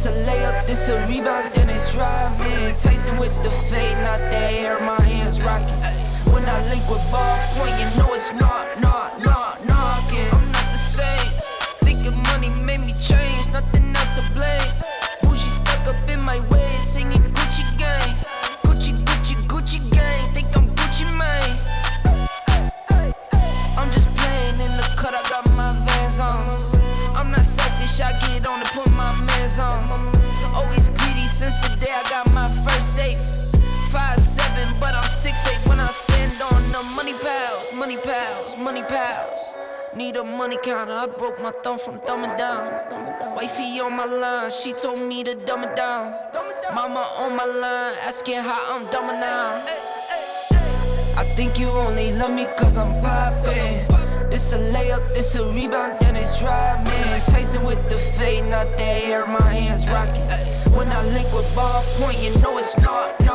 a layup, this a rebound, then it's driving. Tyson with the fade, not the air, my hands rocking. When I link with ballpoint, you know it's knocking. I'm not the same. Thinking money made me change, nothing else to blame. Bougie stuck up in my way, singing Gucci gang. Gucci gang, think I'm Gucci Mane. I'm just playing in the cut, I got my Vans on. I'm not selfish, I get on and put my mans on. Always greedy since the day I got my first safe. 5'7", but I'm 6'8" when I stand on the money pals. Need a money counter, I broke my thumb from thumbing down. Wifey on my line, she told me to dumb it down. Mama on my line, asking how I'm dumbing now. I think you only love me cause I'm poppin'. This a layup, this a rebound, then it's driving. Tyson with the fade, not the air, my hands rocking. When I link with ballpoint, you know it's knocking.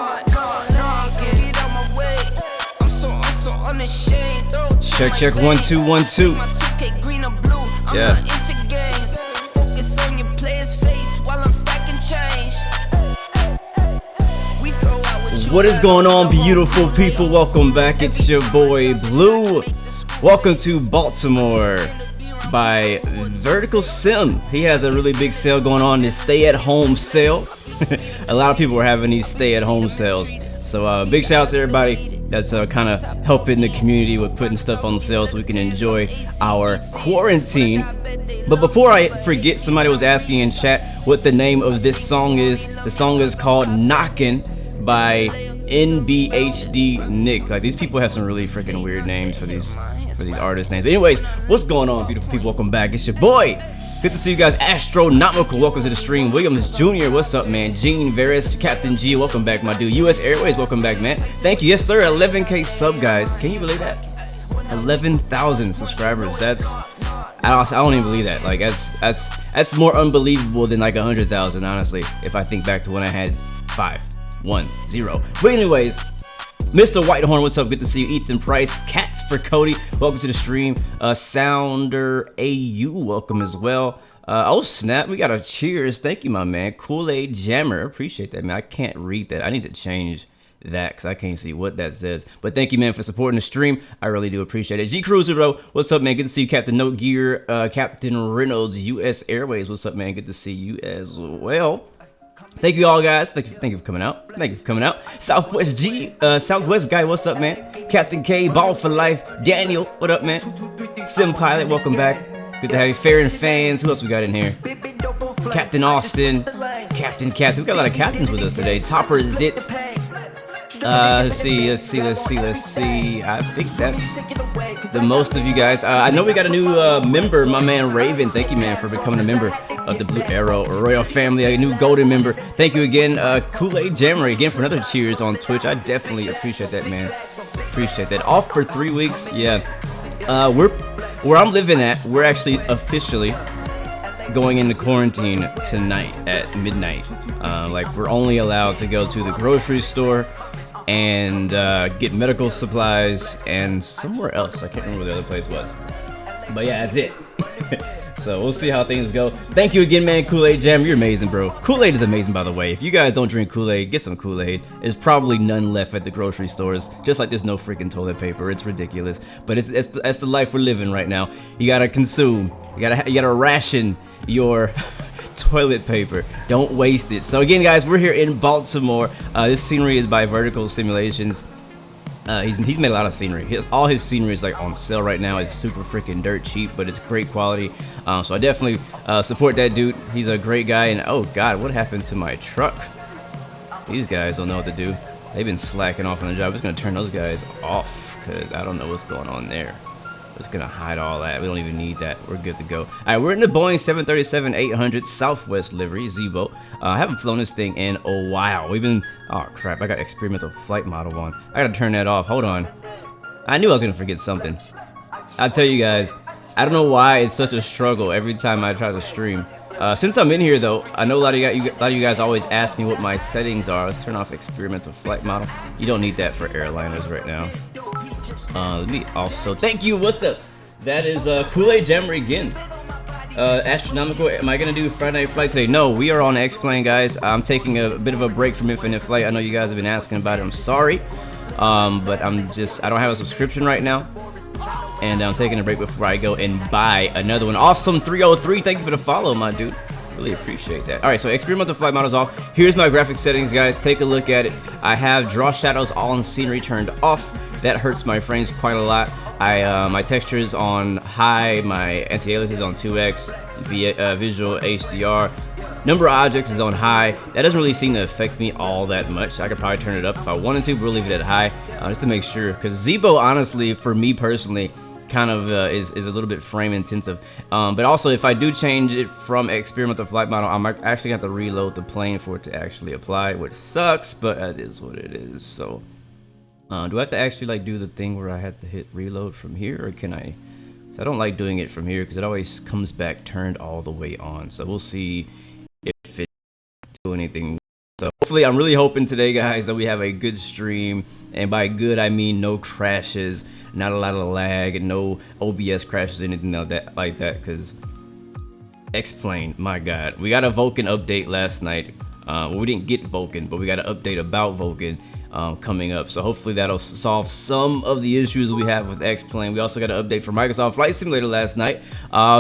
Get out my way, I'm so unashamed. Check 1 2 1 2. Yeah. Focus on your player's face while I'm stacking change. What is going on, beautiful people? Welcome back. It's your boy Blue. Welcome to Baltimore by VATSIM. He has a really big sale going on, this stay-at-home sale. A lot of people are having these stay-at-home sales. So big shout out to everybody that's kind of helping the community with putting stuff on sale so we can enjoy our quarantine. But before I forget, somebody was asking in chat what the name of this song is. The song is called Knockin' by NBHD Nick. Like, these people have some really freaking weird names for these artist names. But anyways, what's going on, beautiful people? Welcome back. It's your boy. Good to see you guys. Astronomical, welcome to the stream. Williams Jr., what's up, man? Gene Veris, Captain G, welcome back, my dude. US Airways, welcome back, man. Thank you. Yes, sir. 11K sub, guys. Can you believe that? 11,000 subscribers. I don't even believe that. Like, that's more unbelievable than like 100,000, honestly. If I think back to when I had 510. But anyways, Mr. Whitehorn, what's up? Good to see you. Ethan Price, Cats for Cody, welcome to the stream. Sounder AU, welcome as well. Oh snap, we got a cheers. Thank you, my man. Kool-Aid Jammer, appreciate that, man. I can't read that. I need to change that because I can't see what that says. But thank you, man, for supporting the stream. I really do appreciate it. G Cruiser, bro, what's up, man? Good to see you. Captain Note Gear, Captain Reynolds, US Airways, what's up, man? Good to see you as well. Thank you all, guys. Thank you for coming out. Thank you for coming out. Southwest G, Southwest guy, what's up, man? Captain K, Ball for Life. Daniel, what up, man? Sim Pilot, welcome back. Good to have you. Fair and Fans. Who else we got in here? Captain Austin, Captain. We got a lot of captains with us today. Topper Zit. Let's see. I think that's the most of you guys. I know we got a new member, my man Raven. Thank you, man, for becoming a member of the Blue Arrow Royal family, a new golden member. Thank you again, Kool-Aid Jammer, again for another cheers on Twitch. I definitely appreciate that, man. Appreciate that. Off for 3 weeks, yeah. Where I'm living at, we're actually officially going into quarantine tonight at midnight. Like, we're only allowed to go to the grocery store and get medical supplies and somewhere else. I can't remember where the other place was. But yeah, that's it. So we'll see how things go. Thank you again, man. Kool-Aid Jam, you're amazing, bro. Kool-Aid is amazing, by the way. If you guys don't drink Kool-Aid, get some Kool-Aid. There's probably none left at the grocery stores. Just like there's no freaking toilet paper. It's ridiculous. But it's the life we're living right now. You gotta consume. You gotta ration your toilet paper. Don't waste it. So again, guys, we're here in Baltimore. This scenery is by Vertical Simulations. He's made a lot of scenery. All his scenery is like on sale right now. It's super freaking dirt cheap, but it's great quality. So I definitely support that dude. He's a great guy. And oh god, what happened to my truck? These guys don't know what to do. They've been slacking off on the job. I'm just gonna turn those guys off because I don't know what's going on there. Just gonna hide all that. We don't even need that. We're good to go. All right, we're in the Boeing 737-800 Southwest livery, Zibo. I haven't flown this thing in a while. Oh crap, I got experimental flight model on. I gotta turn that off. Hold on. I knew I was gonna forget something. I'll tell you guys, I don't know why it's such a struggle every time I try to stream. Since I'm in here though, I know a lot of you guys always ask me what my settings are. Let's turn off experimental flight model. You don't need that for airliners right now. Let me also, thank you, what's up? That is Kool-Aid Jammer again. Astronomical, am I gonna do Friday night flight today? No, we are on X-Plane, guys. I'm taking a bit of a break from Infinite Flight. I know you guys have been asking about it. I'm sorry, but I don't have a subscription right now, and I'm taking a break before I go and buy another one. Awesome 303, thank you for the follow, my dude. Really appreciate that. All right, so experimental flight models off. Here's my graphic settings, guys. Take a look at it. I have draw shadows all on scenery turned off. That hurts my frames quite a lot. My textures on high, my anti-alias is on 2x, visual HDR. Number of objects is on high. That doesn't really seem to affect me all that much. I could probably turn it up if I wanted to, but we'll leave it at high just to make sure. Because Zibo, honestly, for me personally, kind of is a little bit frame intensive. But also, if I do change it from experimental flight model, I'm actually going to have to reload the plane for it to actually apply, which sucks, but that is what it is. So. Do I have to actually like do the thing where I have to hit reload from here, or can I? So I don't like doing it from here because it always comes back turned all the way on. So we'll see if it do anything. So hopefully, I'm really hoping today, guys, that we have a good stream, and by good I mean no crashes, not a lot of lag, and no OBS crashes, anything like that. Because X-Plane, my God, we got a Vulcan update last night. Well, we didn't get Vulcan, but we got an update about Vulcan coming up. So hopefully that'll solve some of the issues we have with X-Plane. We also got an update from Microsoft Flight Simulator last night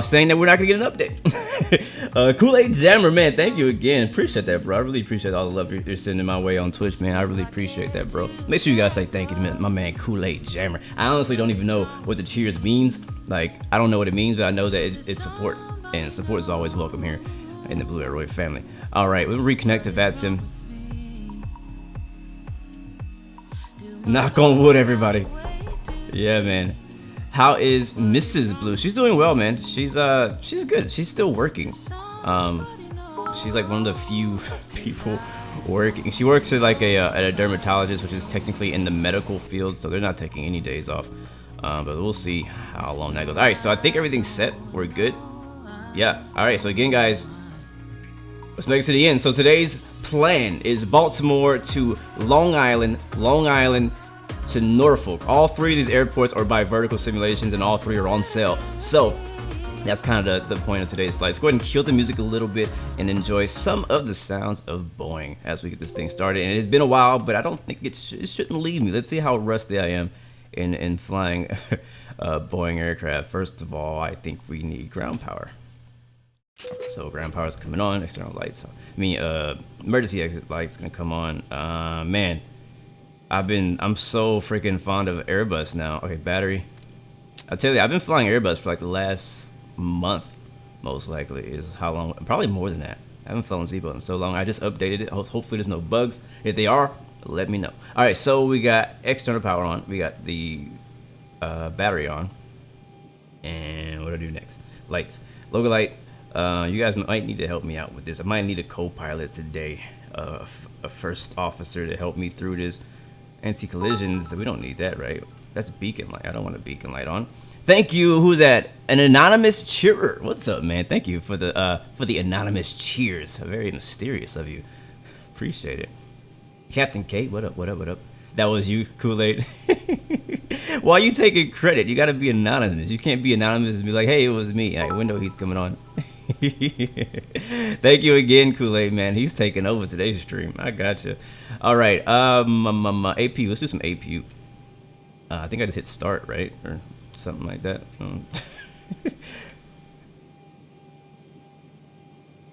saying that we're not going to get an update. Kool-Aid Jammer, man, thank you again. Appreciate that, bro. I really appreciate all the love you're sending my way on Twitch, man. I really appreciate that, bro. Make sure you guys say thank you to my man Kool-Aid Jammer. I honestly don't even know what the cheers means. Like, I don't know what it means, but I know that it's support, and support is always welcome here in the Blue Arrow family. All right, we'll reconnect to VATSIM. Knock on wood, everybody. Yeah, man. How is Mrs. Blue? She's doing well, man. She's good. She's still working. She's like one of the few people working. She works at like at a dermatologist, which is technically in the medical field, so they're not taking any days off. But we'll see how long that goes. All right, so I think everything's set. We're good. Yeah. All right. So again, guys, let's make it to the end. So today's plan is Baltimore to Long Island to Norfolk. All three of these airports are by vertical simulations, and all three are on sale. So that's kind of the point of today's flight. Let's go ahead and kill the music a little bit and enjoy some of the sounds of Boeing as we get this thing started. And it's been a while, but I don't think it shouldn't leave me. Let's see how rusty I am in flying Boeing aircraft. First of all, I think we need ground power. So ground power is coming on, external lights. Emergency exit lights gonna come on. Man, I'm so freaking fond of Airbus now. Okay, battery. I'll tell you, I've been flying Airbus for like the last month, most likely is how long. Probably more than that. I haven't flown Zibo in so long. I just updated it. Hopefully there's no bugs. If they are, let me know. All right, so we got external power on. We got the battery on. And what do I do next? Lights. Logo light. You guys might need to help me out with this. I might need a co-pilot today, a first officer to help me through this. Anti-collisions, we don't need that, right? That's beacon light. I don't want a beacon light on. Thank you. Who's that? An anonymous cheerer. What's up, man? Thank you for the anonymous cheers. Very mysterious of you. Appreciate it. Captain Kate, what up? What up? What up? That was you, Kool-Aid. Why are you taking credit? You gotta be anonymous. You can't be anonymous and be like, hey, it was me. All right, window heat's coming on. Thank you again, Kool-Aid, man. He's taking over today's stream. I gotcha. All right, APU. Let's do some APU. I think I just hit start, right? Or something like that.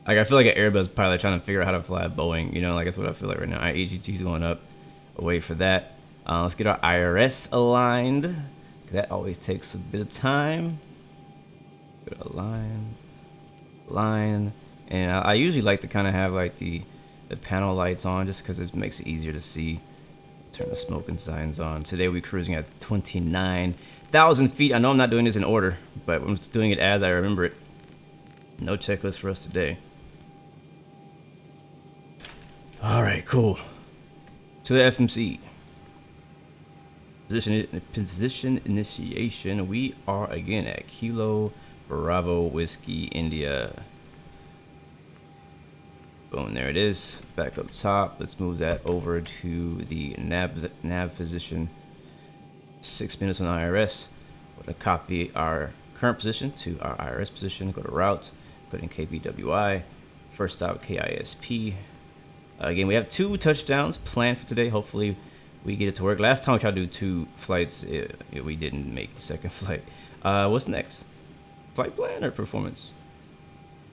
Like, I feel like an Airbus pilot trying to figure out how to fly a Boeing. You know, like that's what I feel like right now. All right, AGT's going up. We'll wait for that. Let's get our IRS aligned. That always takes a bit of time. Line, and I usually like to kind of have like the panel lights on just because it makes it easier to see. Turn the smoking signs on. Today we're cruising at 29,000 feet. I know I'm not doing this in order, but I'm just doing it as I remember it. No checklist for us today. All right, cool. To the FMC. Position initiation. We are again at Kilo Bravo Whiskey India. Boom, there it is. Back up top. Let's move that over to the nav position. 6 minutes on IRS. We're gonna copy our current position to our IRS position. Go to route, put in KBWI, first stop KISP. Again, we have 2 touchdowns planned for today. Hopefully we get it to work. Last time we tried to do 2 flights, we didn't make the second flight. What's next? Flight plan or performance?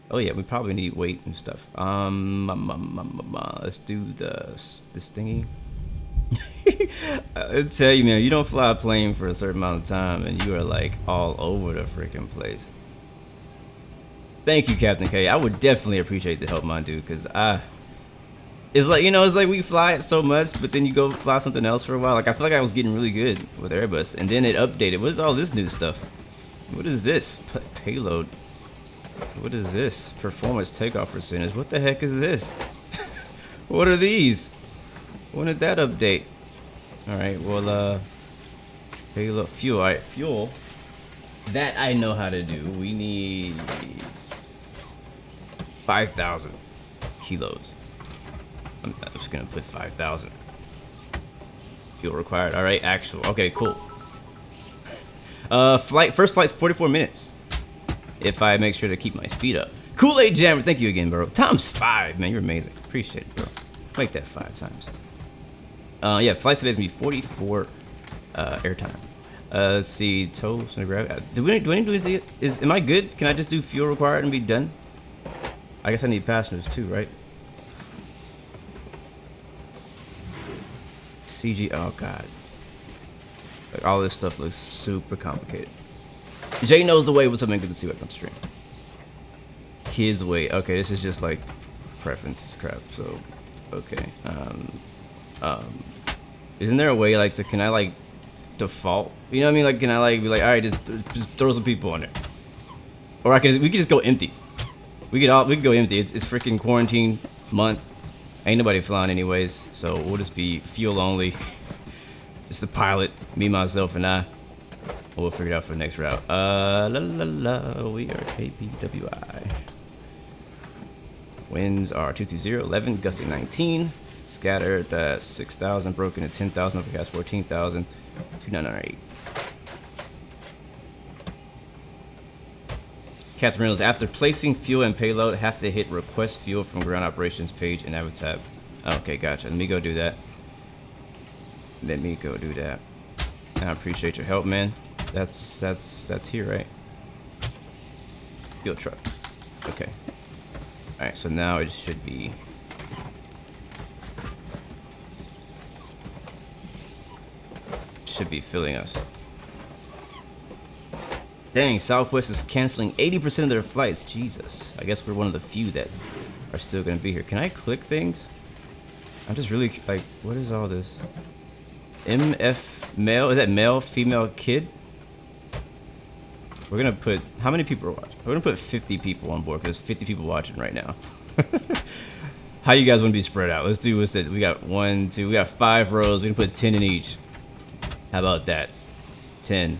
Oh yeah, we probably need weight and stuff. Let's do this thingy. I tell you, man, you don't fly a plane for a certain amount of time and you are like all over the freaking place. Thank you, Captain K. I would definitely appreciate the help, my dude, because it's like, you know, it's like we fly it so much, but then you go fly something else for a while. Like, I feel like I was getting really good with Airbus, and then it updated. What is all this new stuff? What is this? Payload. What is this? Performance takeoff percentage. What the heck is this? What are these? When did that update? Alright, well, payload, fuel. Alright, fuel. That I know how to do. We need 5,000 kilos. I'm just gonna put 5,000. Fuel required. Alright, actual. Okay, cool. First flight's 44 minutes. If I make sure to keep my speed up. Kool-Aid Jammer, thank you again, bro. Times 5, man. You're amazing. Appreciate it, bro. Make that 5 times. Yeah, flight today's gonna be 44 airtime. Let's see, tow, so grab. Do I need to do anything? Am I good? Can I just do fuel required and be done? I guess I need passengers too, right? CG, oh god. Like, all this stuff looks super complicated. Jay knows the way. What's up, man? Good to see you on stream. Kids way. Okay, this is just like preferences crap. So, okay. Isn't there a way like can I like default? You know what I mean? Like, can I like be like, all right, just throw some people on there, or we could just go empty. We could go empty. It's freaking quarantine month. Ain't nobody flying anyways, so we'll just be fuel only. Just the pilot, me, myself, and I. We'll figure it out for the next route. We are KBWI. Winds are 220, 11, gusty 19. Scattered 6,000, broken to 10,000, overcast 14,000, 2998. Captain Reynolds, after placing fuel and payload, have to hit request fuel from ground operations page and nav tab. Okay, gotcha. Let me go do that. I appreciate your help, man. That's here, right? Fuel truck. Okay. All right, so now it should be. Should be filling us. Dang, Southwest is canceling 80% of their flights. Jesus. I guess we're one of the few that are still gonna be here. Can I click things? I'm just really like, what is all this? MF male? Is that male, female, kid? We're gonna put, how many people are watching? We're gonna put 50 people on board because there's 50 people watching right now. How you guys wanna be spread out? Let's do what's that? We got 1, 2, we got 5 rows. We can put 10 in each. How about that? 10.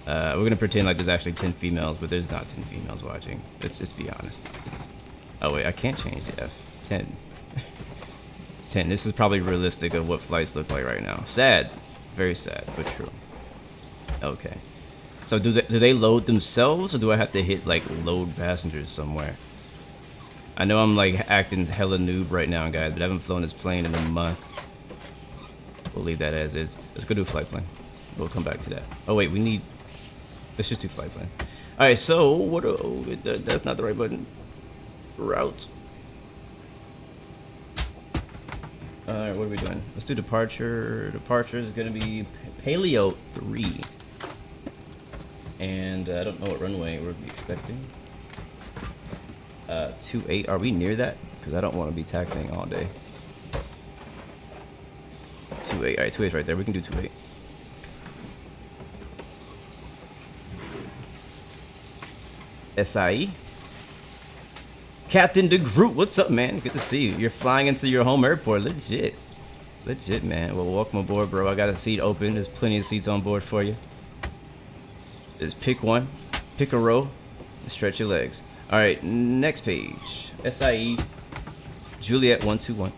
We're gonna pretend like there's actually 10 females, but there's not 10 females watching. Let's just be honest. Oh wait, I can't change the F. 10. 10. This is probably realistic of what flights look like right now. Sad. Very sad, but true. Okay. So do they load themselves, or do I have to hit like load passengers somewhere? I know I'm like acting hella noob right now, guys, but I haven't flown this plane in a month. We'll leave that as is. Let's go do flight plan. We'll come back to that. Oh wait, we need. Let's just do flight plan. All right. So what? Oh, that's not the right button. Route. All right. What are we doing? Let's do departure. Departure is gonna be Paleo 3. And I don't know what runway we're expecting. 28. Are we near that? Because I don't want to be taxiing all day. 28. All right, 28's right there. We can do 28. SIE. Captain DeGroot, what's up, man? Good to see you. You're flying into your home airport. Legit. Legit, man. Well, welcome aboard, bro. I got a seat open. There's plenty of seats on board for you. Just pick one, pick a row, and stretch your legs. All right, next page. SIE, Juliet 121.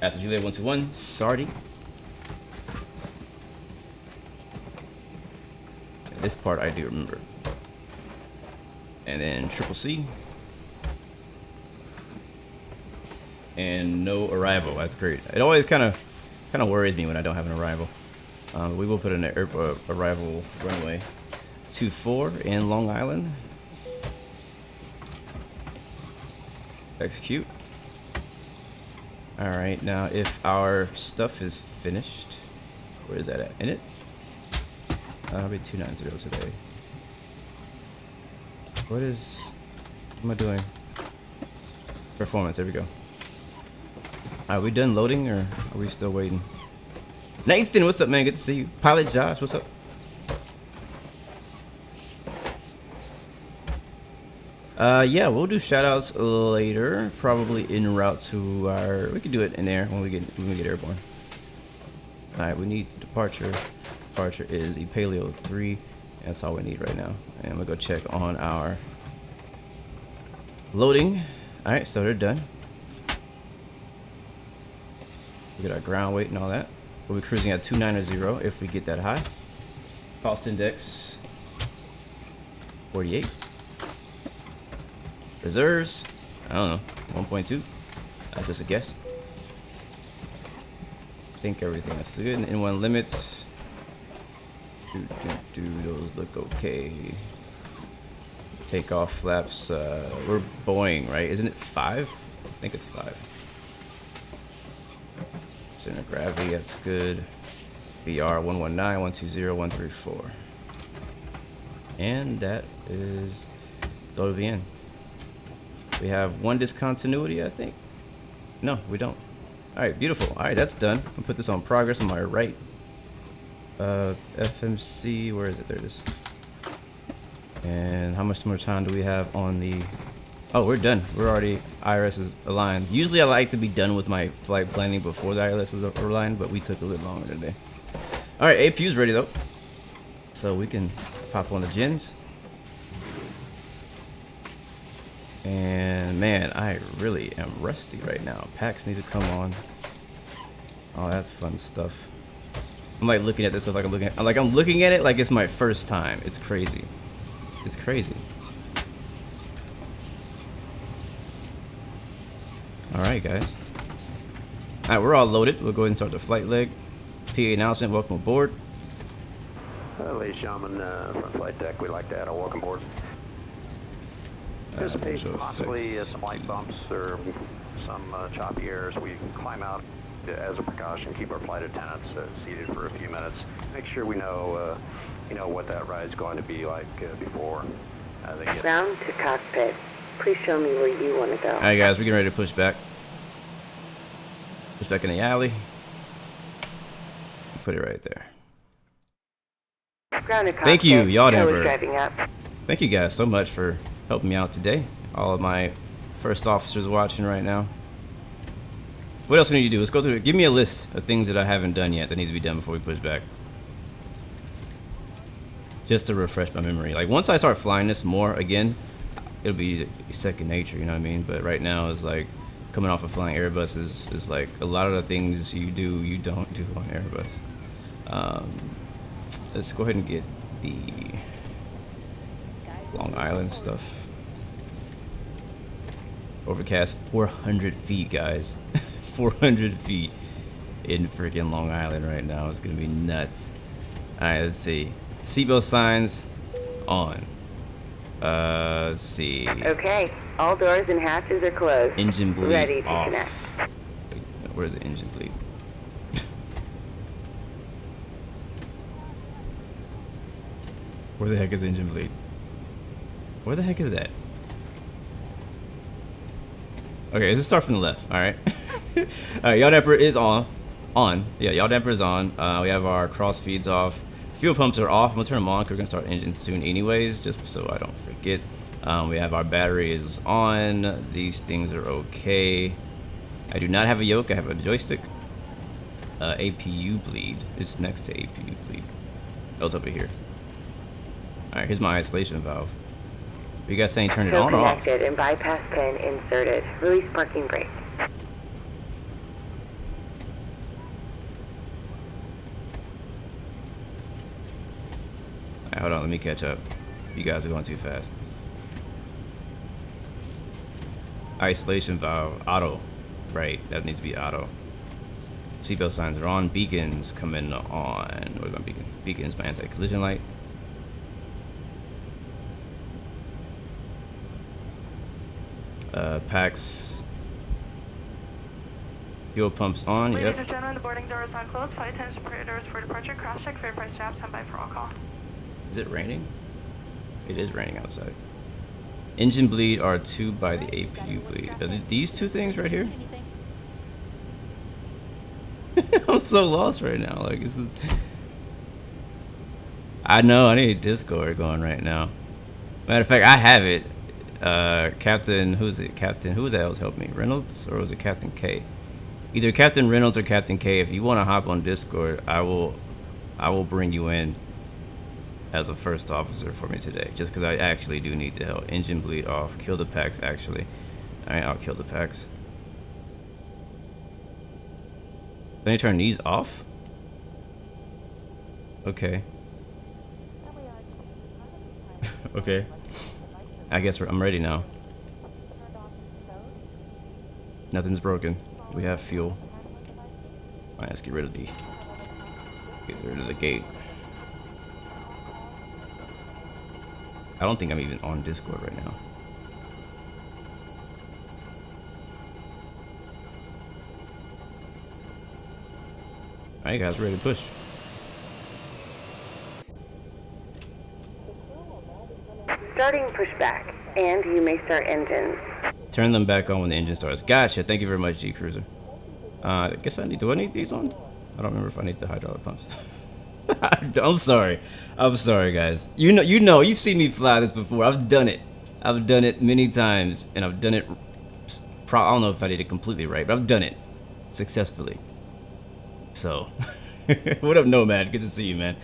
After Juliet 121, Sardi. This part I do remember. And then triple C. And no arrival. That's great. It always kind of worries me when I don't have an arrival. We will put an arrival runway 24 in Long Island. Execute. All right, now if our stuff is finished, where is that at? In it? That'll be 290 today. What am I doing? Performance, there we go. Are we done loading or are we still waiting? Nathan, what's up, man? Good to see you. Pilot Josh, what's up? Yeah, we'll do shoutouts later, probably en route to our. We can do it in air when we get airborne. All right, we need departure. Departure is a Paleo 3. That's all we need right now. And we'll go check on our loading. All right, so they're done. We get our ground weight and all that. We'll be cruising at 290 if we get that high. Cost index 48. Reserves, I don't know, 1.2. That's just a guess. I think everything else is good. N1 limits. Those look okay. Takeoff flaps. We're Boeing, right? Isn't it 5? I think it's 5. Center of gravity, that's good. VR 119, 120, 134. And that is WBN. We have one discontinuity, I think. No, we don't. All right, beautiful. All right, that's done. I'll put this on progress on my right. FMC, where is it? There it is. And how much more time do we have on the... Oh, we're done. We're already... IRS is aligned. Usually I like to be done with my flight planning before the IRS is aligned, but we took a little longer today. All right, APU's ready though. So we can pop on the gens. And man, I really am rusty right now. Packs need to come on. Oh, that's fun stuff. I'm like looking at this stuff like I'm looking at it like it's my first time. It's crazy. It's crazy. All right, guys. All right, we're all loaded. We'll go ahead and start the flight leg. PA announcement. Welcome aboard. Ladies and gentlemen, from flight deck, we'd like to add a welcome board. Anticipate possibly some light bumps or some choppy airs. We climb out as a precaution, keep our flight attendants seated for a few minutes. Make sure we know, what that ride's going to be like before they get... Ground to cockpit. Please show me where you want to go. All right, guys, we're getting ready to push back. Push back in the alley. Put it right there. Ground to cockpit. Thank you, Yacht Taylor Emperor. driving up. Thank you guys so much for helping me out today. All of my first officers watching right now. What else we need to do? Let's go through it. Give me a list of things that I haven't done yet that needs to be done before we push back. Just to refresh my memory. Like once I start flying this more again, it'll be second nature, you know what I mean? But right now it's like coming off of flying Airbus is like a lot of the things you do, you don't do on Airbus. Let's go ahead and get the Long Island stuff. Overcast 400 feet, guys. 400 feet in freaking Long Island right now. It's gonna be nuts. All right, let's see. Seatbelt signs on. Let's see. Okay, all doors and hatches are closed. Engine bleed Ready to off. connect. Wait, where's the engine bleed? Where the heck is engine bleed? Where the heck is that? Okay, let's start from the left. All right. All right, yaw damper is on. Yeah, yaw damper is on. We have our cross feeds off. Fuel pumps are off. I'm gonna turn them on because we're gonna start engine soon anyways, just so I don't forget. We have our battery is on. These things are okay. I do not have a yoke. I have a joystick. APU bleed is next to APU bleed. Oh, it's over here. All right, here's my isolation valve. Are you guys saying turn it on or off? Connected and bypass pin inserted. Release parking brake. Alright, hold on, let me catch up. You guys are going too fast. Isolation valve, auto. Right, that needs to be auto. Seatbelt signs are on. Beacons coming on. What is my beacon? Beacons, my anti-collision light. Packs. Fuel pumps on. Ladies Yep. and gentlemen, the boarding door is not closed. Flight attendants prepare doors for departure. Cross check, fair price jab, stand by for all call. Is it raining? It is raining outside. Engine bleed R2 by the APU bleed. Are these two things right here? I'm so lost right now. Like, this is... I know, I need Discord going right now. Matter of fact, I have it. Captain, who's it? Captain, who was that else helped me? Reynolds, or was it Captain K? Either Captain Reynolds or Captain K. If you want to hop on Discord, I will bring you in as a first officer for me today, just because I actually do need the help. Engine bleed off. Kill the packs, actually. Alright, I'll kill the packs. Then you turn these off? Okay. Okay. I guess I'm ready now. Nothing's broken. We have fuel. Alright, let's get rid of the gate. I don't think I'm even on Discord right now. Alright guys, ready to push. Starting pushback, and you may start engines. Turn them back on when the engine starts. Gotcha. Thank you very much, G Cruiser. I guess do I need these on? I don't remember if I need the hydraulic pumps. I'm sorry. I'm sorry, guys. You know, you've seen me fly this before. I've done it. I've done it many times, and I've done it. I don't know if I did it completely right, but I've done it successfully. So, what up, Nomad? Good to see you, man.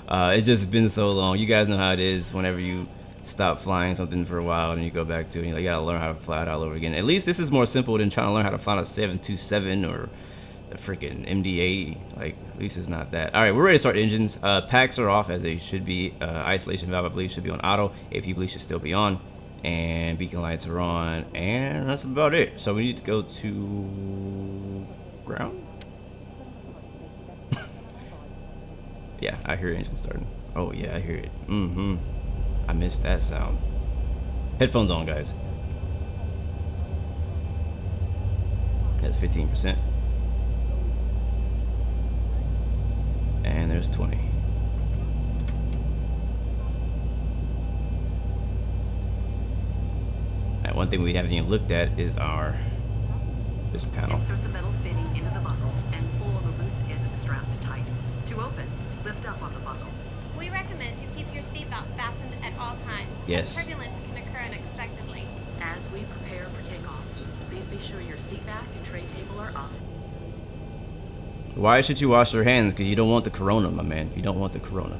It's just been so long. You guys know how it is whenever you stop flying something for a while and you go back to it and you gotta learn how to fly it all over again. At least this is more simple than trying to learn how to fly a 727 or a freaking MD-80. Like, at least it's not that. All right, we're ready to start engines. Packs are off as they should be. Isolation valve, I believe, should be on auto. APU bleed should still be on, and beacon lights are on, and that's about it. So we need to go to ground. Yeah, I hear engine starting. Oh yeah, I hear it. I missed that sound. Headphones on, guys. That's 15%. And there's 20. Now, one thing we haven't even looked at is this panel. Insert the metal fitting into the buckle and pull on the loose end of the strap to tighten. To open, lift up on the buckle. We recommend you keep your seatbelt fastened at all times. Yes. As turbulence can occur unexpectedly. As we prepare for takeoff, please be sure your seat back and tray table are up. Why should you wash your hands? Because you don't want the corona, my man. You don't want the corona.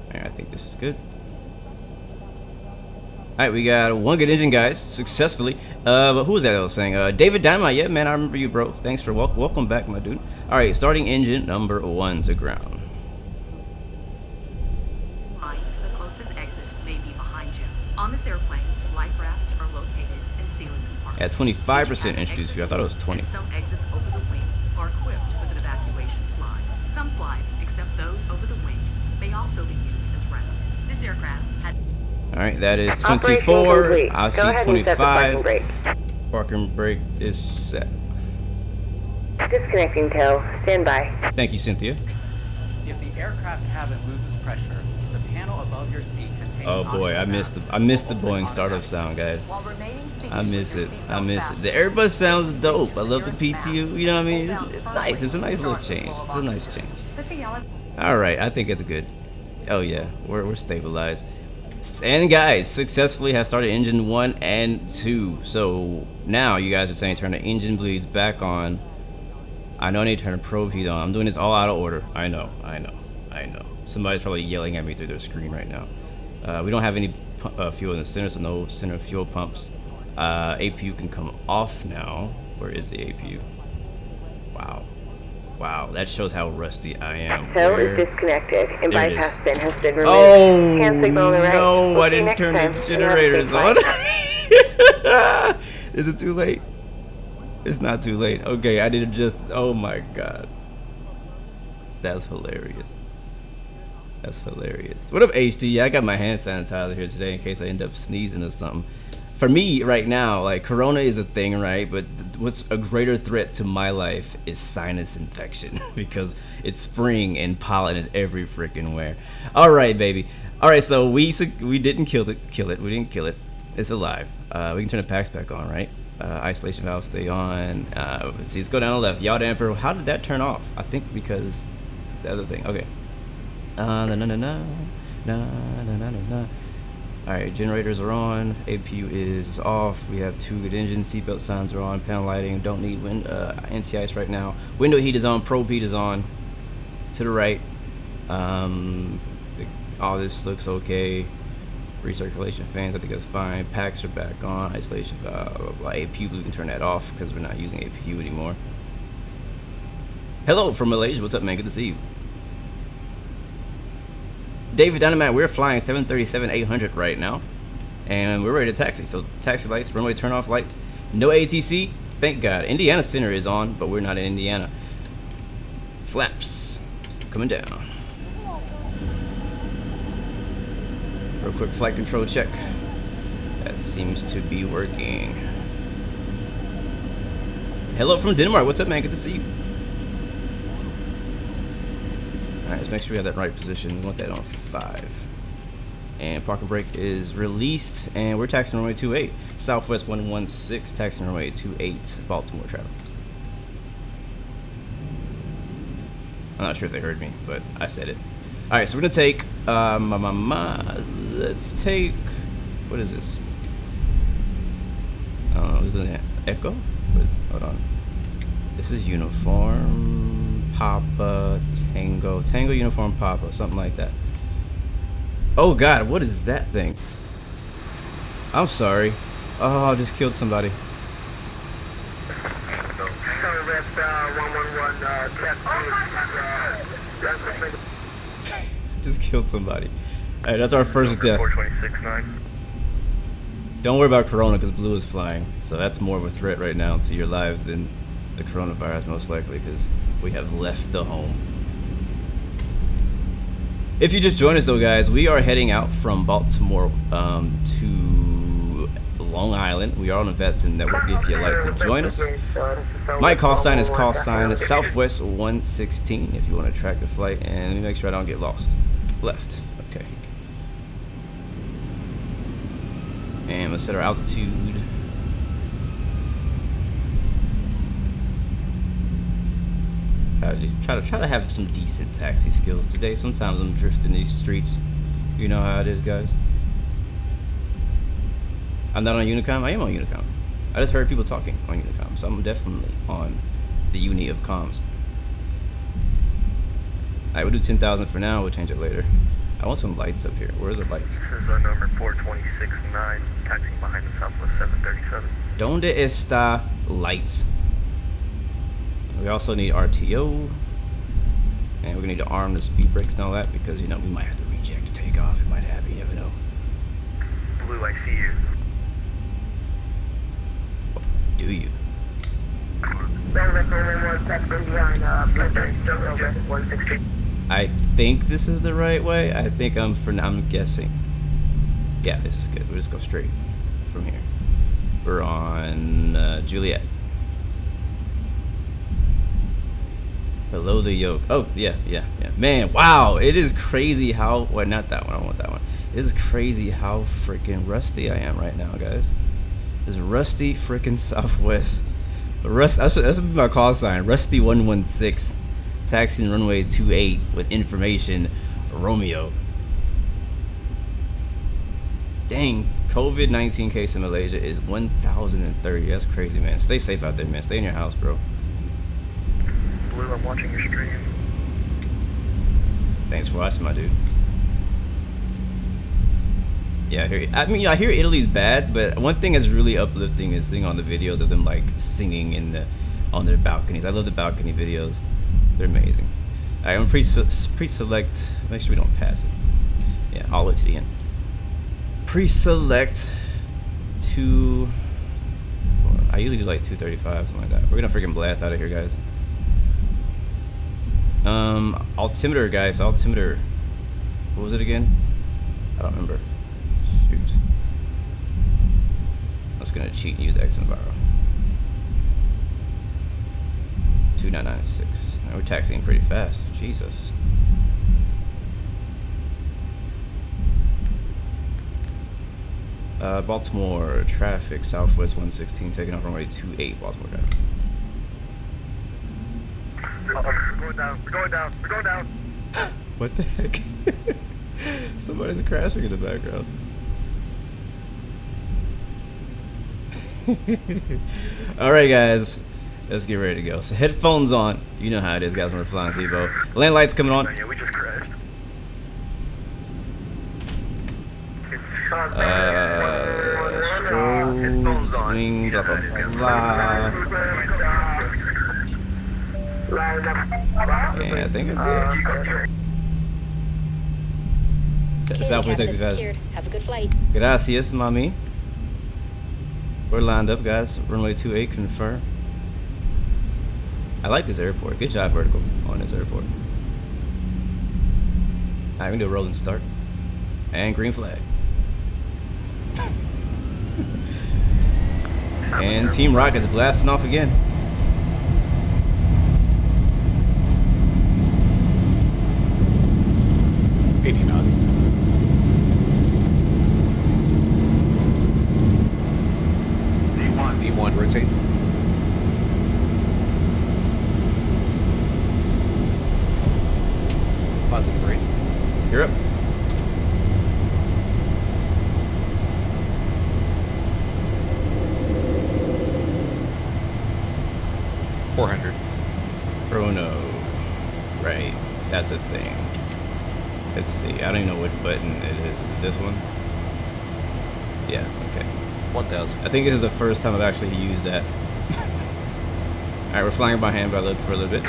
Alright, I think this is good. Alright, we got one good engine, guys, successfully. But who was that was saying? David Dynamite, yeah, man, I remember you, bro. Thanks for welcome back, my dude. Alright, starting engine number 1 to ground. The closest exit may be behind you. On this airplane, life rafts are located in ceiling compartments. At 25% introduced fuel. I thought it was 20. And some exits over the wings are equipped with an evacuation slide. Some slides, except those over the wings, may also be used as ramps. This aircraft had... Alright, that is Operation 24. complete. I Go see ahead and set the 25. parking brake. Parking brake is set. Disconnecting tow. Stand by. Thank you, Cynthia. If the aircraft cabin loses pressure, the panel above your seat contains... Oh boy, I missed the Boeing startup sound, guys. I miss it. I miss it. The Airbus sounds dope. I love the PTU. You know what I mean? It's nice. It's a nice little change. It's a nice change. All right, I think it's good. Oh yeah, we're stabilized. And guys, successfully have started engine 1 and 2. So now you guys are saying turn the engine bleeds back on. I know I need to turn the probe heat on. I'm doing this all out of order. I know. Somebody's probably yelling at me through their screen right now. We don't have any fuel in the center, so no center fuel pumps. APU can come off now. Where is the APU? Wow. Wow, that shows how rusty I am. So is disconnected and There it bypass is. bin has been removed. Oh, Hand signal on the right. no, We'll I see you didn't next turn time. the You have a generators safe on. flight. Is it too late? It's not too late. Okay, I did just, oh my God. That's hilarious. That's hilarious. What up, HD? Yeah, I got my hand sanitizer here today in case I end up sneezing or something. For me right now, like, corona is a thing, right? But what's a greater threat to my life is sinus infection because it's spring and pollen is every freaking where. All right, baby. All right, so we didn't kill it. We didn't kill it. It's alive. We can turn the packs back on, right? Isolation valve stay on. See, let's go down the left. Yaw damper. How did that turn off? I think because the other thing. Okay. Alright, generators are on, APU is off, we have 2 good engines, seatbelt signs are on, panel lighting, don't need NCIs right now. Window heat is on, probe heat is on, to the right. All this looks okay. Recirculation fans, I think that's fine. Packs are back on, isolation valve, APU, we can turn that off because we're not using APU anymore. Hello from Malaysia, what's up, man? Good to see you. David Dynamite, we're flying 737-800 right now, and we're ready to taxi. So taxi lights, runway turn off lights, no ATC, thank God. Indiana Center is on, but we're not in Indiana. Flaps coming down. Real quick flight control check. That seems to be working. Hello from Denmark, what's up, man? Good to see you. Alright, let's make sure we have that right position. We want that on 5. And parking brake is released, and we're taxiing runway 28. Southwest 116, taxiing runway 28, Baltimore traffic. I'm not sure if they heard me, but I said it. Alright, so we're gonna take, let's take, what is this? I don't know, this is an Echo? But, hold on. This is uniform. Papa, Tango uniform Papa, something like that. Oh God, what is that thing? I'm sorry. Oh, I just killed somebody. Just killed somebody. Alright, that's our first death. Don't worry about Corona because Blue is flying, so that's more of a threat right now to your lives than the coronavirus, most likely, because we have left the home. If you just joined us though, guys, we are heading out from Baltimore to Long Island. We are on the VATSIM network if you'd like to join us. My call sign is Southwest 116 if you want to track the flight, and let me make sure I don't get lost. Left. Okay. And let's set our altitude. Try to have some decent taxi skills today. Sometimes I'm drifting these streets. You know how it is, guys. I'm not on Unicom. I am on Unicom. I just heard people talking on Unicom, so I'm definitely on the uni of comms. Alright, we'll do 10,000 for now. We'll change it later. I want some lights up here. Where's the lights? This is number 4269, taxiing behind the Southwest 737. Donde está lights? We also need RTO, and we're gonna need to arm the speed brakes and all that because, you know, we might have to reject the takeoff. It might happen, you never know. Blue, I see you. Do you? I think this is the right way. I think I'm guessing. Yeah, this is good. We'll just go straight from here. We're on Juliet. Below the yoke. Oh, yeah. Man, wow. It is crazy how... Well, not that one. I don't want that one. It is crazy how freaking rusty I am right now, guys. This rusty freaking Southwest. That's my call sign. Rusty 116. Taxiing runway 28 with information Romeo. Dang. COVID-19 case in Malaysia is 1,030. That's crazy, man. Stay safe out there, man. Stay in your house, bro. Blue, I'm watching your stream. Thanks for watching, my dude. Yeah, I hear Italy's bad, but one thing that's really uplifting is seeing on the videos of them like singing in the on their balconies. I love the balcony videos. They're amazing. Alright, I'm pre-select. Make sure we don't pass it. Yeah, all the way to the end. Pre-select to. I usually do like 235, something like that. We're gonna freaking blast out of here, guys. Altimeter, guys. Altimeter. What was it again? I don't remember. Shoot. I was gonna cheat and use X Enviro. 2996. We're taxiing pretty fast. Jesus. Baltimore traffic, Southwest 116, taking off runway 28, Baltimore Drive. We're going down. We're going down. We're going down. What the heck? Somebody's crashing in the background. Alright, guys. Let's get ready to go. So, headphones on. You know how it is, guys, when we're flying Zibo. Land lights coming on. Yeah, we just crashed. Strobes, wing, blah, blah, blah. Yeah, I think that's it. Southwest 65. Have a good flight. Gracias, mami. We're lined up, guys. Runway 28, confirm. I like this airport. Good job, Vertical, on this airport. Alright, we can do a rolling start. And green flag. And Team Rocket's blasting off again. knots. V1, rotate. Positive rate. You're up. Bruno. Right. That's a thing. Let's see. I don't even know what button it is. Is it this one? Yeah, okay. 1000. I think this is the first time I've actually used that. Alright, we're flying by hand for a little bit.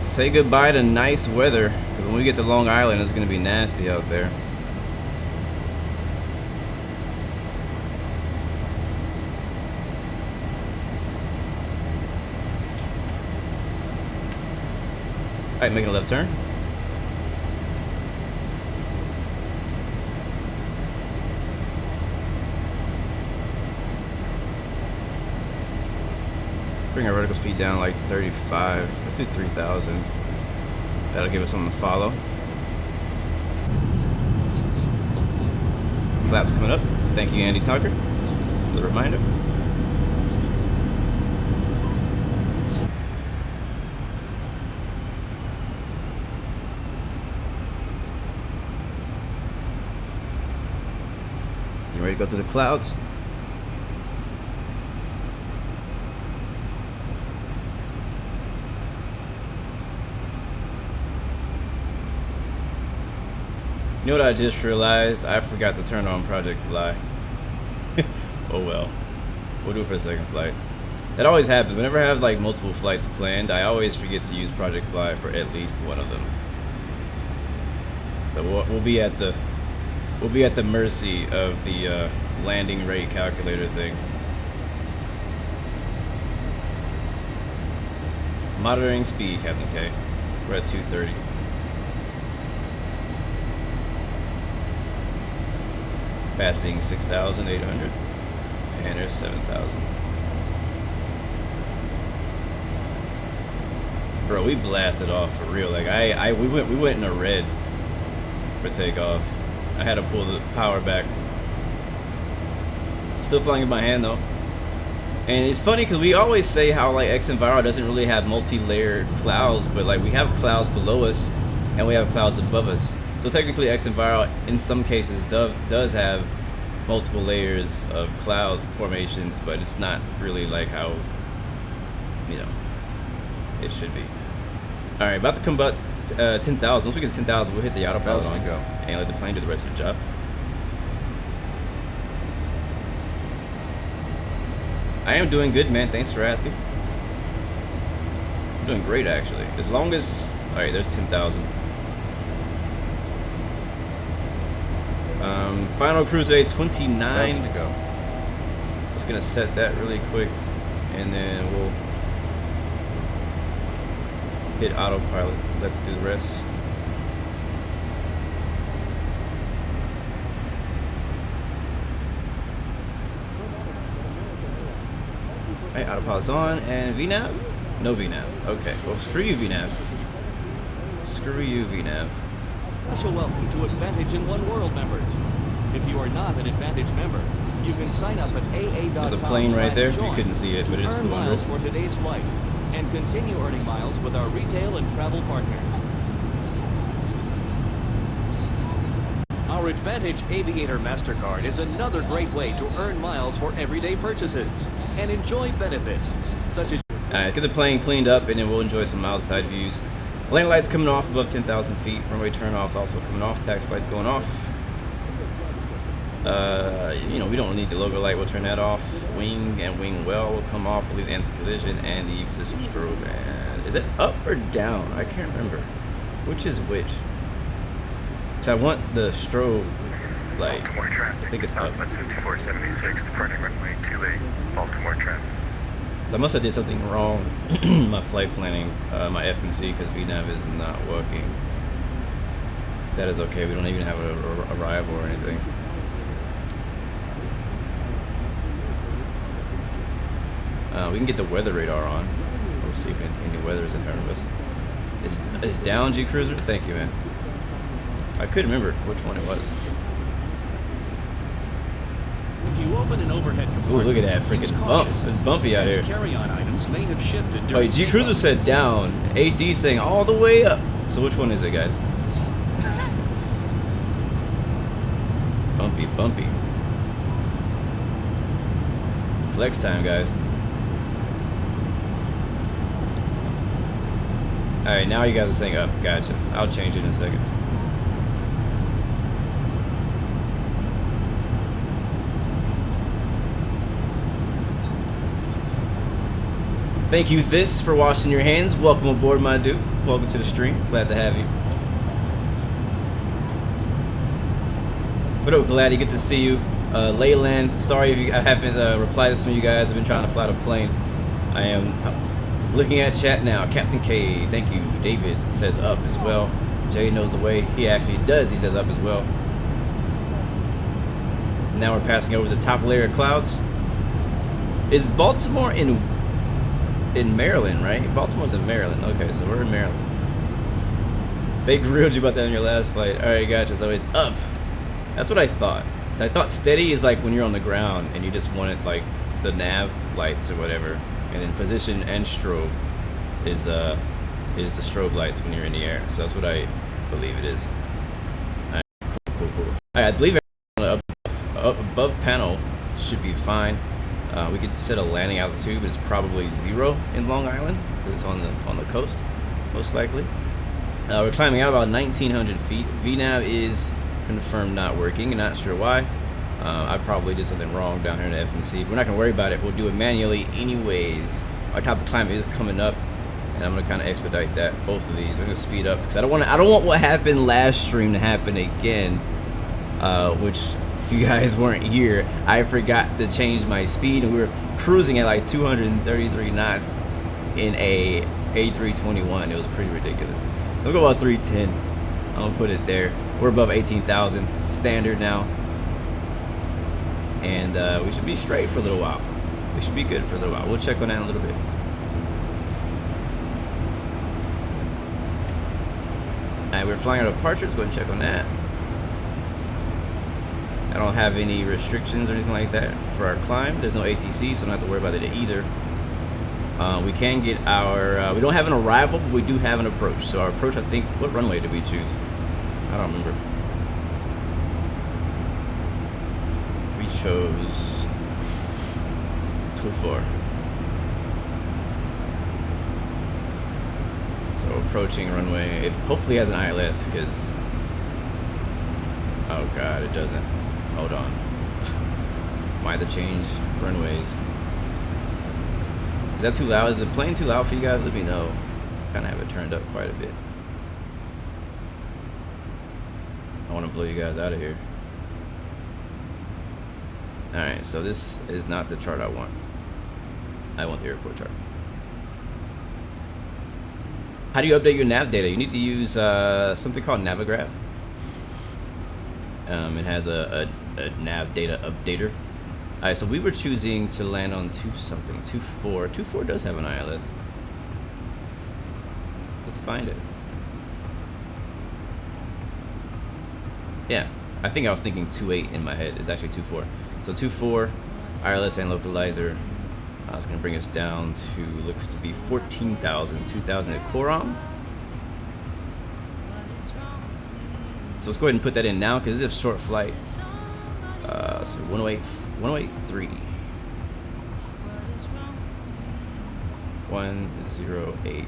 Say goodbye to nice weather, because when we get to Long Island, it's going to be nasty out there. Alright, making a left turn. Bring our vertical speed down like 35. Let's do 3,000. That'll give us something to follow. Flaps coming up. Thank you, Andy Tucker, for the reminder. You ready to go through the clouds? You know what I just realized? I forgot to turn on Project Fly. Oh well. We'll do it for the second flight. That always happens. Whenever I have like multiple flights planned, I always forget to use Project Fly for at least one of them. So we'll be at the mercy of the landing rate calculator thing. Monitoring speed, Captain K. We're at 230. Passing 6,800, and there's 7,000. Bro, we blasted off for real. Like we went in a red for takeoff. I had to pull the power back. Still flying in my hand though. And it's funny because we always say how like X Enviro doesn't really have multi-layered clouds, but like we have clouds below us and we have clouds above us. So technically X Enviro in some cases does have multiple layers of cloud formations, but it's not really like how, you know, it should be. All right, about to come about 10,000. Once we get to 10,000, we'll hit the autopilot on go. and let the plane do the rest of the job. I am doing good, man. Thanks for asking. I'm doing great, actually. As long as... All right, there's 10,000. Final cruise day, 29. 1,000 to go. Just gonna set that really quick, and then we'll hit autopilot. Let it do the rest. Alright, autopilot's on, and VNAV? No VNAV. Okay, well, screw you, VNAV. Screw you, VNAV. Special welcome to Advantage in One World members. If you are not an Advantage member, you can sign up at AA.com. There's a plane right there. You couldn't see it, but it just flew under us. For today's flights and continue earning miles with our retail and travel partners. Our Advantage Aviator MasterCard is another great way to earn miles for everyday purchases and enjoy benefits such as... Alright, get the plane cleaned up, and then we'll enjoy some outside views. Landing lights coming off above 10,000 feet. Runway turn-offs also coming off. Taxi lights going off. You know, we don't need the logo light. We'll turn that off. Wing and wing well will come off. We'll leave the anti-collision and the position strobe. And is it up or down? I can't remember. Which is which? Because I want the strobe light. I think it's up. 5476, departing runway 28, Baltimore traffic. I must have did something wrong. My flight planning, my FMC, because VNAV is not working. That is okay. We don't even have a arrival or anything. We can get the weather radar on. We'll see if any weather is in front of us. It's down, G Cruiser. Thank you, man. I couldn't remember which one it was. If you open an overhead Ooh, look at that freaking bump. It's bumpy out here. Carry-on items may have shifted. Oh, G Cruiser said down. HD saying all the way up. So which one is it, guys? Bumpy, bumpy. Flex time, guys. Alright, now you guys are saying up. Gotcha. I'll change it in a second. Thank you, This, for washing your hands. Welcome aboard, my dude. Welcome to the stream. Glad to have you. But glad to get to see you. Leyland, sorry if I haven't replied to some of you guys. I've been trying to fly the plane. I am looking at chat now. Captain K, thank you. David says up as well. Jay knows the way. He actually does. He says up as well. Now we're passing over the top layer of clouds. Is Baltimore in Maryland, right? Baltimore's in Maryland. Okay, so we're in Maryland. They grilled you about that on your last flight. Alright, gotcha. So it's up. That's what I thought. So I thought steady is like when you're on the ground and you just wanted like the nav lights or whatever. And then position and strobe is the strobe lights when you're in the air. So that's what I believe it is. Alright, cool. Alright, I believe up above panel should be fine. We could set a landing altitude, but it's probably 0 in Long Island because it's on the coast, most likely. We're climbing out about 1,900 feet. VNAV is confirmed not working. Not sure why. I probably did something wrong down here in the FMC. We're not gonna worry about it. We'll do it manually anyways. Our top of climb is coming up, and I'm gonna kind of expedite that. Both of these. We're gonna speed up because I don't want what happened last stream to happen again, which. You guys weren't here. I forgot to change my speed, and we were cruising at like 233 knots in a A321. It was pretty ridiculous. So we'll go about 310. I'm gonna put it there. We're above 18,000 standard now, and we should be straight for a little while. We should be good for a little while. We'll check on that in a little bit. Alright, we're flying out of departure. Let's go ahead and check on that. I don't have any restrictions or anything like that for our climb. There's no ATC, so I don't have to worry about it either. We can get our... we don't have an arrival, but we do have an approach. So our approach, I think... What runway did we choose? I don't remember. We chose... 24. So So approaching runway. If hopefully it has an ILS, because oh god, it doesn't. Hold on. Might have to change runways. Is that too loud? Is the plane too loud for you guys? Let me know. Kind of have it turned up quite a bit. I want to blow you guys out of here. Alright, so this is not the chart I want. I want the airport chart. How do you update your nav data? You need to use something called Navigraph. It has a nav data updater. Alright, so we were choosing to land on 24. 24 does have an ILS. Let's find it. Yeah, I think I was thinking 28 in my head. It's actually 24. So 24, ILS and localizer. It's going to bring us down to, looks to be 14,000, 2,000 at Coram. So let's go ahead and put that in now because this is a short flight. So 108.3. 1083.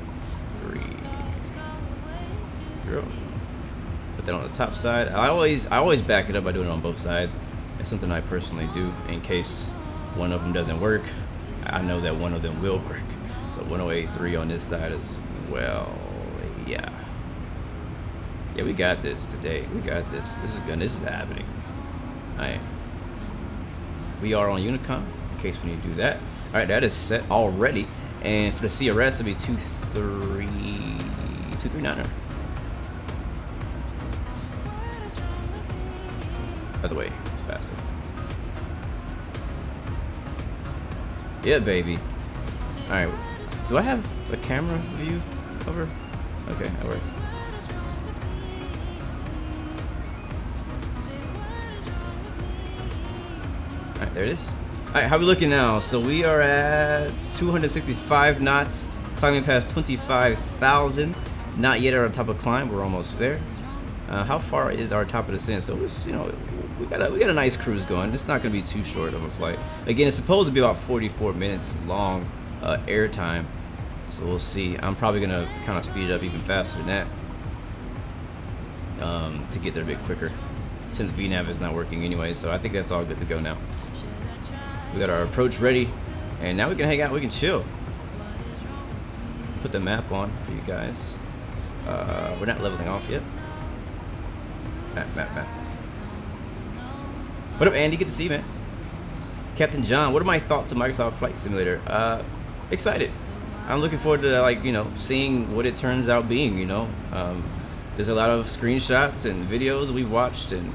Put that on the top side. I always back it up by doing it on both sides. It's something I personally do in case one of them doesn't work. I know that one of them will work. So 1083 on this side as well. Yeah. Yeah, we got this today. We got this. This is good. This is happening. Alright. We are on Unicom in case we need to do that. Alright, that is set already. And for the CRS, it'll be 239er. By the way, it's faster. Yeah, baby. Alright. Do I have a camera view over? Okay, that works. Alright, there it is. Alright, how are we looking now? So we are at 265 knots, climbing past 25,000. Not yet at our top of climb, we're almost there. How far is our top of descent? So it's, you know, we got a nice cruise going. It's not going to be too short of a flight. Again, it's supposed to be about 44 minutes long air time. So we'll see. I'm probably going to kind of speed it up even faster than that to get there a bit quicker, since VNav is not working anyway. So I think that's all good to go now. We got our approach ready, and now we can hang out. We can chill. Put the map on for you guys. We're not leveling off yet. Map. What up, Andy? Good to see you, man. Captain John, what are my thoughts on Microsoft Flight Simulator? Excited. I'm looking forward to, like, you know, seeing what it turns out being, you know. There's a lot of screenshots and videos we've watched and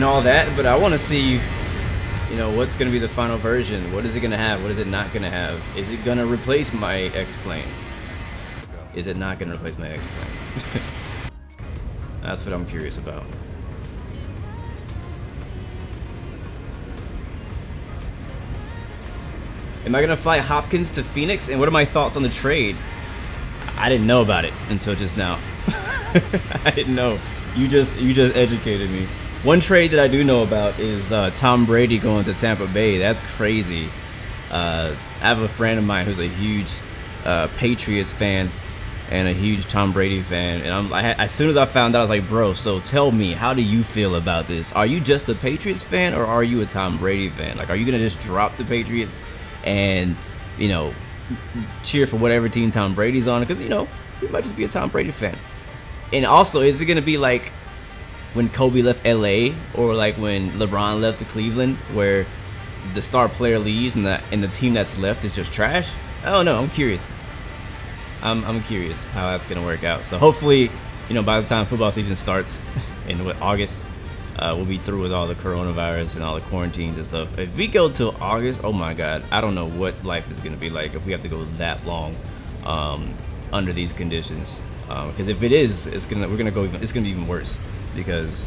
all that, but I want to see, you know, what's going to be the final version. What is it going to have? What is it not going to have? Is it going to replace my X-Plane? Is it not going to replace my X-Plane? That's what I'm curious about. Am I gonna fly Hopkins to Phoenix? And what are my thoughts on the trade? I didn't know about it until just now. I didn't know. You just educated me. One trade that I do know about is Tom Brady going to Tampa Bay. That's crazy. I have a friend of mine who's a huge Patriots fan and a huge Tom Brady fan, and as soon as I found out, I was like, bro, so tell me, how do you feel about this? Are you just a Patriots fan, or are you a Tom Brady fan? Like, are you gonna just drop the Patriots and, you know, cheer for whatever team Tom Brady's on? Because, you know, you might just be a Tom Brady fan. And also, is it gonna be like when Kobe left LA, or like when LeBron left the Cleveland, where the star player leaves and the team that's left is just trash? I don't know. I'm curious. I'm curious how that's gonna work out. So hopefully, you know, by the time football season starts in August, we'll be through with all the coronavirus and all the quarantines and stuff. If we go till August, oh my God, I don't know what life is gonna be like if we have to go that long under these conditions. Because if it is, it's gonna be even worse. Because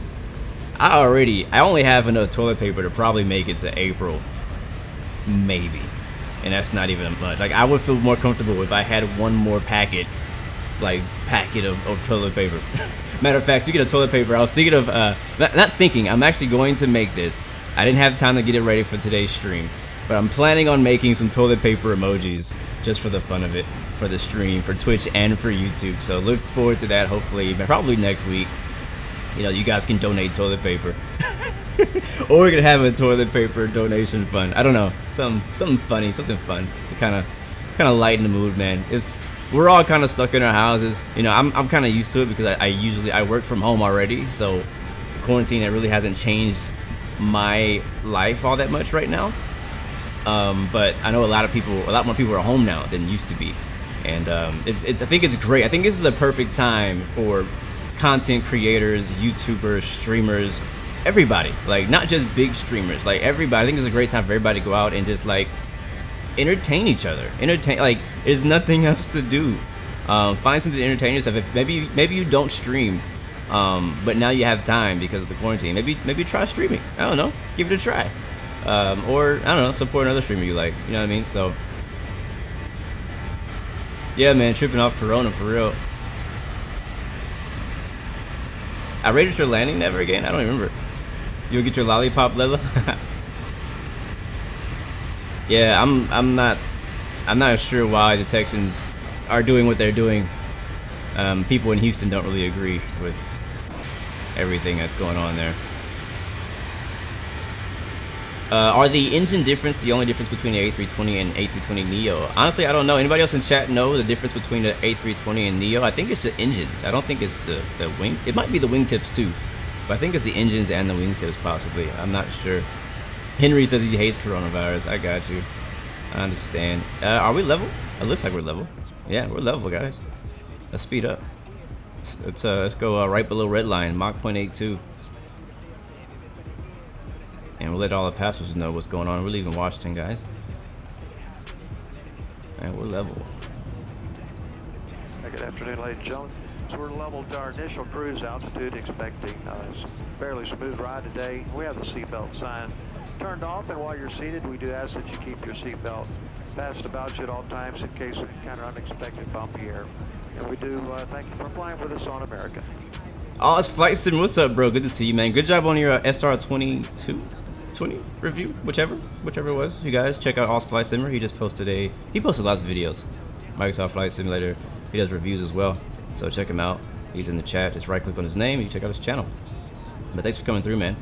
I only have enough toilet paper to probably make it to April, maybe. And that's not even much. Like, I would feel more comfortable if I had one more packet of toilet paper. Matter of fact, speaking of toilet paper, I was thinking of not thinking, I'm actually going to make this. I didn't have time to get it ready for today's stream, but I'm planning on making some toilet paper emojis just for the fun of it. for the stream for Twitch and for YouTube. So look forward to that. Hopefully, probably next week. You know, you guys can donate toilet paper, or we're gonna have a toilet paper donation fund. I don't know, something funny, something fun to kind of lighten the mood, man. We're all kind of stuck in our houses. You know, I'm kind of used to it because I work from home already, so quarantine, it really hasn't changed my life all that much right now. But I know a lot more people are home now than used to be, and I think it's great. I think this is a perfect time for content creators, YouTubers, streamers, everybody, like not just big streamers, like everybody. I think it's a great time for everybody to go out and just like entertain each other. Like there's nothing else to do. Find something to entertain yourself. If maybe you don't stream, but now you have time because of the quarantine. Maybe try streaming. I don't know, give it a try. Or I don't know, support another streamer you like. You know what I mean? So yeah, man, tripping off Corona for real. I rated your landing never again. I don't remember. You'll get your lollipop, Lela. Yeah, I'm not sure why the Texans are doing what they're doing. People in Houston don't really agree with everything that's going on there. Are the engine difference the only difference between the A320 and A320neo? Honestly, I don't know. Anybody else in chat know the difference between the A320 and neo? I think it's the engines. I don't think it's the wing. It might be the wingtips too, but I think it's the engines and the wingtips possibly. I'm not sure. Henry says he hates coronavirus. I got you. I understand. Are we level? It looks like we're level. Yeah, we're level, guys. Let's speed up. Let's go right below red line, Mach 0.82. And we'll let all the passengers know what's going on. We're leaving Washington, guys. And we're level. Good afternoon, ladies and gentlemen. So we're level to our initial cruise altitude, expecting a fairly smooth ride today. We have the seatbelt sign turned off, and while you're seated, we do ask that you keep your seatbelt passed about you at all times in case we encounter unexpected bumpy air. And we do thank you for flying with us on American. Oh, it's Flight Sim. What's up, bro? Good to see you, man. Good job on your SR22. 20 review, whichever it was. You guys check out Oz Flight Simmer. He posted lots of videos. Microsoft Flight Simulator. He does reviews as well, so check him out. He's in the chat. Just right click on his name, you check out his channel. But thanks for coming through, man.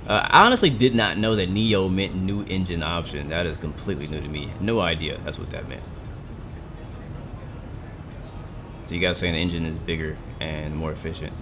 I honestly did not know that neo meant new engine option. That is completely new to me. No idea that's what that meant. So you guys saying the engine is bigger and more efficient.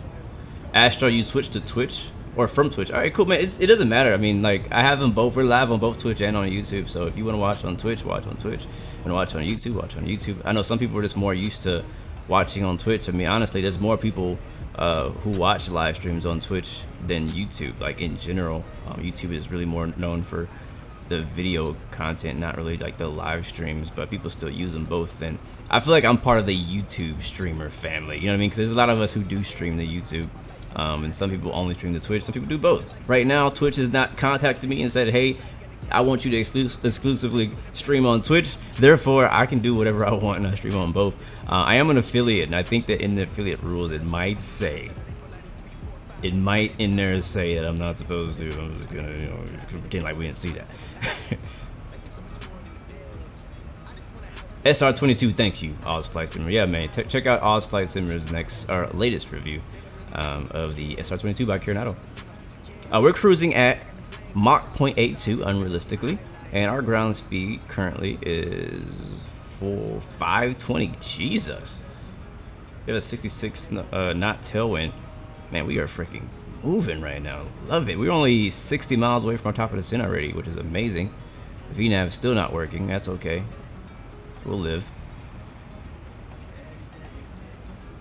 Astro, you switched to Twitch or from Twitch? All right, cool, man. It doesn't matter. I mean, like, I have them both. We're live on both Twitch and on YouTube. So if you want to watch on Twitch, watch on Twitch. If you want to watch on YouTube, watch on YouTube. I know some people are just more used to watching on Twitch. I mean, honestly, there's more people who watch live streams on Twitch than YouTube. Like in general, YouTube is really more known for the video content, not really like the live streams, but people still use them both. And I feel like I'm part of the YouTube streamer family, you know what I mean? Because there's a lot of us who do stream the YouTube, and some people only stream the Twitch, some people do both. Right now, Twitch has not contacted me and said, hey, I want you to exclusively stream on Twitch, therefore I can do whatever I want and I stream on both. I am an affiliate, and I think that in the affiliate rules it might in there say that I'm not supposed to. I'm just gonna, you know, pretend like we didn't see that. SR22, thank you, Oz Flight Simmer. Yeah, man, check out Oz Flight Simmer's latest review of the SR22 by Coronado. We're cruising at Mach 0.82 unrealistically, and our ground speed currently is 520. Jesus, we have a 66 knot tailwind. Man, we are freaking moving right now. Love it. We're only 60 miles away from our top of the descent already, which is amazing. The VNAV is still not working. That's okay. We'll live.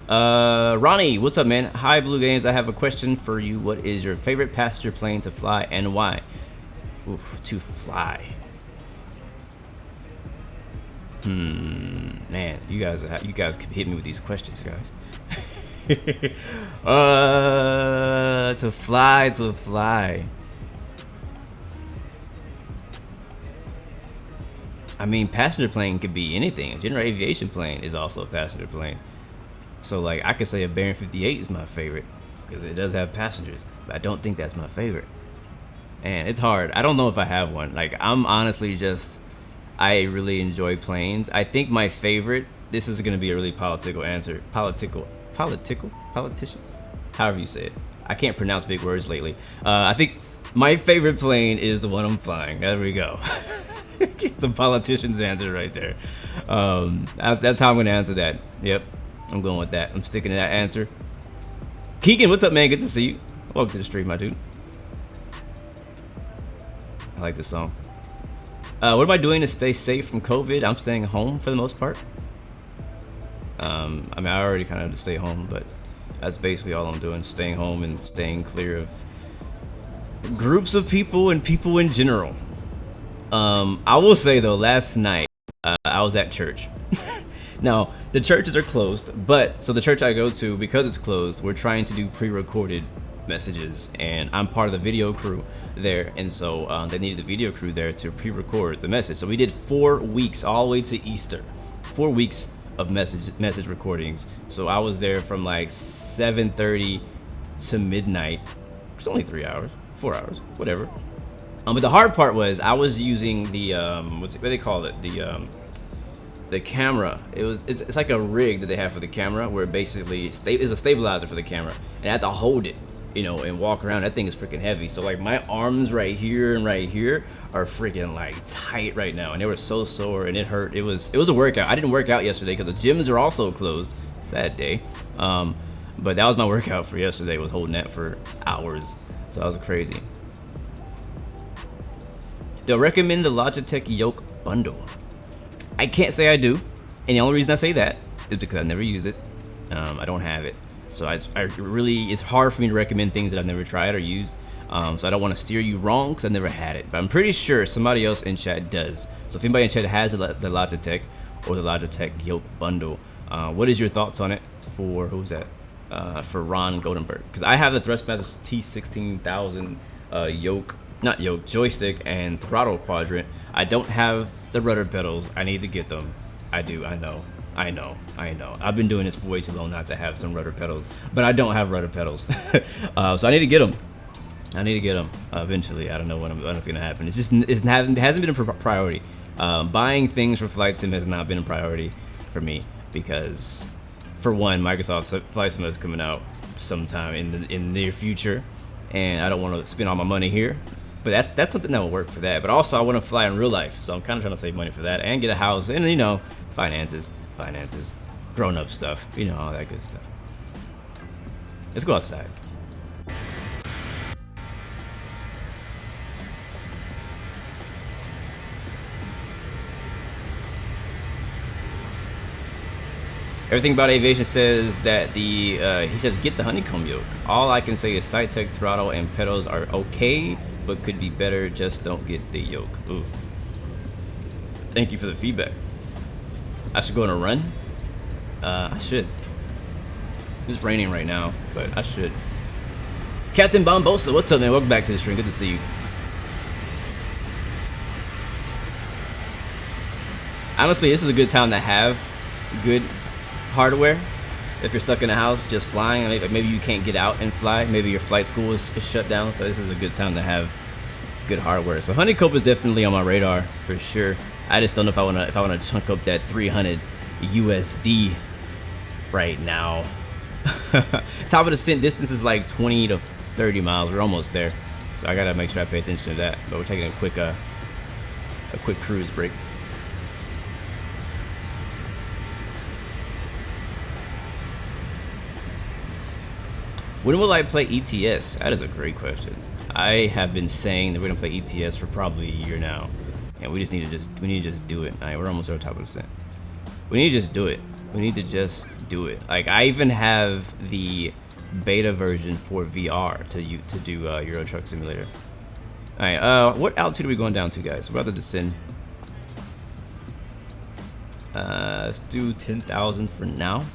Ronnie, what's up, man? Hi, Blue Games. I have a question for you. What is your favorite passenger plane to fly and why? Oof, to fly. Man, you guys hit me with these questions, guys. To fly. I mean, passenger plane could be anything. A general aviation plane is also a passenger plane. So, like, I could say a Baron 58 is my favorite because it does have passengers, but I don't think that's my favorite. And it's hard. I don't know if I have one. Like, I'm honestly just, I really enjoy planes. I think my favorite, this is going to be a really political answer. Politician? However you say it. I can't pronounce big words lately. I think my favorite plane is the one I'm flying. There we go. It's a politician's answer right there. That's how I'm going to answer that. Yep, I'm going with that. I'm sticking to that answer. Keegan, what's up, man? Good to see you. Welcome to the stream, my dude. I like this song. What am I doing to stay safe from COVID? I'm staying home for the most part. I mean, I already kind of had to stay home, but that's basically all I'm doing. Staying home and staying clear of groups of people and people in general. I will say though, last night I was at church. Now the churches are closed, but so the church I go to, because it's closed, we're trying to do pre-recorded messages, and I'm part of the video crew there, and so they needed the video crew there to pre-record the message. So we did 4 weeks all the way to Easter, 4 weeks of message recordings. So I was there from like 7:30 to midnight. It's only 3 hours, 4 hours, whatever. But the hard part was I was using the what do they call it, the camera. It's like a rig that they have for the camera, where basically it's a stabilizer for the camera, and I had to hold it, you know, and walk around. That thing is freaking heavy. So like my arms right here and right here are freaking like tight right now, and they were so sore and it hurt. It was a workout. I didn't work out yesterday because the gyms are also closed. Sad day. But that was my workout for yesterday, was holding that for hours. So that was crazy. Do I recommend the Logitech Yoke bundle? I can't say I do, and the only reason I say that is because I've never used it. I don't have it, so I really, it's hard for me to recommend things that I've never tried or used. So I don't want to steer you wrong because I've never had it, but I'm pretty sure somebody else in chat does. So if anybody in chat has the Logitech or the Logitech Yoke bundle, what is your thoughts on it? For who's that? For Ron Goldenberg, because I have the Thrustmaster T16000 joystick and throttle quadrant. I don't have the rudder pedals. I need to get them. I do. I know. I've been doing this for way too long not to have some rudder pedals, but I don't have rudder pedals. So I need to get them. Eventually. I don't know when it's gonna happen. It hasn't been a priority. Buying things for Flight Sim has not been a priority for me, because for one, Microsoft Flight Sim is coming out sometime in the near future, and I don't want to spend all my money here. But that's something that will work for that. But also I want to fly in real life, so I'm kind of trying to save money for that and get a house, and you know, finances, grown-up stuff, you know, all that good stuff. Let's go outside. Everything about aviation says that he says get the honeycomb yoke. All I can say is SciTech throttle and pedals are okay, but could be better. Just don't get the yoke. Ooh. Thank you for the feedback. I should go on a run. I should. It's raining right now, but I should. Captain Bombosa, what's up, man? Welcome back to the stream. Good to see you. Honestly, this is a good time to have good hardware. If you're stuck in the house just flying, maybe you can't get out and fly, maybe your flight school is shut down, so this is a good time to have good hardware. So honeycomb is definitely on my radar for sure. I just don't know if I want to chunk up that 300 USD right now. Top of descent distance is like 20 to 30 miles. We're almost there, so I gotta make sure I pay attention to that. But we're taking a quick cruise break. When will I play ETS? That is a great question. I have been saying that we're gonna play ETS for probably a year now, and we need to just do it. All right, we're almost at top of the descent. We need to just do it. We need to just do it. Like, I even have the beta version for VR to do Euro Truck Simulator. All right, what altitude are we going down to, guys? We're about to descend. Let's do 10,000 for now,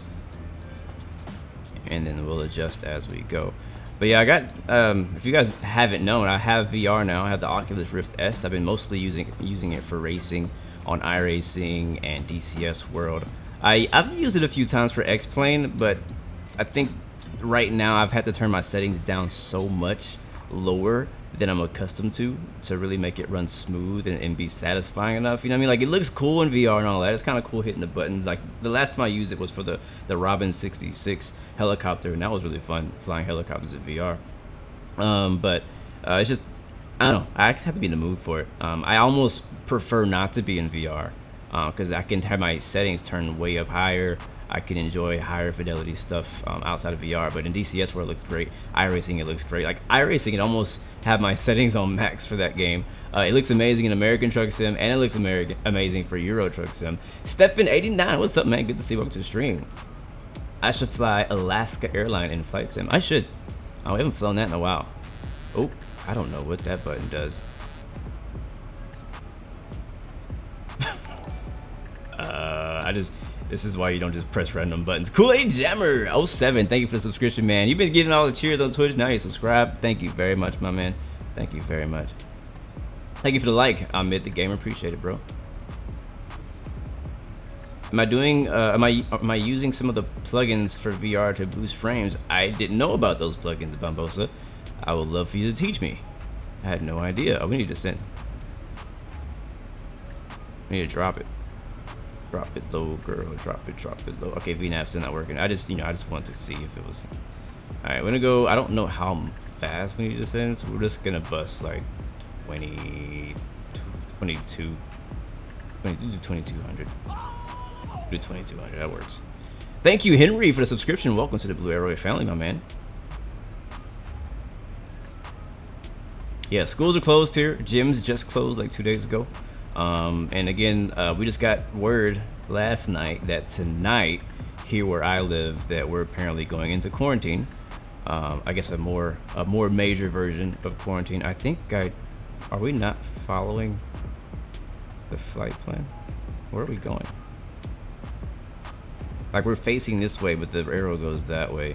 and then we'll adjust as we go. But yeah, I got, if you guys haven't known, I have VR now. I have the Oculus Rift S. I've been mostly using it for racing on iRacing and DCS World. I've used it a few times for X-Plane, but I think right now I've had to turn my settings down so much lower than I'm accustomed to really make it run smooth and be satisfying enough. You know what I mean? Like, it looks cool in VR and all that. It's kind of cool hitting the buttons. Like, the last time I used it was for the Robin 66 helicopter, and that was really fun, flying helicopters in VR. But it's just, I don't know, I just have to be in the mood for it. I almost prefer not to be in VR, because I can have my settings turned way up higher. I can enjoy higher fidelity stuff outside of VR, but in DCS where it looks great, iRacing, it looks great. Like, iRacing, it almost have my settings on max for that game. It looks amazing in American Truck Sim, and it looks amazing for Euro Truck Sim. Stefan89, what's up, man? Good to see you. Welcome to the stream. I should fly Alaska Airline in Flight Sim. I should. Oh, we haven't flown that in a while. Oh, I don't know what that button does. This is why you don't just press random buttons. Kool-Aid Jammer 07, thank you for the subscription, man. You've been getting all the cheers on Twitch. Now you subscribe. Thank you very much, my man. Thank you very much. Thank you for the like, Ahmed the Gamer. Appreciate it, bro. Am I doing? Am I using some of the plugins for VR to boost frames? I didn't know about those plugins, Bambosa. I would love for you to teach me. I had no idea. Oh, we need to send. We need to drop it. Drop it low, girl. Drop it low. Okay, VNAV's still not working. I just wanted to see if it was. All right, we're gonna go. I don't know how fast we need to send, so we're just gonna bust like 22. Do 2200. Do 2200. That works. Thank you, Henry, for the subscription. Welcome to the Blue Arrow family, my man. Yeah, schools are closed here. Gyms just closed like 2 days ago. And again, we just got word last night that tonight, here where I live, that we're apparently going into quarantine. I guess a more major version of quarantine. I think are we not following the flight plan? Where are we going? Like, we're facing this way, but the arrow goes that way.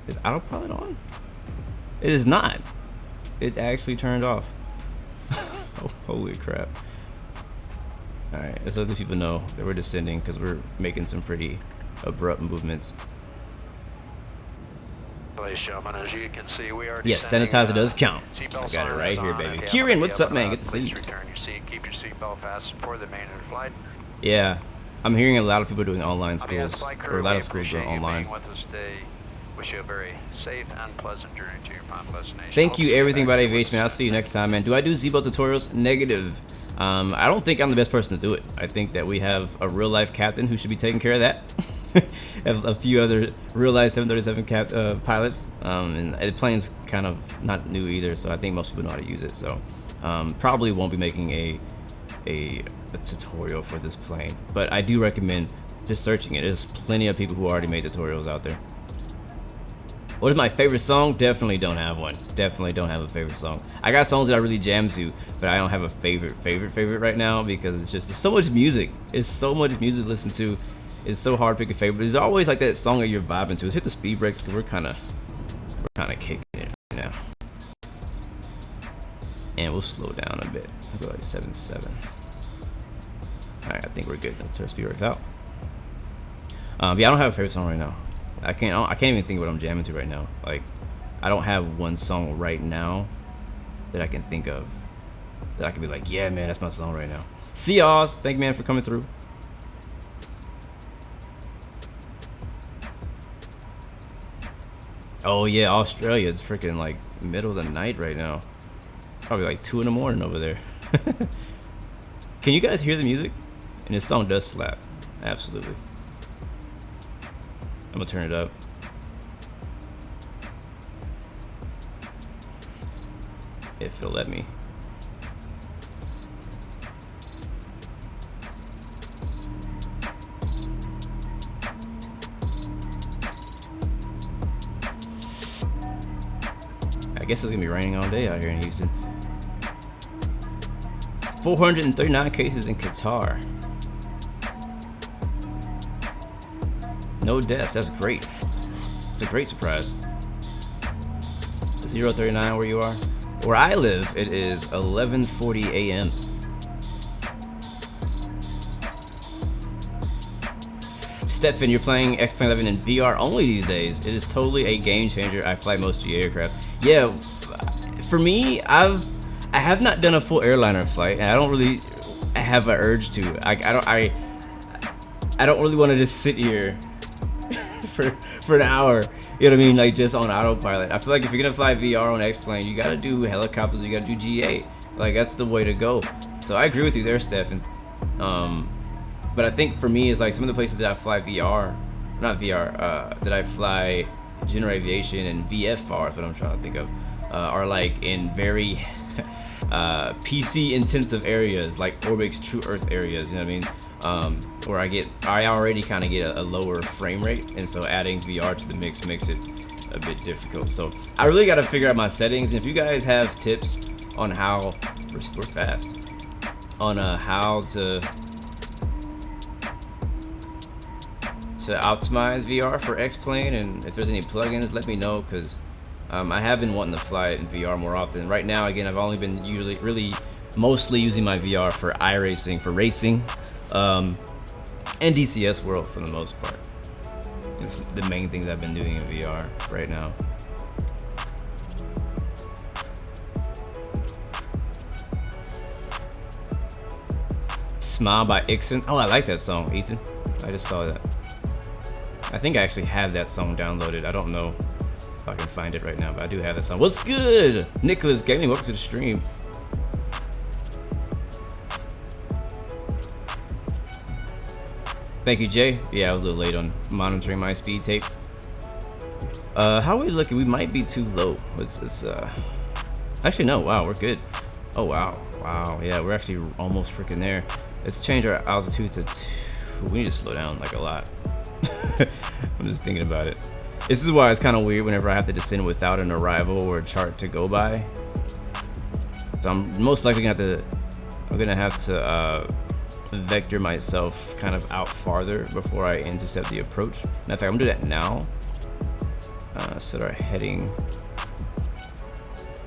Is autopilot on? It is not. It actually turned off. Oh, holy crap. Alright, let's let these people know that we're descending because we're making some pretty abrupt movements. Ladies and gentlemen, as you can see, we are yes, sanitizer does count. I got it right here, baby. Kieran, what's up, man? Good to see you. Return your seat. Keep your seatbelt fastened for the main of the flight. Yeah, I'm hearing a lot of people doing online schools, or a lot of schools going online. Wish you a very safe and pleasant journey to your final destination. Thank you, everything about aviation, man. I'll see you next time, man. Do I do Zibo tutorials? Negative. I don't think I'm the best person to do it. I think that we have a real life captain who should be taking care of that. A few other real life 737 pilots, and the plane's kind of not new either, so I think most people know how to use it. So probably won't be making a tutorial for this plane, but I do recommend just searching it. There's plenty of people who already made tutorials out there. What is my favorite song? Definitely don't have one. Definitely don't have a favorite song. I got songs that I really jam to, but I don't have a favorite right now because it's just, there's so much music. It's so much music to listen to. It's so hard to pick a favorite. There's always like that song that you're vibing to. Let's hit the speed brakes because we're kind of kicking it right now. And we'll slow down a bit. I'll go like 7.7. All right, I think we're good. Let's turn speed brakes out. Yeah, I don't have a favorite song right now. I can't even think of what I'm jamming to right now. Like, I don't have one song right now that I can think of that I can be like, yeah, man, that's my song right now. See y'all. Thank you, man, for coming through. Oh yeah, Australia. It's freaking like middle of the night right now. Probably like 2 in the morning over there. Can you guys hear the music? And this song does slap. Absolutely. I'm gonna turn it up. If it'll let me. I guess it's gonna be raining all day out here in Houston. 439 cases in Qatar. No deaths, that's great. It's a great surprise. 039 where you are? Where I live, it is 11:40 a.m. Stefan, you're playing XP11 in VR only these days. It is totally a game changer. I fly most GA aircraft. Yeah, for me, I have not done a full airliner flight, and I don't really have an urge to. I don't really want to just sit here for an hour. You know what I mean? Like just on autopilot. I feel like if you're gonna fly VR on X-Plane, you gotta do helicopters. You gotta do GA. Like that's the way to go. So I agree with you there, Stefan. But I think for me, it's like some of the places that I fly VR, not VR, that I fly general aviation and VFR is what I'm trying to think of, are like in very PC intensive areas, like Orbix True Earth areas. You know what I mean? Where I already kind of get a lower frame rate, and so adding VR to the mix makes it a bit difficult. So I really got to figure out my settings. And if you guys have tips on how we're fast on how to optimize VR for X-Plane, and if there's any plugins, let me know, because I have been wanting to fly it in VR more often. Right now, again, I've only been mostly using my VR for iRacing, for racing, and DCS World for the most part. It's the main things I've been doing in VR right now. Smile by Ixon. Oh, I like that song, Ethan. I just saw that. I think I actually have that song downloaded. I don't know if I can find it right now, but I do have that song. What's good? Nicholas Gaming, welcome to the stream. Thank you, Jay. Yeah, I was a little late on monitoring my speed tape. How are we looking? We might be too low. It's actually no. Wow, we're good. Oh wow, wow. Yeah, we're actually almost freaking there. Let's change our altitude to 2. We need to slow down like a lot. I'm just thinking about it. This is why it's kind of weird whenever I have to descend without an arrival or a chart to go by. So I'm most likely gonna have to vector myself kind of out farther before I intercept the approach. Matter of fact, I'm gonna do that now. Set our heading.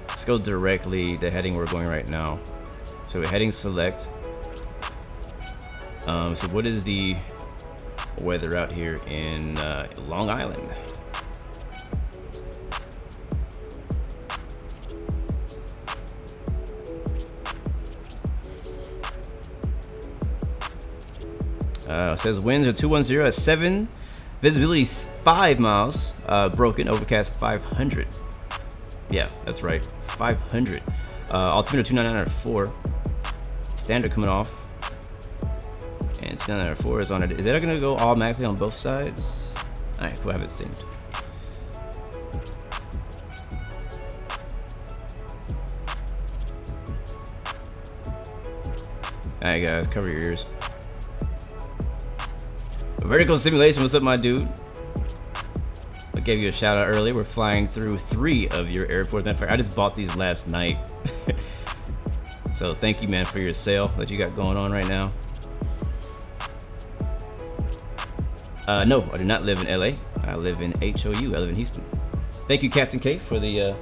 Let's go directly the heading we're going right now. So we're heading select. So what is the weather out here in Long Island? It says winds are 210 at 7, visibility 5 miles, broken, overcast 500. Yeah, that's right, 500. Altimeter 299 at 4. Standard coming off. And 299 is on it. Is that going to go automatically on both sides? All right, we'll have it synced. All right, guys, cover your ears. Vertical Simulation, what's up, my dude? I gave you a shout out earlier. We're flying through 3 of your airports. Matter of fact, I just bought these last night. So thank you, man, for your sale that you got going on right now. No, I do not live in LA. I live in HOU. I live in Houston. Thank you, Captain K, for the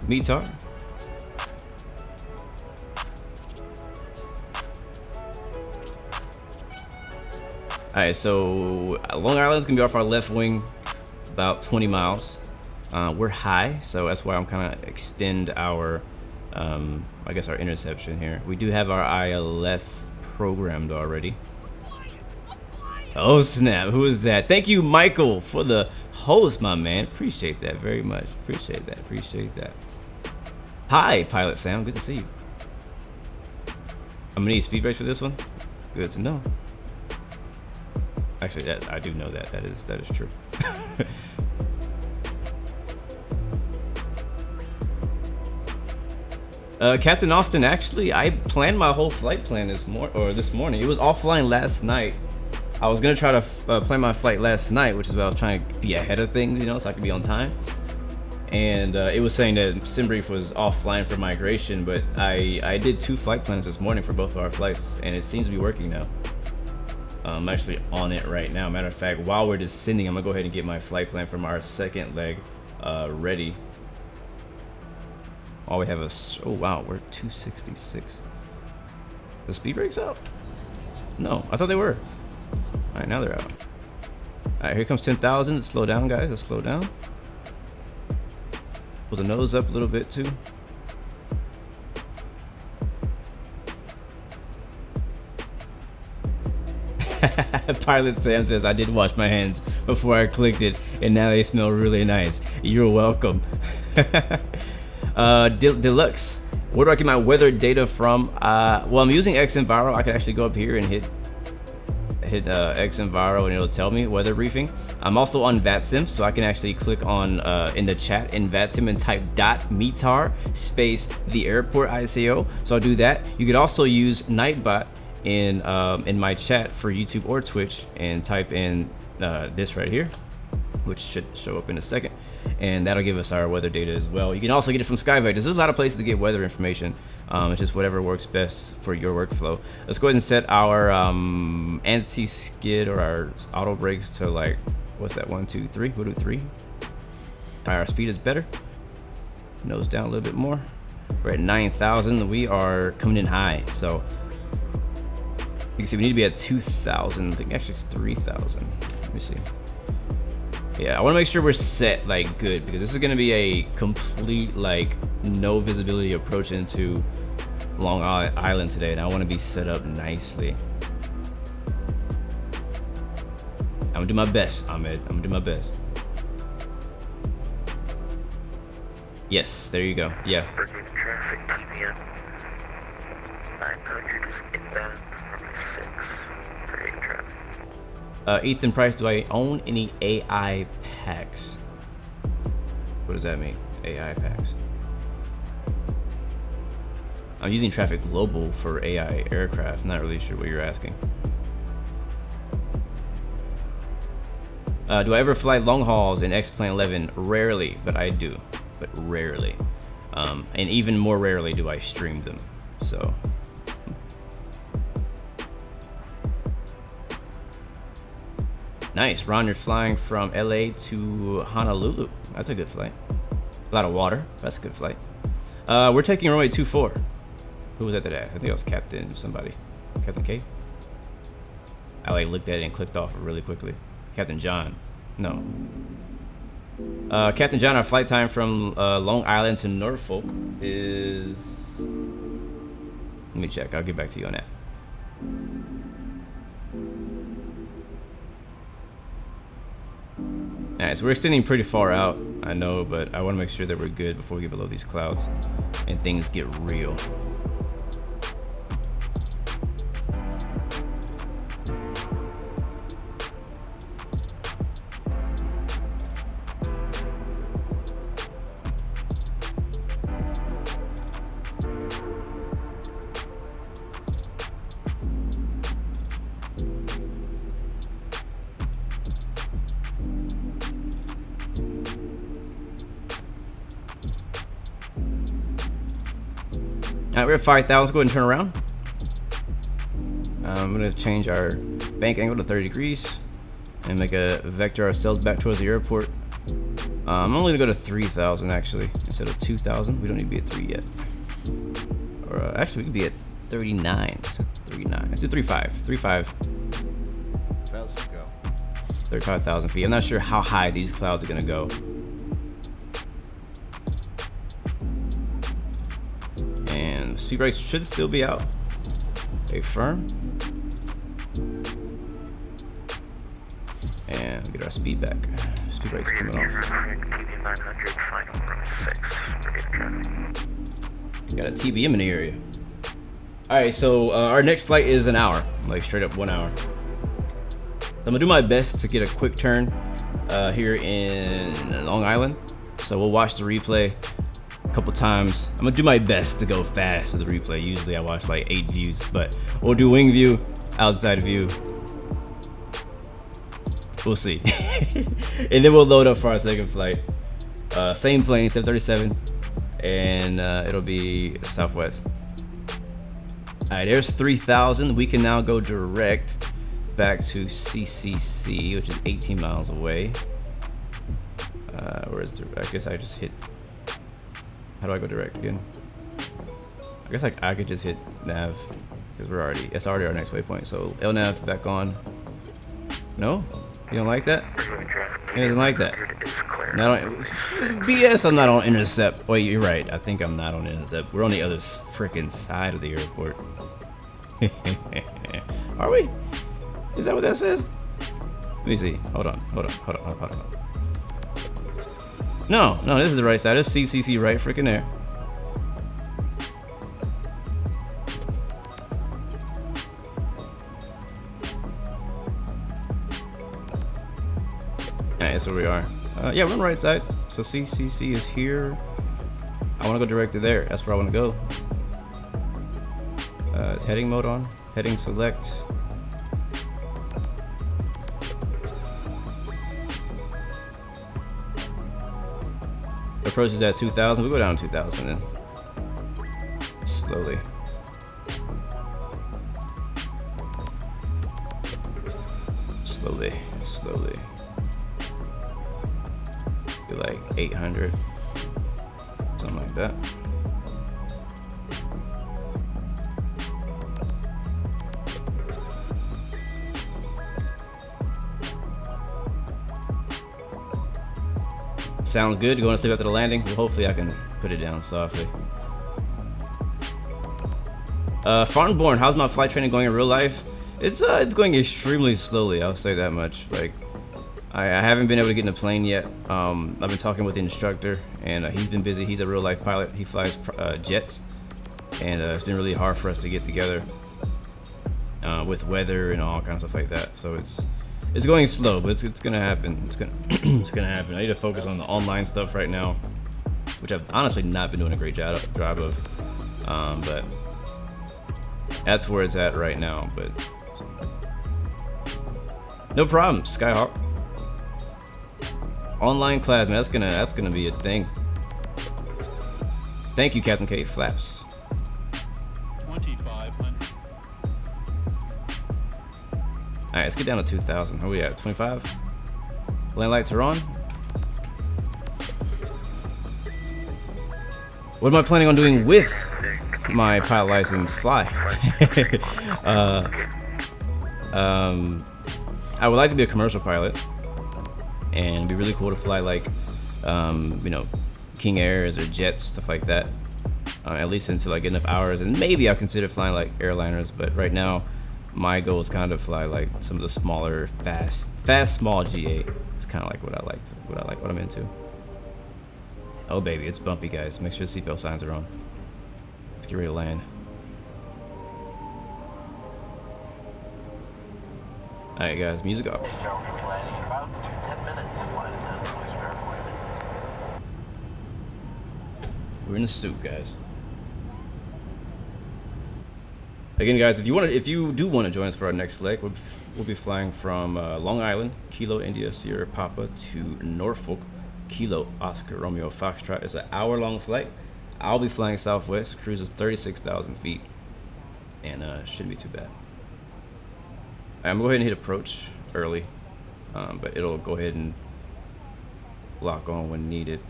METAR. Alright, so Long Island's gonna be off our left wing about 20 miles. We're high, so that's why I'm kind of extend our, I guess our interception here. We do have our ILS programmed already. Oh snap, who is that? Thank you, Michael, for the host, my man. Appreciate that very much. Appreciate that, appreciate that. Hi, Pilot Sam, good to see you. I'm gonna need speed brakes for this one. Good to know. Actually, that I do know that. That is true. Captain Austin, actually, I planned my whole flight plan this morning. It was offline last night. I was gonna try to plan my flight last night, which is why I was trying to be ahead of things, you know, so I could be on time. And it was saying that SimBrief was offline for migration, but I did 2 flight plans this morning for both of our flights, and it seems to be working now. I'm actually on it right now. Matter of fact, while we're descending, I'm gonna go ahead and get my flight plan from our second leg ready. All we have is, oh wow, we're 266. The speed brakes out? No, I thought they were. All right, now they're out. Alright, here comes 10,000. Let's slow down, guys. Let's slow down. Pull the nose up a little bit too. Pilot Sam says, I did wash my hands before I clicked it, and now they smell really nice. You're welcome. Deluxe, where do I get my weather data from? Well, I'm using XEnviro. I can actually go up here and hit XEnviro, and it'll tell me weather briefing. I'm also on VATSIM, so I can actually click on in the chat in VATSIM and type .metar space the airport ICO. So I'll do that. You could also use Nightbot in my chat for YouTube or Twitch and type in this right here, which should show up in a second, and that'll give us our weather data as well. You can also get it from SkyVectors. There's a lot of places to get weather information. It's just whatever works best for your workflow. Let's go ahead and set our anti-skid or our auto brakes to, like, what's that, 1, 2, 3? We'll do 3. Our speed is better. Nose down a little bit more. We're at 9,000. We are coming in high, so you can see we need to be at 2,000. I think actually it's 3,000. Let me see. Yeah, I want to make sure we're set like good, because this is going to be a complete like no visibility approach into Long Island today, and I want to be set up nicely. I'm gonna do my best, Ahmed. I'm gonna do my best. Yes, there you go. Yeah. Traffic TBN 900 is inbound from 6 for 8 traffic. Ethan Price, do I own any AI packs? What does that mean? AI packs. I'm using Traffic Global for AI aircraft. I'm not really sure what you're asking. Do I ever fly long hauls in XP11? Rarely, but I do. But rarely. And even more rarely do I stream them. So. Nice, Ron, you're flying from LA to Honolulu. That's a good flight. A lot of water. That's a good flight. We're taking runway 24. Who was that asked? I think it was Captain somebody. Captain K? I like looked at it and clicked off it really quickly. Captain John. No. Captain John, our flight time from Long Island to Norfolk is... Let me check. I'll get back to you on that. Alright, so we're extending pretty far out, I know, but I want to make sure that we're good before we get below these clouds and things get real. Alright, we're at 5,000. Let's go ahead and turn around. I'm going to change our bank angle to 30 degrees and make a vector ourselves back towards the airport. I'm only going to go to 3,000 actually instead of 2,000. We don't need to be at 3 yet. Or actually, we could be at 39. Let's do 39. Let's do 35. 35. 1,000 go. 35,000 feet. I'm not sure how high these clouds are going to go. And speed brakes should still be out. Okay, firm. And get our speed back. Speed brakes coming off. Got a TBM in the area. Alright, so our next flight is an hour. Like straight up 1 hour. So I'm gonna do my best to get a quick turn here in Long Island. So we'll watch the replay couple times. I'm gonna do my best to go fast to the replay. Usually I watch like 8 views, but we'll do wing view, outside view. We'll see. And then we'll load up for our second flight. Same plane, 737, and it'll be Southwest. All right, there's 3,000. We can now go direct back to CCC, which is 18 miles away. Where's direct? I guess I just hit. How do I go direct again? I guess I could just hit nav because it's already our next waypoint. So LNAV back on. No? You don't like that? He doesn't like that. Not on, BS, I'm not on intercept. Wait, you're right. I think I'm not on intercept. We're on the other freaking side of the airport. Are we? Is that what that says? Let me see. Hold on. No, this is the right side. It's CCC right freaking there. Alright, that's where we are. Yeah, we're on the right side. So CCC is here. I want to go direct to there. That's where I want to go. Is heading mode on? Heading select. Approach is at 2,000. We'll go down to 2,000 then. Slowly. Slowly. Do like 800. Something like that. Sounds good. Going to step after the landing. Well, hopefully I can put it down softly. Farnborn, how's my flight training going in real life? It's going extremely slowly. I'll say that much. Like, I haven't been able to get in a plane yet. I've been talking with the instructor, and he's been busy. He's a real life pilot. He flies jets, and it's been really hard for us to get together with weather and all kinds of stuff like that. So it's going slow, but it's gonna happen. It's gonna happen. I need to focus on the online stuff right now, which I've honestly not been doing a great job of. But that's where it's at right now. But no problem, Skyhawk. Online class, man, that's gonna be a thing. Thank you, Captain K. Flaps. 2,500. All right, let's get down to 2,000. Where we at? 25. Land lights are on. What am I planning on doing with my pilot license? Fly. I would like to be a commercial pilot, and it'd be really cool to fly like, you know, King Airs or jets, stuff like that. At least until I get enough hours, and maybe I'll consider flying like airliners. But right now, my goal is kind of fly like some of the smaller, fast small GA. It's kind of like what I'm into. Oh baby, it's bumpy, guys. Make sure the seatbelt signs are on. Let's get ready to land. Alright guys, music off. We're in a suit, guys. Again, guys, if you do want to join us for our next leg, we'll be flying from Long Island, Kilo India Sierra Papa, to Norfolk, Kilo Oscar Romeo Foxtrot. It's an hour-long flight. I'll be flying Southwest. Cruise is 36,000 feet, and shouldn't be too bad. I'm gonna go ahead and hit approach early, but it'll go ahead and lock on when needed.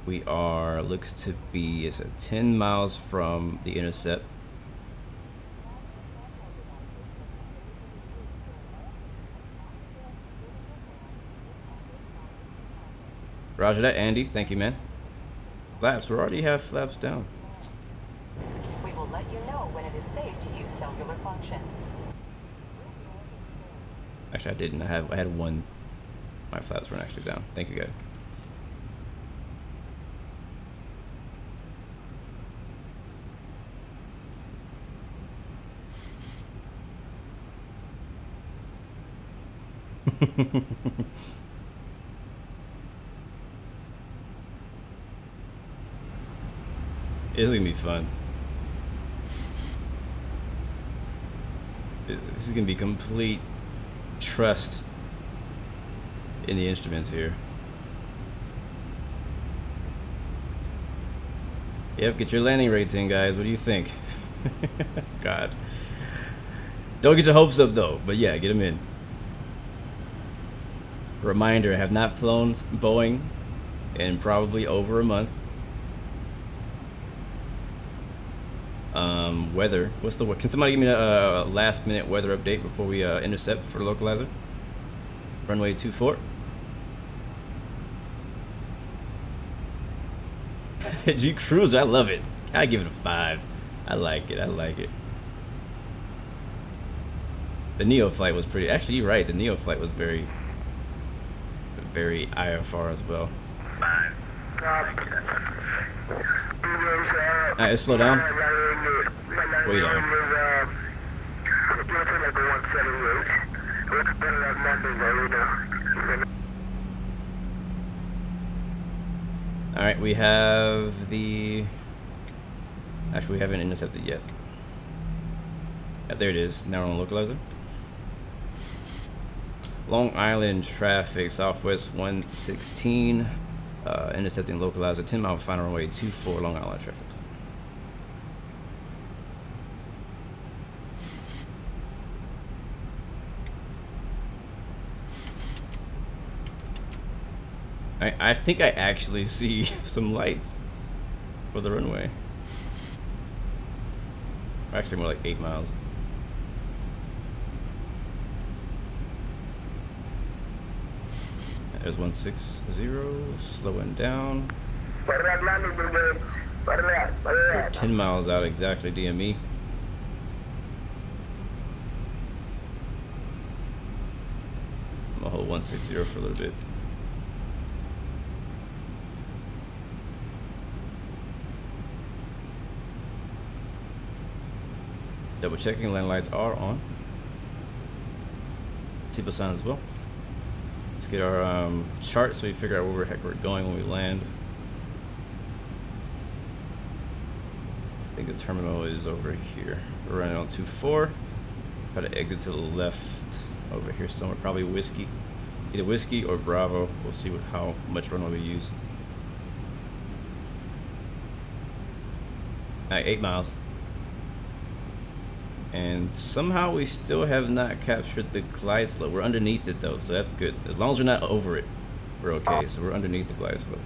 We are, looks to be, it's at 10 miles from the intercept. Roger that, Andy. Thank you, man. Flaps, we already have flaps down. We will let you know when it is safe to use cellular function. Actually, I didn't. I had one. My flaps weren't actually down. Thank you, guys. This is gonna be fun. This is gonna be complete trust in the instruments here. Yep, get your landing rates in, guys. What do you think? God. Don't get your hopes up, though. But yeah, get them in. Reminder, I have not flown Boeing in probably over a month. Weather. What's the, can somebody give me a last minute weather update before we intercept for the localizer? Runway 24. G Cruise, I love it. I give it a 5. I like it. I like it. The Neo flight was pretty. Actually, you're right. The Neo flight was very IFR as well. Alright, let's slow down. Way down. Alright, we have the... Actually, we haven't intercepted yet. Yeah, there it is. Now we're on localizer. Long Island traffic, Southwest 116. Intercepting localizer, 10 mile final runway 24, Long Island traffic. I think I actually see some lights for the runway. Actually, more like 8 miles. There's 160, slowing down. We're 10 miles out exactly, DME. I'm gonna hold 160 for a little bit. Double checking, land lights are on. Zibo sign as well. Let's get our chart so we figure out where the heck we're going when we land. I think the terminal is over here. We're running on 24. Try to exit to the left over here somewhere. Probably whiskey. Either whiskey or Bravo. We'll see how much runway we use. Alright, 8 miles. And somehow we still have not captured the glide slope. We're underneath it though, so that's good. As long as we're not over it, we're okay. So we're underneath the glide slope.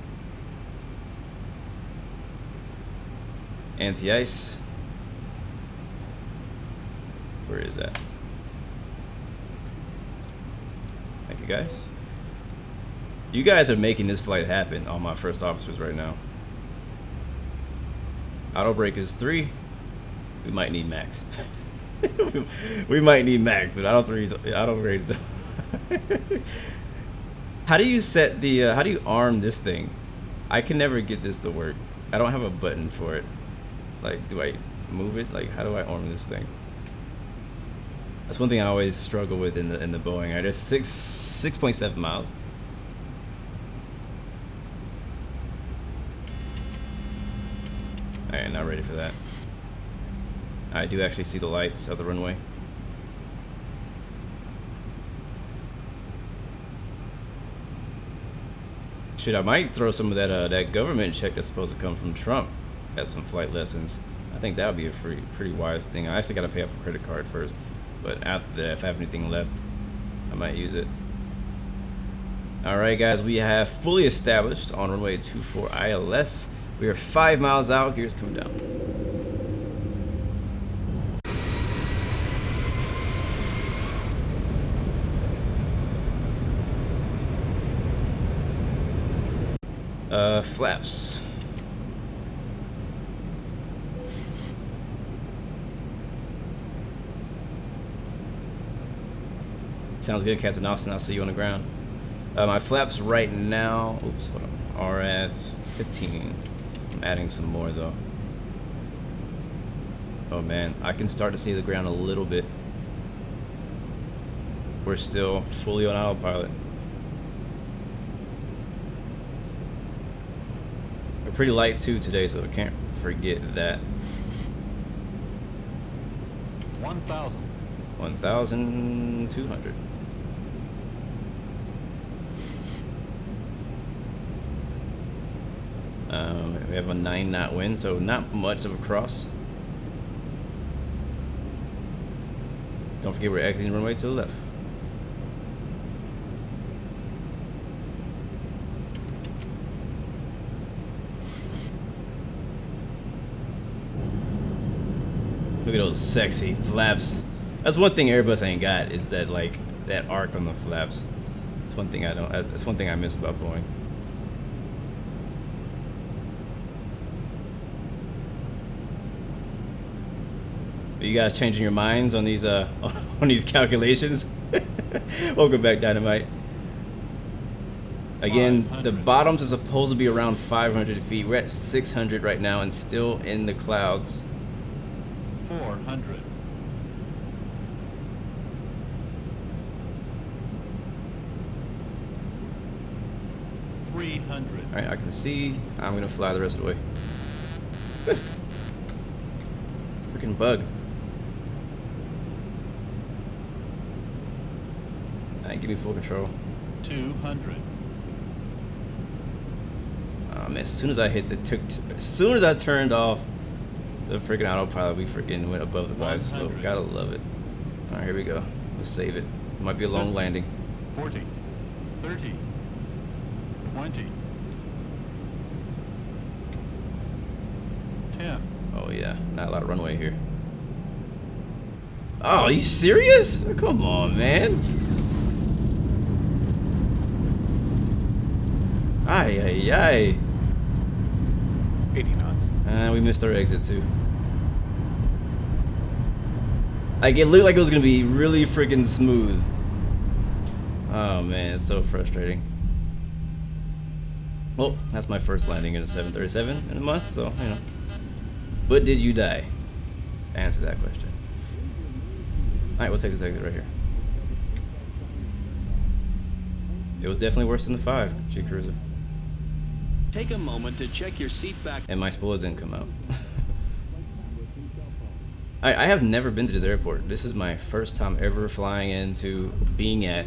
Anti-ice. Where is that? Thank you guys. You guys are making this flight happen, all my first officers right now. Auto brake is 3. We might need max. We might need max, but auto brake is. How do you set the? How do you arm this thing? I can never get this to work. I don't have a button for it. Like, do I move it? Like, how do I arm this thing? That's one thing I always struggle with in the Boeing. Right, there's 6.7 miles. All right, not ready for that. I do actually see the lights of the runway. Shit, I might throw some of that that government check that's supposed to come from Trump at some flight lessons. I think that would be a pretty wise thing. I actually got to pay off a credit card first, but after that, if I have anything left, I might use it. All right, guys, we have fully established on runway 24 ILS. We are 5 miles out. Gears coming down. Flaps. Sounds good, Captain Austin. I'll see you on the ground. My flaps right now, oops, hold on, are at 15. I'm adding some more though. Oh man, I can start to see the ground a little bit. We're still fully on autopilot. We're pretty light too today, so I can't forget that. 1,000. 1,200. We have a 9-knot wind, so not much of a cross. Don't forget we're exiting runway to the left. Look at those sexy flaps. That's one thing Airbus ain't got, is that, like, that arc on the flaps. That's one thing I don't. That's one thing I miss about Boeing. Are you guys changing your minds on these on these calculations? Welcome back, Dynamite. Again, the bottoms is supposed to be around 500 feet. We're at 600 right now and still in the clouds. 400. 300. All right, I can see. I'm gonna fly the rest of the way. Freaking bug. All right, give me full control. 200. Man, as soon as I hit the as soon as I turned off the freaking autopilot, we freaking went above the glide slope. Gotta love it. All right, here we go. Let's save it. It might be a long landing. 40. 30. 20. 10. Oh yeah, not a lot of runway here. Oh, are you serious? Come on, man. Ay, ay, ay. 80 knots. We missed our exit too. Like, it looked like it was gonna be really freaking smooth. Oh man, it's so frustrating. Well, that's my first landing in a 737 in a month, so, you know. But did you die? Answer that question. Alright, we'll take this exit right here. It was definitely worse than the 5 G Cruiser. Take a moment to check your seat back. And my spoilers didn't come out. I have never been to this airport. This is my first time ever flying into being at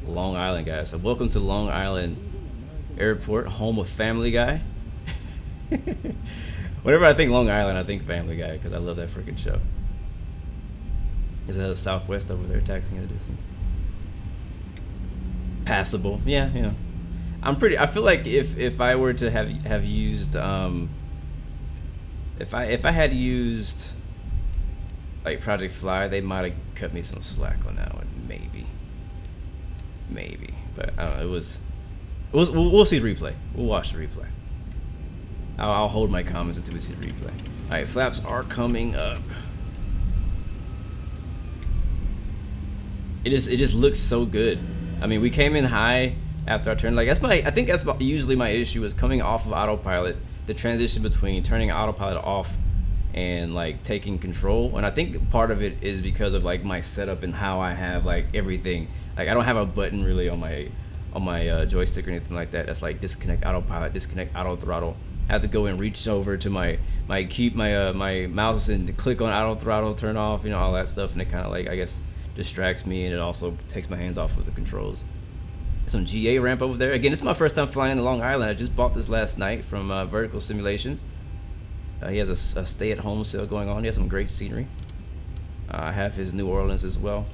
Long Island, guys. So welcome to Long Island Airport, home of Family Guy. Whenever I think Long Island, I think Family Guy because I love that freaking show. There's a Southwest over there taxiing in the distance. Passable, yeah, you know. I feel like if I were to have used if I had used like Project Fly, they might have cut me some slack on that one, maybe, but I don't know. We'll see the replay. We'll watch the replay. I'll hold my comments until we see the replay. All right, flaps are coming up. It just looks so good. I mean, we came in high after I turned. Like, I think that's usually my issue is coming off of autopilot, the transition between turning autopilot off and like taking control. And I think part of it is because of like my setup and how I have like everything. Like, I don't have a button really on my joystick or anything like that. That's like disconnect autopilot, disconnect auto throttle. I have to go and reach over to my mouse and click on auto throttle, turn off, you know, all that stuff, and it kind of like, I guess, distracts me, and it also takes my hands off of the controls. Some GA ramp over there. Again, this is my first time flying to Long Island. I just bought this last night from Vertical Simulations. He has a stay-at-home sale going on. He has some great scenery. I have his New Orleans as well.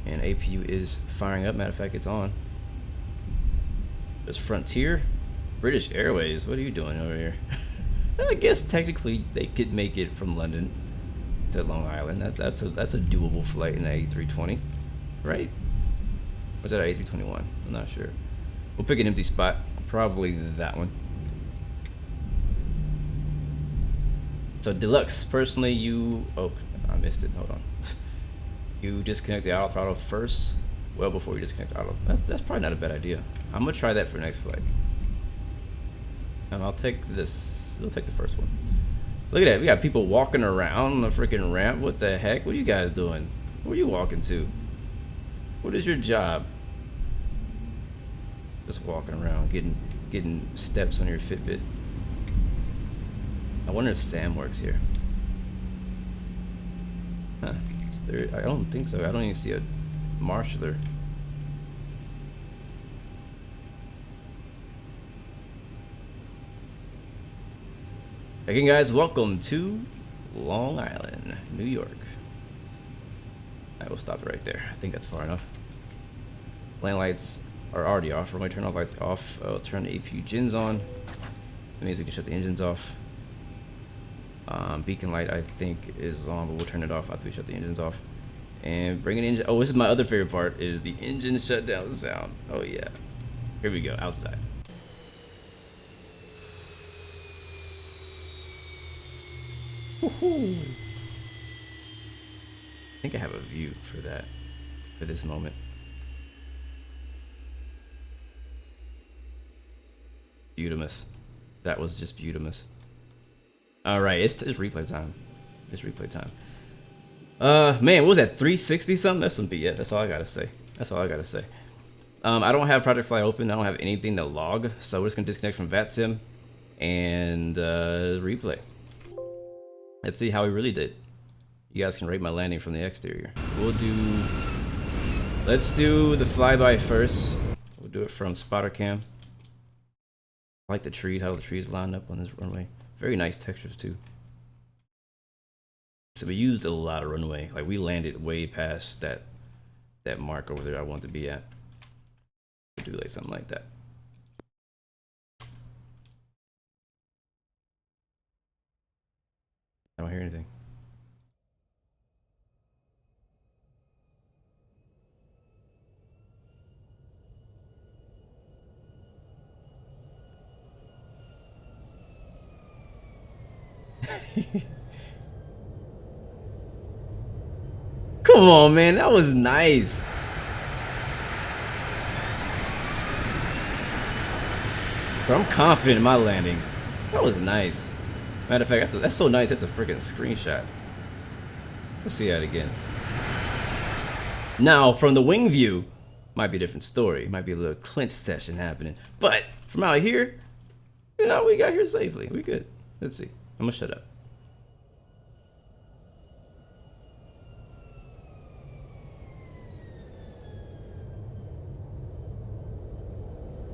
And APU is firing up. Matter of fact, it's on. There's Frontier. British Airways. What are you doing over here? I guess technically they could make it from London to Long Island. That's a doable flight in the A320, right? Or is that an A321? I'm not sure. We'll pick an empty spot. Probably that one. So Deluxe, personally, oh, I missed it. Hold on. You disconnect the auto throttle first, well before you disconnect the auto. That's probably not a bad idea. I'm gonna try that for next flight. And I'll take this. We'll take the first one. Look at that. We got people walking around the freaking ramp. What the heck? What are you guys doing? Where are you walking to? What is your job? Just walking around, getting steps on your Fitbit. I wonder if Sam works here. Huh. I don't think so. I don't even see a marshaller. Again, guys, welcome to Long Island, New York. I will stop it right there. I think that's far enough. Land lights are already off. We're going to turn all lights off. I'll turn the APU gens on. That means we can shut the engines off. Beacon light, I think, is on, but we'll turn it off after we shut the engines off. And bring an engine. Oh, this is my other favorite part, is the engine shutdown sound. Oh yeah. Here we go, outside. Woohoo. I think I have a view for that, for this moment. Beautimous. That was just beautimous. All right, it's replay time. It's replay time. Man, what was that? 360 something? That's some BS. That's all I gotta say. That's all I gotta say. I don't have Project Fly open. I don't have anything to log, so we're just gonna disconnect from VATSIM and replay. Let's see how we really did. You guys can rate my landing from the exterior. Let's do the flyby first. We'll do it from spotter cam. I like the trees, how the trees line up on this runway. Very nice textures too. So we used a lot of runway. Like we landed way past that mark over there I want to be at. We'll do like something like that. I don't hear anything. Come on, man, that was nice. Bro, I'm confident in my landing. That was nice. Matter of fact, that's so nice. That's a freaking screenshot. Let's see that again. Now, from the wing view, might be a different story. Might be a little clinch session happening. But from out here, you know, we got here safely. We good. Let's see. I'm gonna shut up.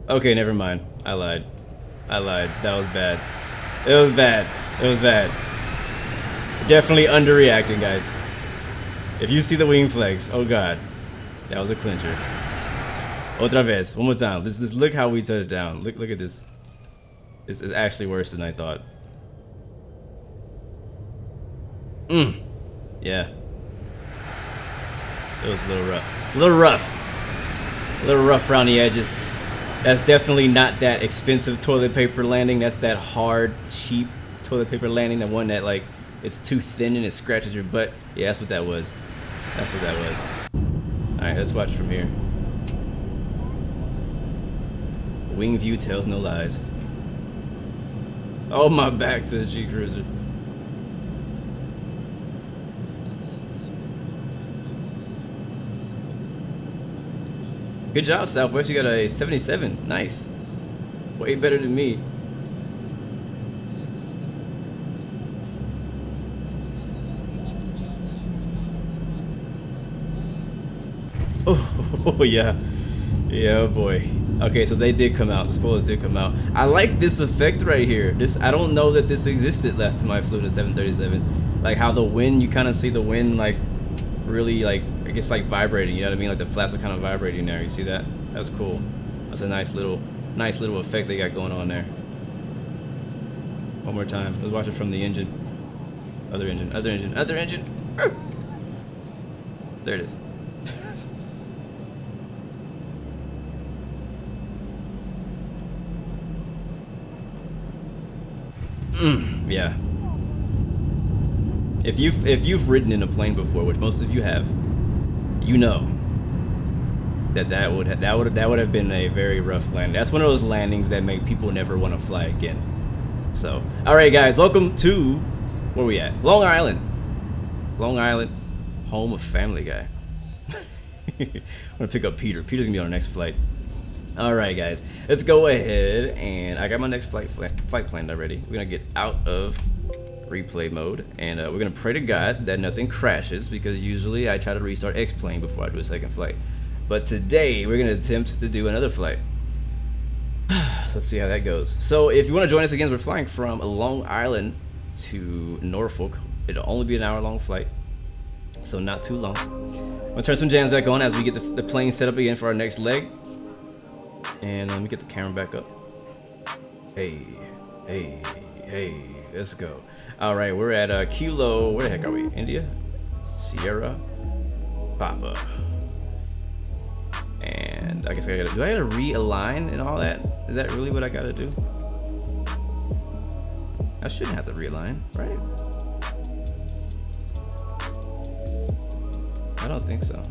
Okay, never mind. I lied. That was bad. It was bad. It was bad. Definitely underreacting, guys. If you see the wing flex, oh god, that was a clincher. Otra vez, one more time. Let's look how we touched down. Look at this. This is actually worse than I thought. Yeah. It was a little rough. A little rough around the edges. That's definitely not that expensive toilet paper landing. That's that hard, cheap toilet paper landing. The one that, like, it's too thin and it scratches your butt. Yeah, that's what that was. That's what that was. Alright, let's watch from here. Wing view tells no lies. Oh, my back, says G Cruiser. Good job, Southwest. You got a 77. Nice. Way better than me. Oh, yeah. Yeah, boy. Okay, so they did come out. The spoilers did come out. I like this effect right here. I don't know that this existed last time I flew in a 737. Like how the wind, you kind of see the wind like really like, I guess like vibrating, you know what I mean? Like the flaps are kind of vibrating there. You see that? That's cool. That's a nice little effect they got going on there. One more time. Let's watch it from the engine. Other engine. There it is. Yeah. If you've ridden in a plane before, which most of you have, you know that would have been a very rough landing. That's one of those landings that make people never want to fly again. So, all right, guys, welcome to where we at? Long Island, home of Family Guy. I'm gonna pick up Peter. Peter's gonna be on our next flight. All right, guys, let's go ahead, and I got my next flight planned already. We're gonna get out of replay mode, and we're gonna pray to God that nothing crashes, because usually I try to restart X-plane before I do a second flight. But today we're gonna attempt to do another flight. Let's see how that goes. So if you want to join us again, we're flying from Long Island to Norfolk. It'll only be an hour-long flight, so not too long. I'm gonna turn some jams back on as we get the plane set up again for our next leg. And let me get the camera back up. Hey, let's go. All right, we're at Kilo, where the heck are we? India? Sierra? Papa. And I guess do I gotta realign and all that? Is that really what I gotta do? I shouldn't have to realign, right? I don't think so.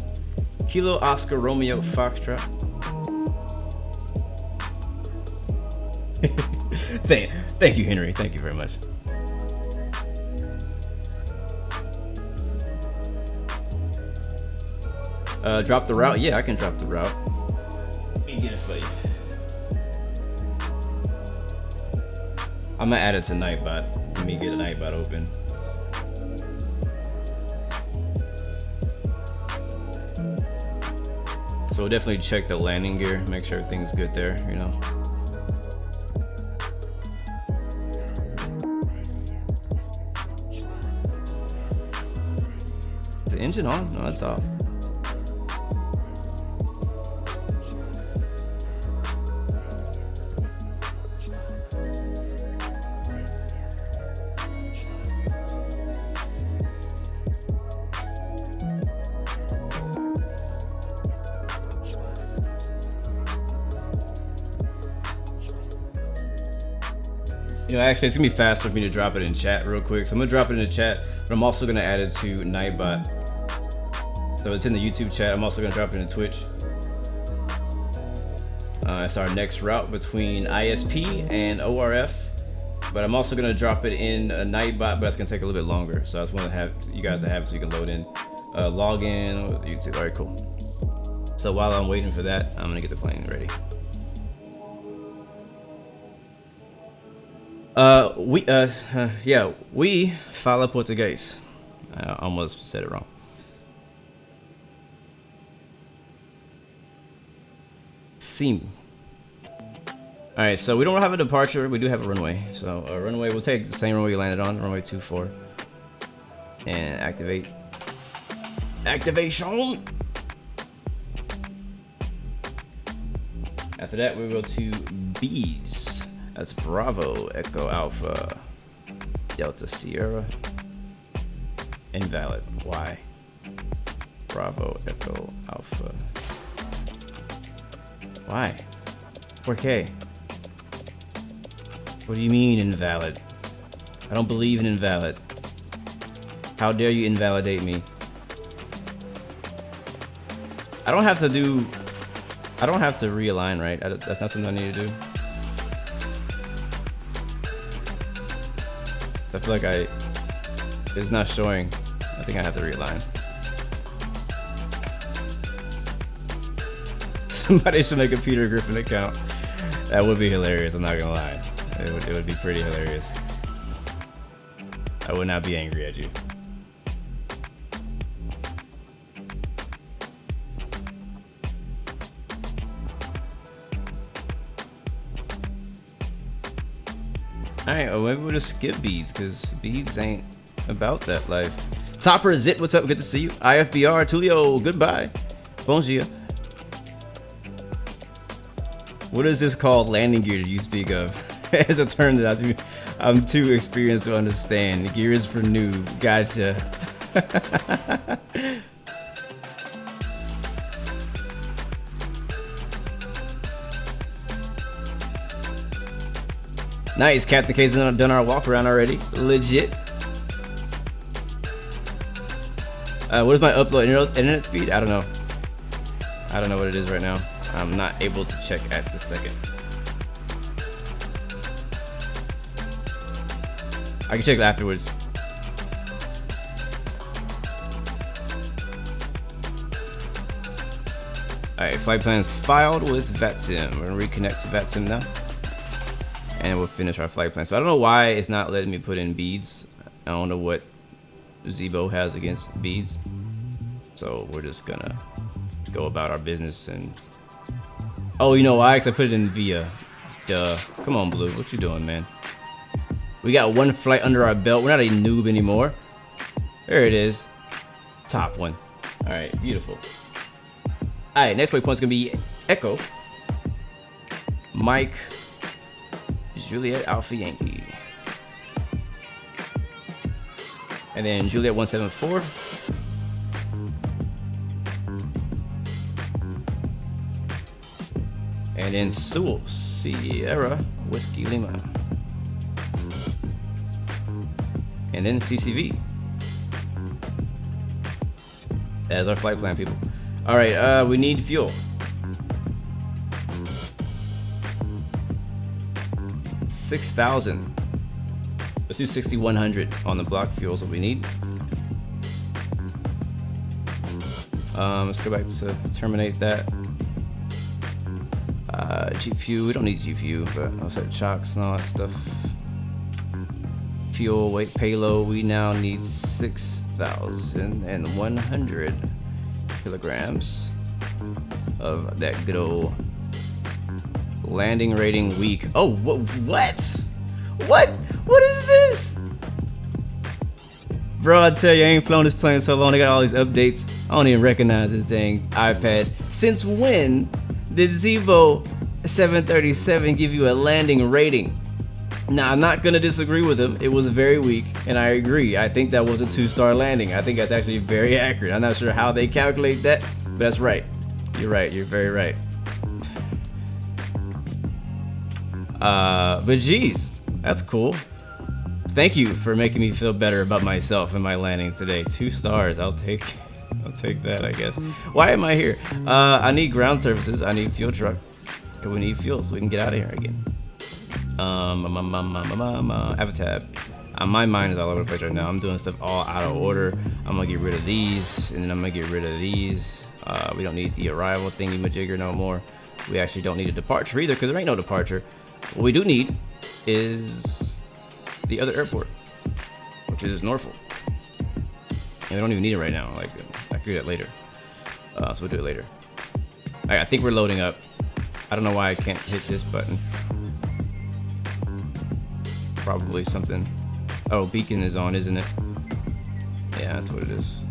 Kilo Oscar Romeo Foxtrot. Thank you, Henry. Thank you very much. Drop the route? Yeah, I can drop the route. Let me get it for you. I'm gonna add it to Nightbot. Let me get a Nightbot open. So we'll definitely check the landing gear, make sure everything's good there, you know. Is the engine on? No, it's off. You know, actually, it's gonna be faster for me to drop it in chat real quick. So I'm gonna drop it in the chat, but I'm also gonna add it to Nightbot. So it's in the YouTube chat. I'm also gonna drop it in Twitch. It's our next route between ISP and ORF. But I'm also gonna drop it in a Nightbot, but that's gonna take a little bit longer. So I just want to have you guys to have it so you can load in, log in with YouTube. All right, cool. So while I'm waiting for that, I'm gonna get the plane ready. We fala português. I almost said it wrong. Sim. All right, so we don't have a departure. We do have a runway. So a runway, we'll take the same runway we landed on, runway 24, and activate. Activation. After that, we go to B's. That's Bravo, Echo Alpha, Delta Sierra, invalid. Why? Bravo, Echo Alpha. Why? 4K. What do you mean invalid? I don't believe in invalid. How dare you invalidate me? I don't have to realign, right? That's not something I need to do. I feel like it's not showing. I think I have to realign. Somebody should make a Peter Griffin account. That would be hilarious, I'm not gonna lie. It would be pretty hilarious. I would not be angry at you. Alright, well, maybe we'll just skip beads, because beads ain't about that life. Topper Zit, what's up? Good to see you. IFBR, Tulio, goodbye. Bonjour. What is this called landing gear that you speak of? As it turns out, I'm too experienced to understand. Gear is for noob. Gotcha. Nice, Captain K's done our walk around already. Legit. What is my upload internet speed? I don't know. I don't know what it is right now. I'm not able to check at the second. I can check it afterwards. Alright, flight plans filed with VATSIM. We're gonna reconnect to VATSIM now. And we'll finish our flight plan. So I don't know why it's not letting me put in beads. I don't know what Zibo has against beads. So we're just gonna go about our business and... Oh, you know why? Because I put it in via. Duh. Come on, Blue. What you doing, man? We got one flight under our belt. We're not a noob anymore. There it is. Top one. All right, beautiful. All right, next waypoint's gonna be Echo, Mike, Juliet Alpha Yankee, and then Juliet 174. And then Sewell, Sierra, Whiskey Lima. And then CCV. That's our flight plan, people. All right, we need fuel. 6,000. Let's do 6,100 on the block fuels that we need. Let's go back to terminate that. GPU, we don't need GPU, but I'll set chocks and all that stuff. Fuel, weight, payload, we now need 6,100 kilograms of that good old landing rating weak. Oh, what? What is this? Bro, I tell you, I ain't flown this plane so long. They got all these updates. I don't even recognize this dang iPad. Since when did Zibo 737 give you a landing rating? Now, I'm not gonna disagree with him. It was very weak, and I agree. I think that was a 2-star landing. I think that's actually very accurate. I'm not sure how they calculate that, but that's right. You're right. You're very right. But geez, that's cool. Thank you for making me feel better about myself and my landings today. 2 stars. I'll take that, I guess. Why am I here? I need ground services. I need fuel truck. We need fuel so we can get out of here again. Avatab. My mind is all over the place right now. I'm doing stuff all out of order. I'm gonna get rid of these, and then I'm gonna get rid of these. We don't need the arrival thingy majigger no more. We actually don't need a departure either, because there ain't no departure. What we do need is the other airport, which is Norfolk. And we don't even need it right now. Like, I can do that later. So we'll do it later. All right, I think we're loading up. I don't know why I can't hit this button. Probably something. Oh, beacon is on, isn't it? Yeah, that's what it is.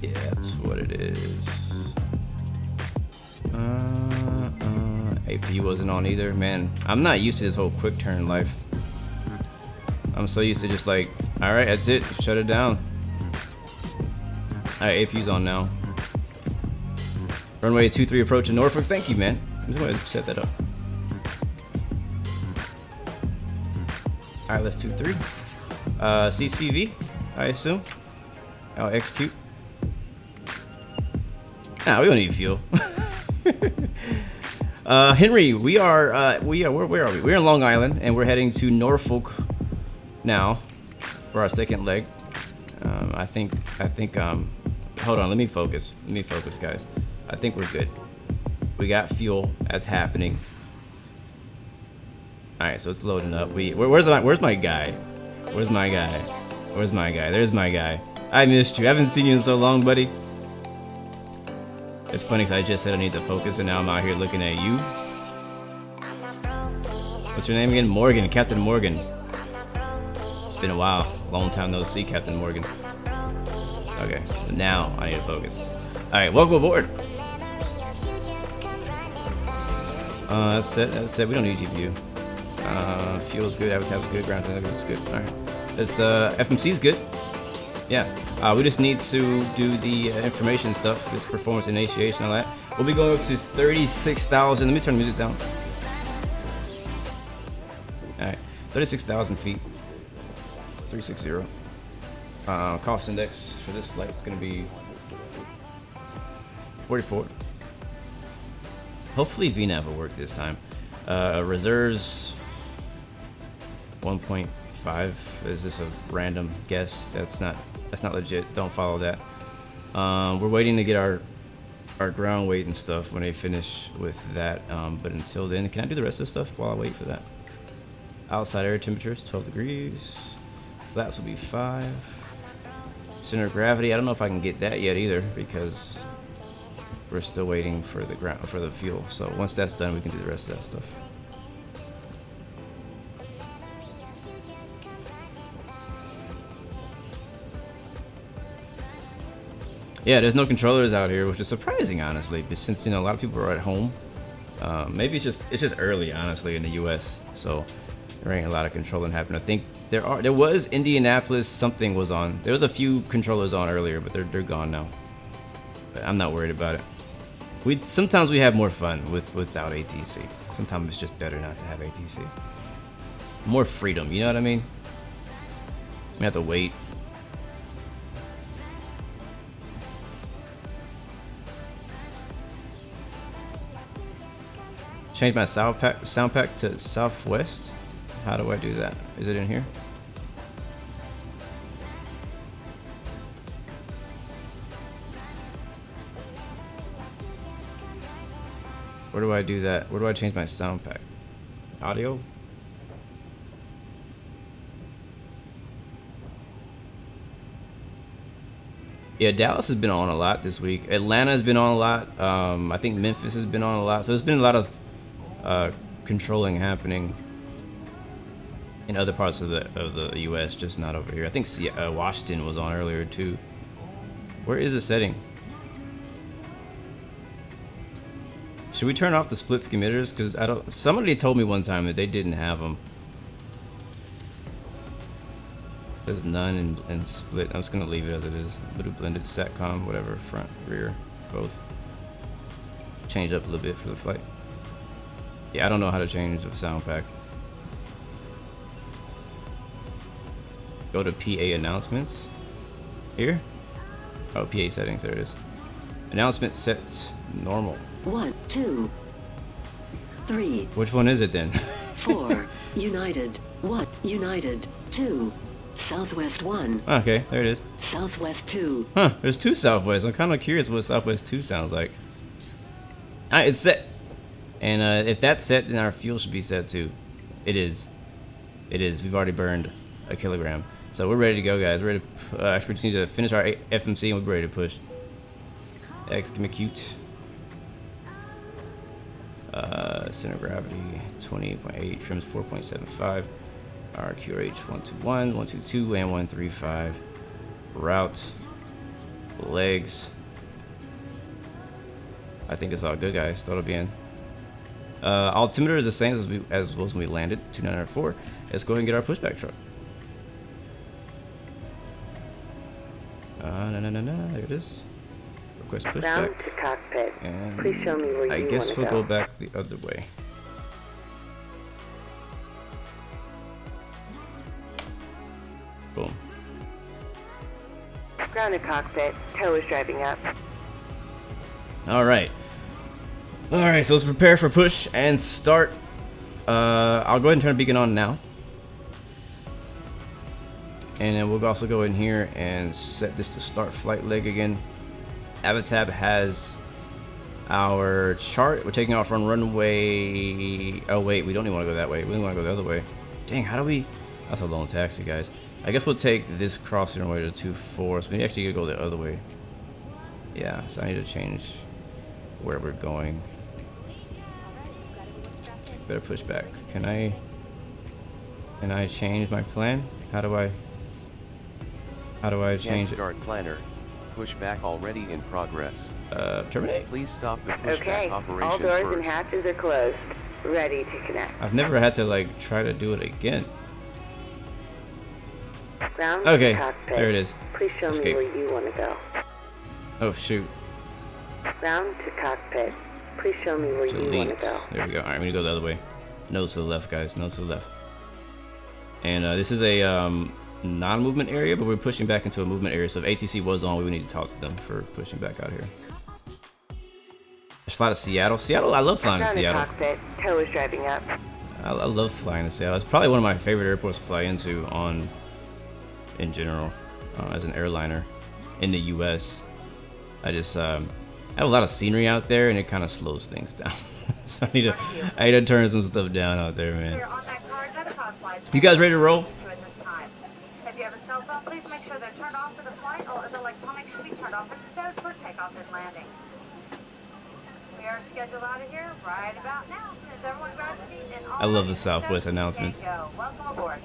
Yeah, that's what it is. AP wasn't on either. Man, I'm not used to this whole quick turn life. I'm so used to just like, all right, that's it. Shut it down. All right, AP's on now. Runway 23 approach to Norfolk. Thank you, man. I'm just gonna set that up. All right, let's 23. CCV, I assume. Oh, execute. Nah, we don't need fuel. Henry, where are we? We're in Long Island, and we're heading to Norfolk now for our second leg. I think. Hold on, let me focus. Guys. I think we're good. We got fuel. That's happening. All right, so it's loading up. Where's my guy? There's my guy. I missed you. I haven't seen you in so long, buddy. It's funny because I just said I need to focus, and now I'm out here looking at you. What's your name again? Morgan, Captain Morgan. It's been a while. Long time no see, Captain Morgan. Okay, now I need to focus. All right, welcome aboard. That's it. We don't need GPU. Fuel's good, Avatab's good, ground is good. All right, it's FMC's good. Yeah, we just need to do the information stuff, this performance initiation, all that. We'll be going up to 36,000. Let me turn the music down. All right, 36,000 feet. 360. Cost index for this flight is going to be 44. Hopefully VNAV will work this time. Reserves 1.5. Is this a random guess? That's not legit. Don't follow that. We're waiting to get our ground weight and stuff when they finish with that. But until then, can I do the rest of the stuff while I wait for that? Outside air temperatures 12 degrees. Flaps will be 5. Center of gravity, I don't know if I can get that yet either, because we're still waiting for the fuel. So once that's done, we can do the rest of that stuff. Yeah, there's no controllers out here, which is surprising, honestly, but since, you know, a lot of people are at home. Maybe it's just early, honestly, in the US, so there ain't a lot of controlling happening. I think there was Indianapolis, something was on. There was a few controllers on earlier, but they're gone now. But I'm not worried about it. Sometimes we have more fun without ATC. Sometimes it's just better not to have ATC. More freedom, you know what I mean? We have to wait. Change my sound pack to Southwest. How do I do that? Is it in here? Where do I do that? Where do I change my sound pack? Audio? Yeah, Dallas has been on a lot this week. Atlanta has been on a lot. I think Memphis has been on a lot. So there's been a lot of controlling happening in other parts of the U.S., just not over here. I think Washington was on earlier too. Where is the setting? Should we turn off the split emitters? Because I don't. Somebody told me one time that they didn't have them. There's none and split. I'm just gonna leave it as it is. Little blended satcom, whatever, front, rear, both. Change up a little bit for the flight. Yeah, I don't know how to change the sound pack. Go to PA announcements. Here? Oh, PA settings, there it is. Announcement set normal. 1, 2, 3. Which one is it then? 4. United. 1. United. 2. Southwest 1. Okay, there it is. Southwest 2. Huh, there's 2 Southwest. I'm kind of curious what Southwest 2 sounds like. Alright, it's set. And if that's set, then our fuel should be set too. It is. It is. We've already burned a kilogram. So we're ready to go, guys. We're ready to, actually, we just need to finish our FMC and we're ready to push. X, give me cute. Center of gravity 28.8, trims 4.75. Our QRH 121, 122, and 135. Route, legs. I think it's all good, guys. Total bien. Altimeter is the same as was when we landed. 2904. Let's go ahead and get our pushback truck. No. There it is. Request pushback. Ground to cockpit. And please show me where I you guess want to we'll go. go back the other way. Boom. Ground to cockpit. Tow is driving up. All right. So let's prepare for push and start. I'll go ahead and turn the beacon on now. And then we'll also go in here and set this to start flight leg again. Avatab has our chart. We're taking off on runway. Oh wait, we don't even want to go that way. We want to go the other way. Dang, how do we? That's a long taxi, guys. I guess we'll take this crossing runway to 24. So we actually gotta go the other way. Yeah, so I need to change where we're going. Better push back. Can I change my plan? How do I change it? Start planner. Pushback already in progress. Terminate. Please stop the pushback Okay, operation all doors first. and hatches are closed. Ready to connect. I've never had to like try to do it again. Ground Okay, to cockpit. there it is. Please show Escape. me where you want to go. Oh shoot. Ground to cockpit. Please show me where you want to Delete. go. There we go. All right, I'm gonna go the other way. Nose to the left, guys. Nose to the left. And this is a non-movement area, but we're pushing back into a movement area. So if ATC was on, we would need to talk to them for pushing back out here. Let's fly to Seattle. Seattle, I love flying to Ground to Seattle. cockpit. Tow is driving up. I love flying to Seattle. It's probably one of my favorite airports to fly into in general, as an airliner in the U.S. I just have a lot of scenery out there, and it kind of slows things down. So I need to turn some stuff down out there, man. You guys ready to roll? If you have a cell phone, please make sure they're turned off for the flight. All other electronics should be turned off instead for takeoff and landing. We are scheduled out of here right about now. Is everyone grab a seat and all I love the right, Southwest so announcements. go. Welcome aboard.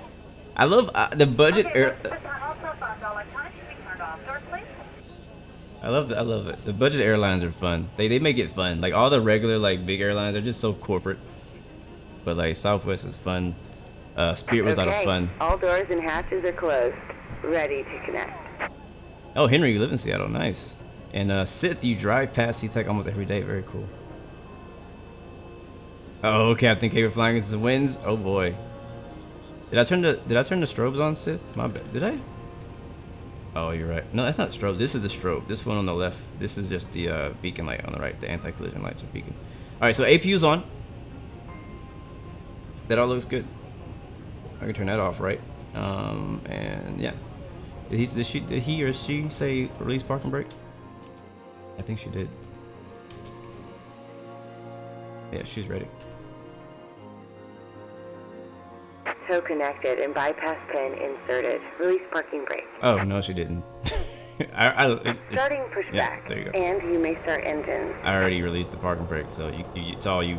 I love the budget air. All electronics should be turned off. Doors, please. I love it. The budget airlines are fun. They make it fun. Like all the regular like big airlines are just so corporate. But like Southwest is fun. Spirit was a lot of fun. All doors and hatches are closed. Ready to connect. Oh, Henry, you live in Seattle. Nice. And Sith, you drive past C-Tech almost every day. Very cool. Oh, Captain K, we're flying against the winds. Oh boy. Did I turn the strobes on, Sith? My bad. Did I? Oh, you're right. No, that's not strobe. This is the strobe. This one on the left. This is just the beacon light on the right. The anti-collision lights are beacon. All right, so APU's on. That all looks good. I can turn that off, right? And yeah. Did he or she say release parking brake? I think she did. Yeah, she's ready. Tow connected and bypass pin inserted. Release parking brake. Oh, no, she didn't. Starting pushback. Yeah, there you go. And you may start engines. I already released the parking brake, so it's all you.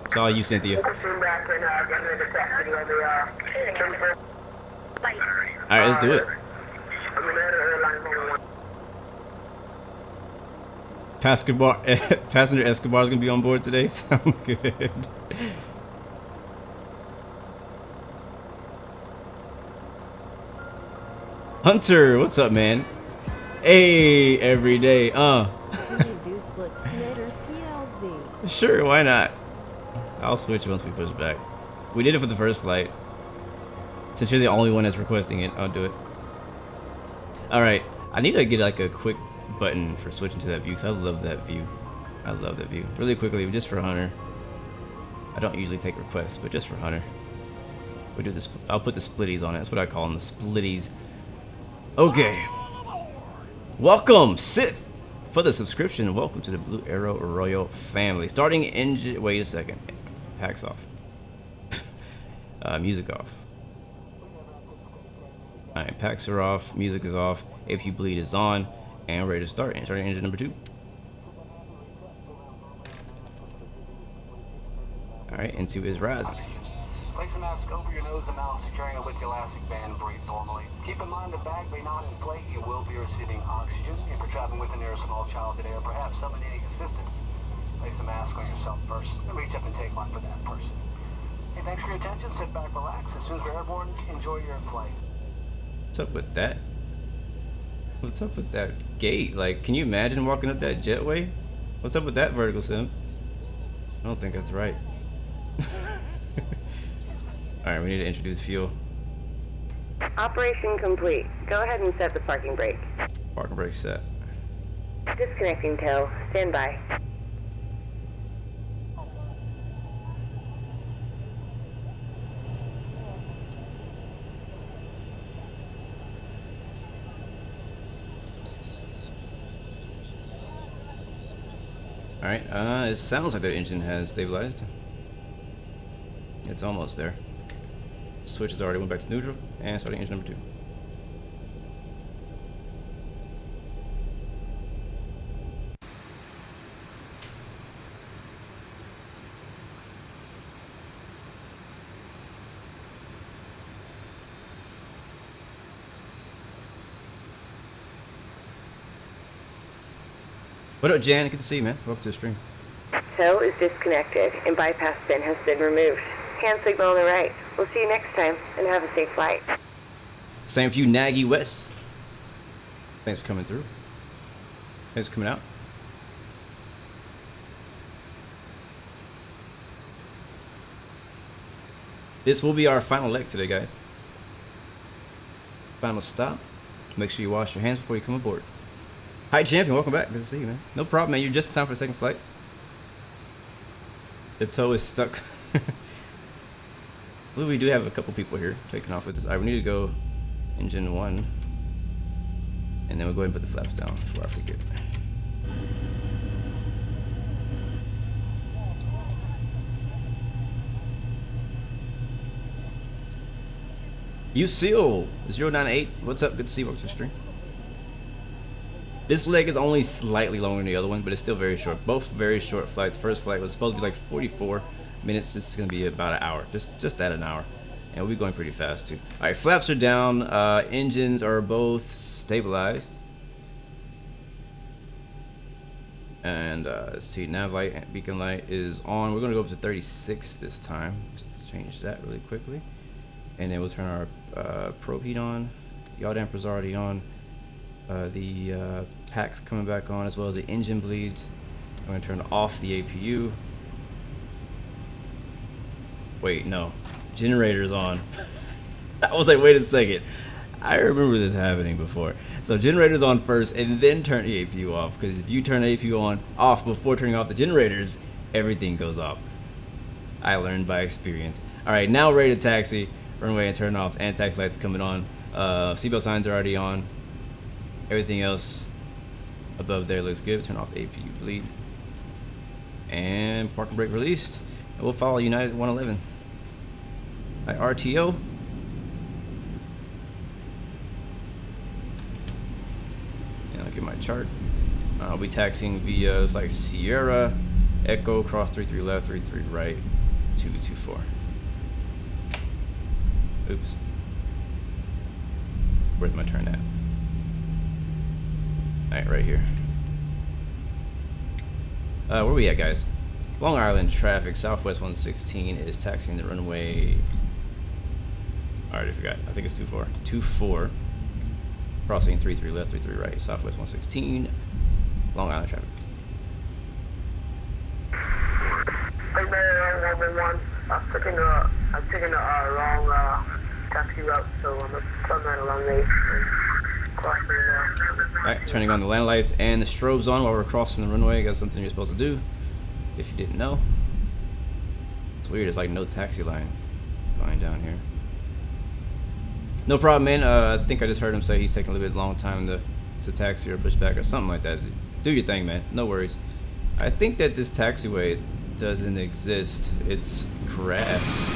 It's all you, Cynthia. Alright, let's do it. Passenger Escobar is gonna be on board today. Sounds good. Hunter, what's up, man? Hey, every day. Sure, why not? I'll switch once we push back. We did it for the first flight. Since you're the only one that's requesting it, I'll do it. Alright, I need to get like a quick button for switching to that view, because I love that view. I love that view. Really quickly, just for Hunter. I don't usually take requests, but just for Hunter. We do this. I'll put the splitties on it. That's what I call them, the splitties. Okay. Welcome, Sith, for the subscription. Welcome to the Blue Arrow Royal family. Starting engine. Wait a second. Packs off. Music off. Alright, packs are off. Music is off. APU bleed is on. And we're ready to start. Starting engine number 2. Alright, into is rising. Place a mask over your nose and mouth, securing it with the elastic band. Breathe normally. Keep in mind the bag may not inflate. You will be receiving oxygen. If you're traveling with a near small child in air, perhaps someone needing assistance, place a mask on yourself first, and reach up and take one for that person. Hey, thanks for your attention. Sit back, relax. As soon as we're airborne, enjoy your flight. What's up with that? What's up with that gate? Like, can you imagine walking up that jetway? What's up with that vertical sim? I don't think that's right. Alright, we need to introduce fuel. Operation complete. Go ahead and set the parking brake. Parking brake set. Disconnecting tow. Stand by. Alright, it sounds like the engine has stabilized. It's almost there. Switch has already went back to neutral, and starting engine number 2. What up, Jan? Good to see you, man. Welcome to the stream. Tow is disconnected and bypass pin has been removed. Hand signal on the right. We'll see you next time and have a safe flight. Same for you, Nagy West. Thanks for coming through. Thanks for coming out. This will be our final leg today, guys. Final stop. Make sure you wash your hands before you come aboard. Hi, champion. Welcome back. Good to see you, man. No problem, man. You're just in time for the second flight. The tow is stuck. I believe we do have a couple people here taking off with us. Alright, we need to go engine 1. And then we'll go ahead and put the flaps down before I forget. USEAL 098. What's up? Good to see you. Welcome to the stream. This leg is only slightly longer than the other one, but it's still very short. Both very short flights. First flight was supposed to be like 44 minutes. This is going to be about an hour. Just at an hour. And we'll be going pretty fast too. Alright, flaps are down. Engines are both stabilized. And let's see, nav light and beacon light is on. We're going to go up to 36 this time. Let's change that really quickly. And then we'll turn our probe heat on. Yaw damper's already on. The packs coming back on, as well as the engine bleeds. I'm gonna turn off the APU. Wait, no, generator's on. I was like, wait a second. I remember this happening before. So generator's on first, and then turn the APU off. Because if you turn the APU off before turning off the generators, everything goes off. I learned by experience. All right, now ready to taxi. Runway and turn off. Anti-taxi lights coming on. Seatbelt signs are already on. Everything else above there looks good. Turn off the APU bleed. And parking brake released. And we'll follow United 111. All right, RTO. And I'll get my chart. I'll be taxiing via, it's like Sierra, Echo, cross 33 left, 33 right, 224. Oops. Where's my turn at? Alright, right here. Where we at, guys? Long Island traffic, Southwest 116 is taxiing the runway. Alright, I forgot. I think it's 24. 24. Crossing 33 left, 33 right, Southwest 116. Long Island traffic. Hey man, 111. I'm taking a wrong taxi route, so I'm gonna turn that along there. Alright, turning on the land lights and the strobes on while we're crossing the runway. Got something you're supposed to do, if you didn't know. It's weird, it's like no taxi line going down here. No problem, man. I think I just heard him say he's taking a little bit long time to taxi or pushback or something like that. Do your thing, man. No worries. I think that this taxiway doesn't exist. It's grass.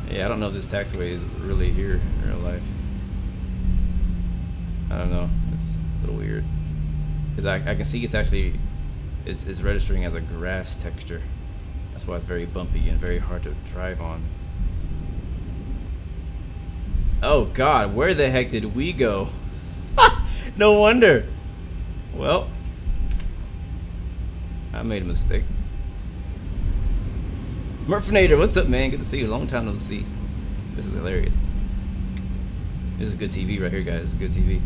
Yeah, I don't know if this taxiway is really here in real life. I don't know. It's a little weird. Because I can see it's actually it's registering as a grass texture. That's why it's very bumpy and very hard to drive on. Oh God, where the heck did we go? No wonder. Well, I made a mistake. Murphinator, what's up, man? Good to see you. Long time no see. This is hilarious. This is good TV right here, guys. This is good TV.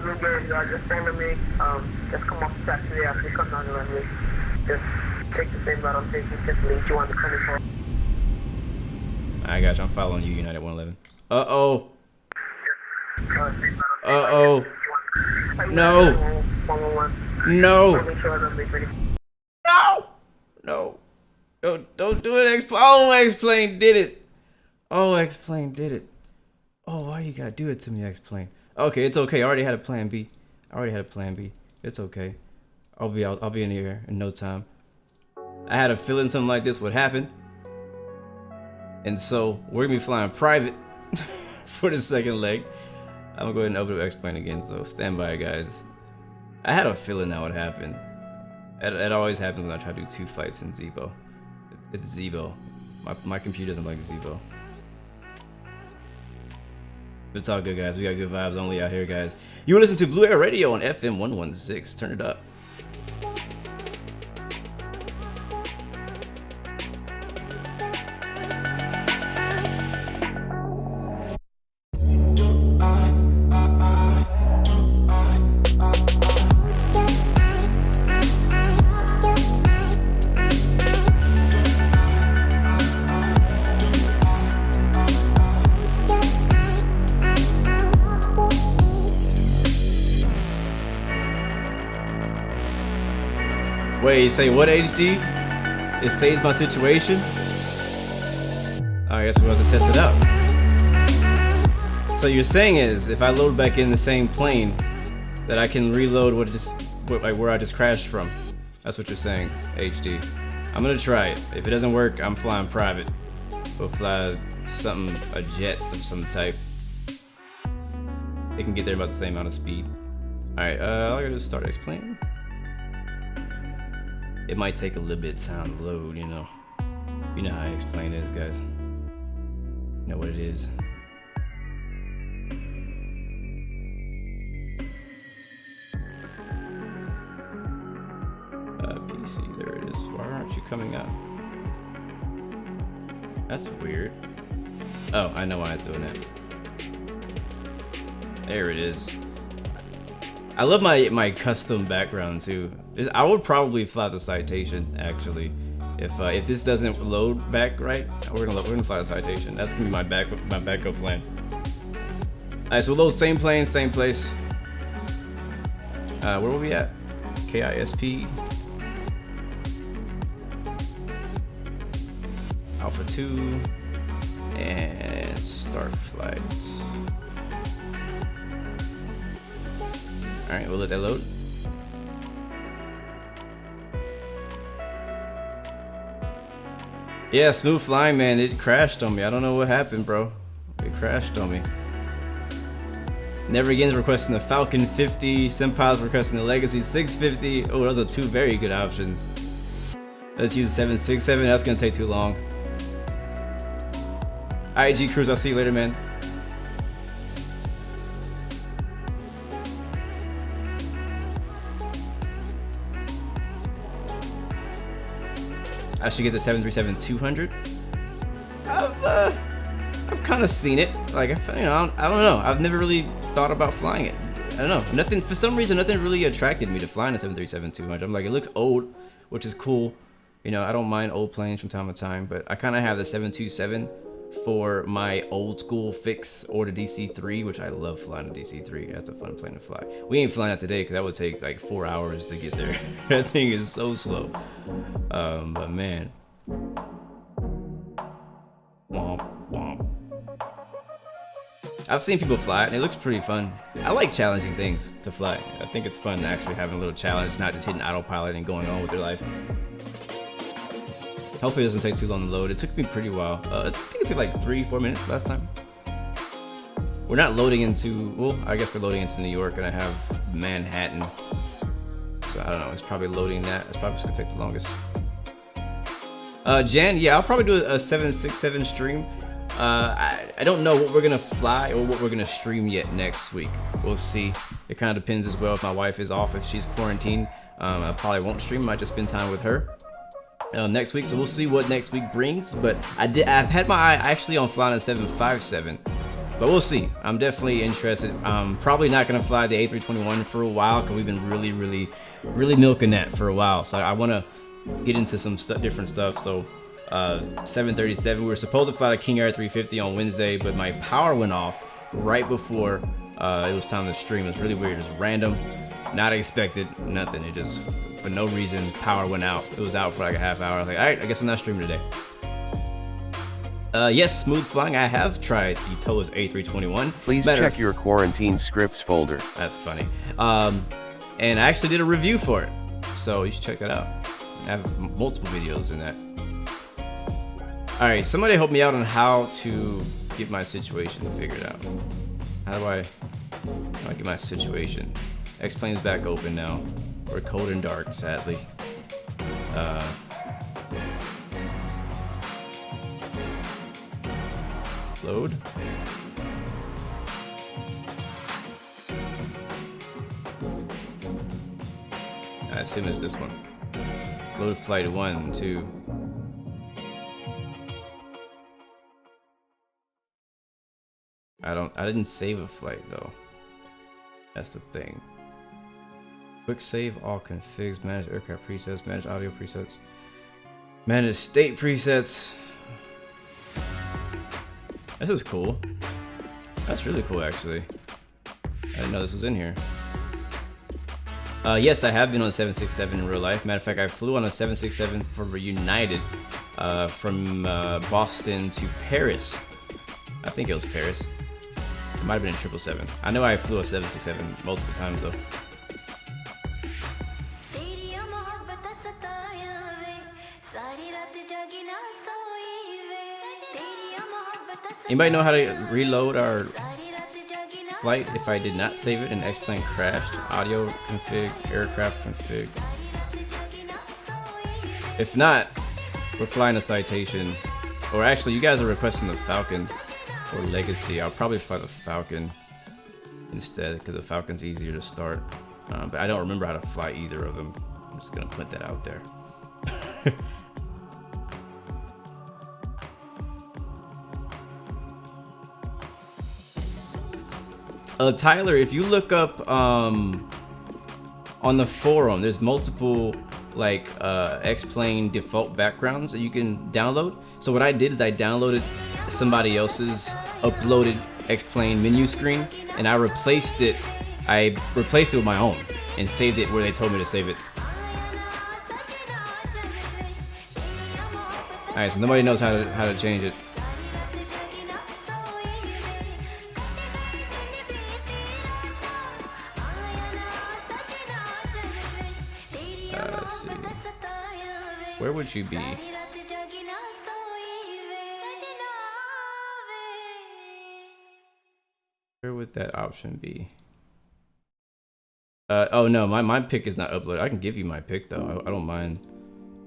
Blue Bird, just stand to me. Just come off the taxi after you come down the runway. Just take the same route I'm taking. Just lead you on the 24. I got you. I'm following you, United 111. Uh-oh. Uh-oh. No. No. No. No. Don't do it, X-Plane. Oh, X-Plane did it. Oh, X-Plane did it. Oh, why you gotta do it to me, X-Plane? Okay, it's okay. I already had a plan B. It's okay. I'll be in here in no time. I had a feeling something like this would happen. And so we're gonna be flying private for the second leg. I'm gonna go ahead and open up X-Plane again, so stand by, guys. I had a feeling that would happen. It always happens when I try to do 2 flights in Zibo. It's Zibo. My computer doesn't like Zibo. But it's all good, guys. We got good vibes only out here, guys. You listen to Blue Air Radio on FM 116. Turn it up. Wait, you say what, HD? It saves my situation? I guess we'll have to test it out. So you're saying is, if I load back in the same plane, that I can reload where I just crashed from. That's what you're saying, HD. I'm gonna try it. If it doesn't work, I'm flying private. We'll fly something, a jet of some type. It can get there about the same amount of speed. Alright, all I gotta do is start X-Plane. It might take a little bit of time to load, you know. You know how I explain this, guys. You know what it is. PC, there it is. Why aren't you coming up? That's weird. Oh, I know why it's doing that. There it is. I love my custom background too. I would probably fly the Citation actually. If this doesn't load back right, we're gonna fly the Citation. That's gonna be my backup plan. Alright, so load same plane, same place. Where were we at? KISP. Alpha 2. And start flight. Alright, we'll let that load. Yeah, smooth flying, man. It crashed on me. I don't know what happened, bro. It crashed on me. Never Again's requesting the Falcon 50. Senpai's requesting the Legacy 650. Oh, those are two very good options. Let's use 767. That's gonna take too long. Alright, G Cruise, I'll see you later, man. I should get the 737-200. I've kind of seen it. Like, I don't know. I've never really thought about flying it. I don't know. Nothing, for some reason, nothing really attracted me to flying a 737-200. I'm like, it looks old, which is cool. You know, I don't mind old planes from time to time, but I kind of have the 727 for my old school fix, or the DC-3, which I love flying the DC-3. That's a fun plane to fly. We ain't flying that today because that would take like 4 hours to get there. That thing is so slow. But man. Womp, womp. I've seen people fly it and it looks pretty fun. I like challenging things to fly. I think it's fun actually having a little challenge, not just hitting autopilot and going on with your life. Hopefully it doesn't take too long to load. It took me pretty while. I think it took like 3-4 minutes last time. We're not loading into, well, I guess we're loading into New York and I have Manhattan. So I don't know, it's probably loading that. It's probably just gonna take the longest. Jan, yeah, I'll probably do a 767 stream. I don't know what we're gonna fly or what we're gonna stream yet next week. We'll see. It kind of depends as well if my wife is off, if she's quarantined. I probably won't stream, I might just spend time with her. Next week, so we'll see what next week brings. But I've had my eye actually on flying a 757, but we'll see. I'm definitely interested. Probably not gonna fly the A321 for a while because we've been really milking that for a while. So I want to get into some different stuff. So 737, we were supposed to fly the King Air 350 on Wednesday, but my power went off right before it was time to stream. It's really weird. It's random, not expected, nothing. It just, for no reason, power went out. It was out for like a half hour. I was like, all right, I guess I'm not streaming today. Yes, smooth flying. I have tried the TOA's A321. Please check your quarantine scripts folder. That's funny. And I actually did a review for it, so you should check that out. I have multiple videos in that. All right, somebody help me out on how to get my situation figured out. How do I get my situation? X-Plane's back open now. We're cold and dark, sadly. Load. I assume it's this one. Load flight 1, 2. I didn't save a flight though. That's the thing. Quick save all configs, manage aircraft presets, manage audio presets, manage state presets. This is cool. That's really cool actually. I didn't know this was in here. Yes, I have been on a 767 in real life. Matter of fact, I flew on a 767 for United from Boston to Paris. I think it was Paris. It might have been a 777. I know I flew a 767 multiple times though. Anybody know how to reload our flight if I did not save it and X-Plane crashed? Audio config, aircraft config. If not, we're flying a Citation. Or actually, you guys are requesting the Falcon or Legacy. I'll probably fly the Falcon instead because the Falcon's easier to start. But I don't remember how to fly either of them. I'm just gonna put that out there. Tyler, if you look up on the forum, there's multiple like X-Plane default backgrounds that you can download. So what I did is I downloaded somebody else's uploaded X-Plane menu screen, and I replaced it with my own and saved it where they told me to save it. Alright, so nobody knows how to change it. Let's see. Where would you be? Where would that option be? Oh no, my pic is not uploaded. I can give you my pic though. I don't mind.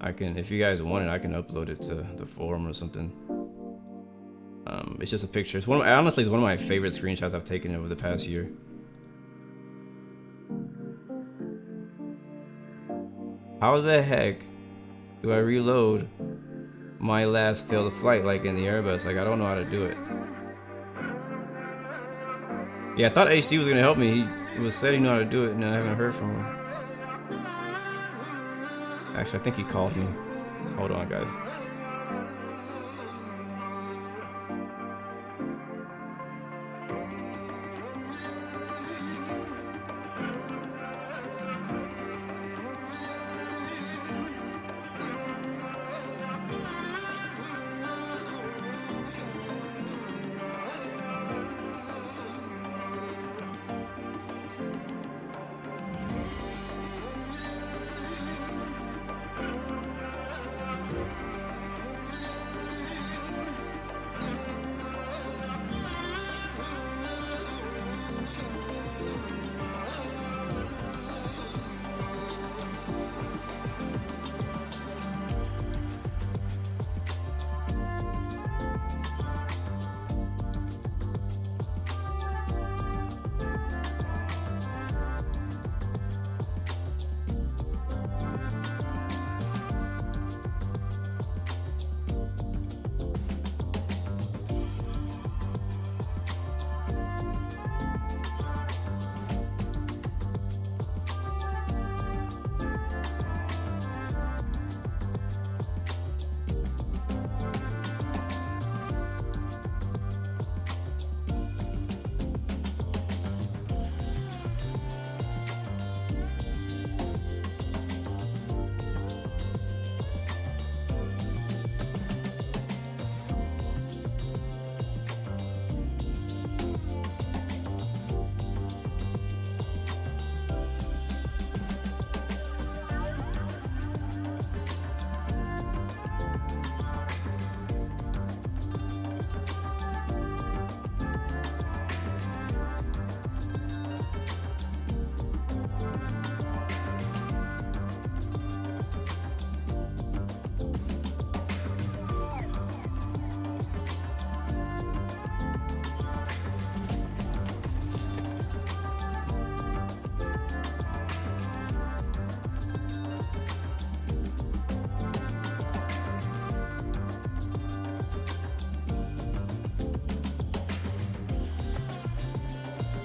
I can, if you guys want it, I can upload it to the forum or something. It's just a picture. It's honestly, it's one of my favorite screenshots I've taken over the past year. How the heck do I reload my last failed flight like in the Airbus? Like, I don't know how to do it. Yeah, I thought HD was gonna help me. He was said he knew how to do it, and I haven't heard from him. Actually, I think he called me. Hold on, guys.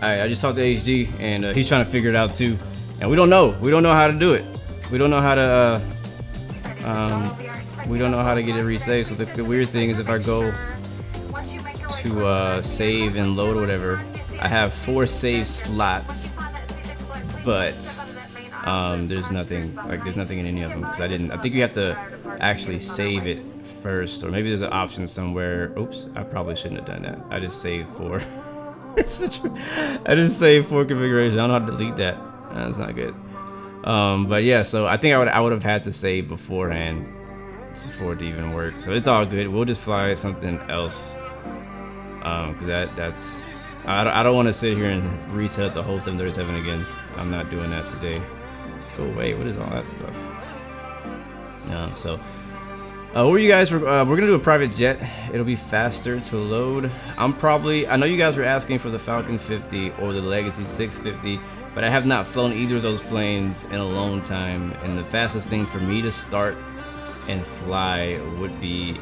Alright, I just talked to HD, and he's trying to figure it out too. And we don't know how to do it. We don't know how to get it resaved. So the weird thing is, if I go to save and load or whatever, I have 4 save slots, but there's nothing in any of them because I think you have to actually save it first, or maybe there's an option somewhere. Oops, I probably shouldn't have done that. I just saved 4. I just saved 4 configurations. I don't know how to delete that. That's not good. But yeah, so I think I would have had to save beforehand for it to even work. So it's all good. We'll just fly something else. Because that's I don't want to sit here and reset the whole 737 again. I'm not doing that today. Go away. What is all that stuff? Where you guys? We're gonna do a private jet. It'll be faster to load. I know you guys were asking for the Falcon 50 or the Legacy 650, but I have not flown either of those planes in a long time. And the fastest thing for me to start and fly would be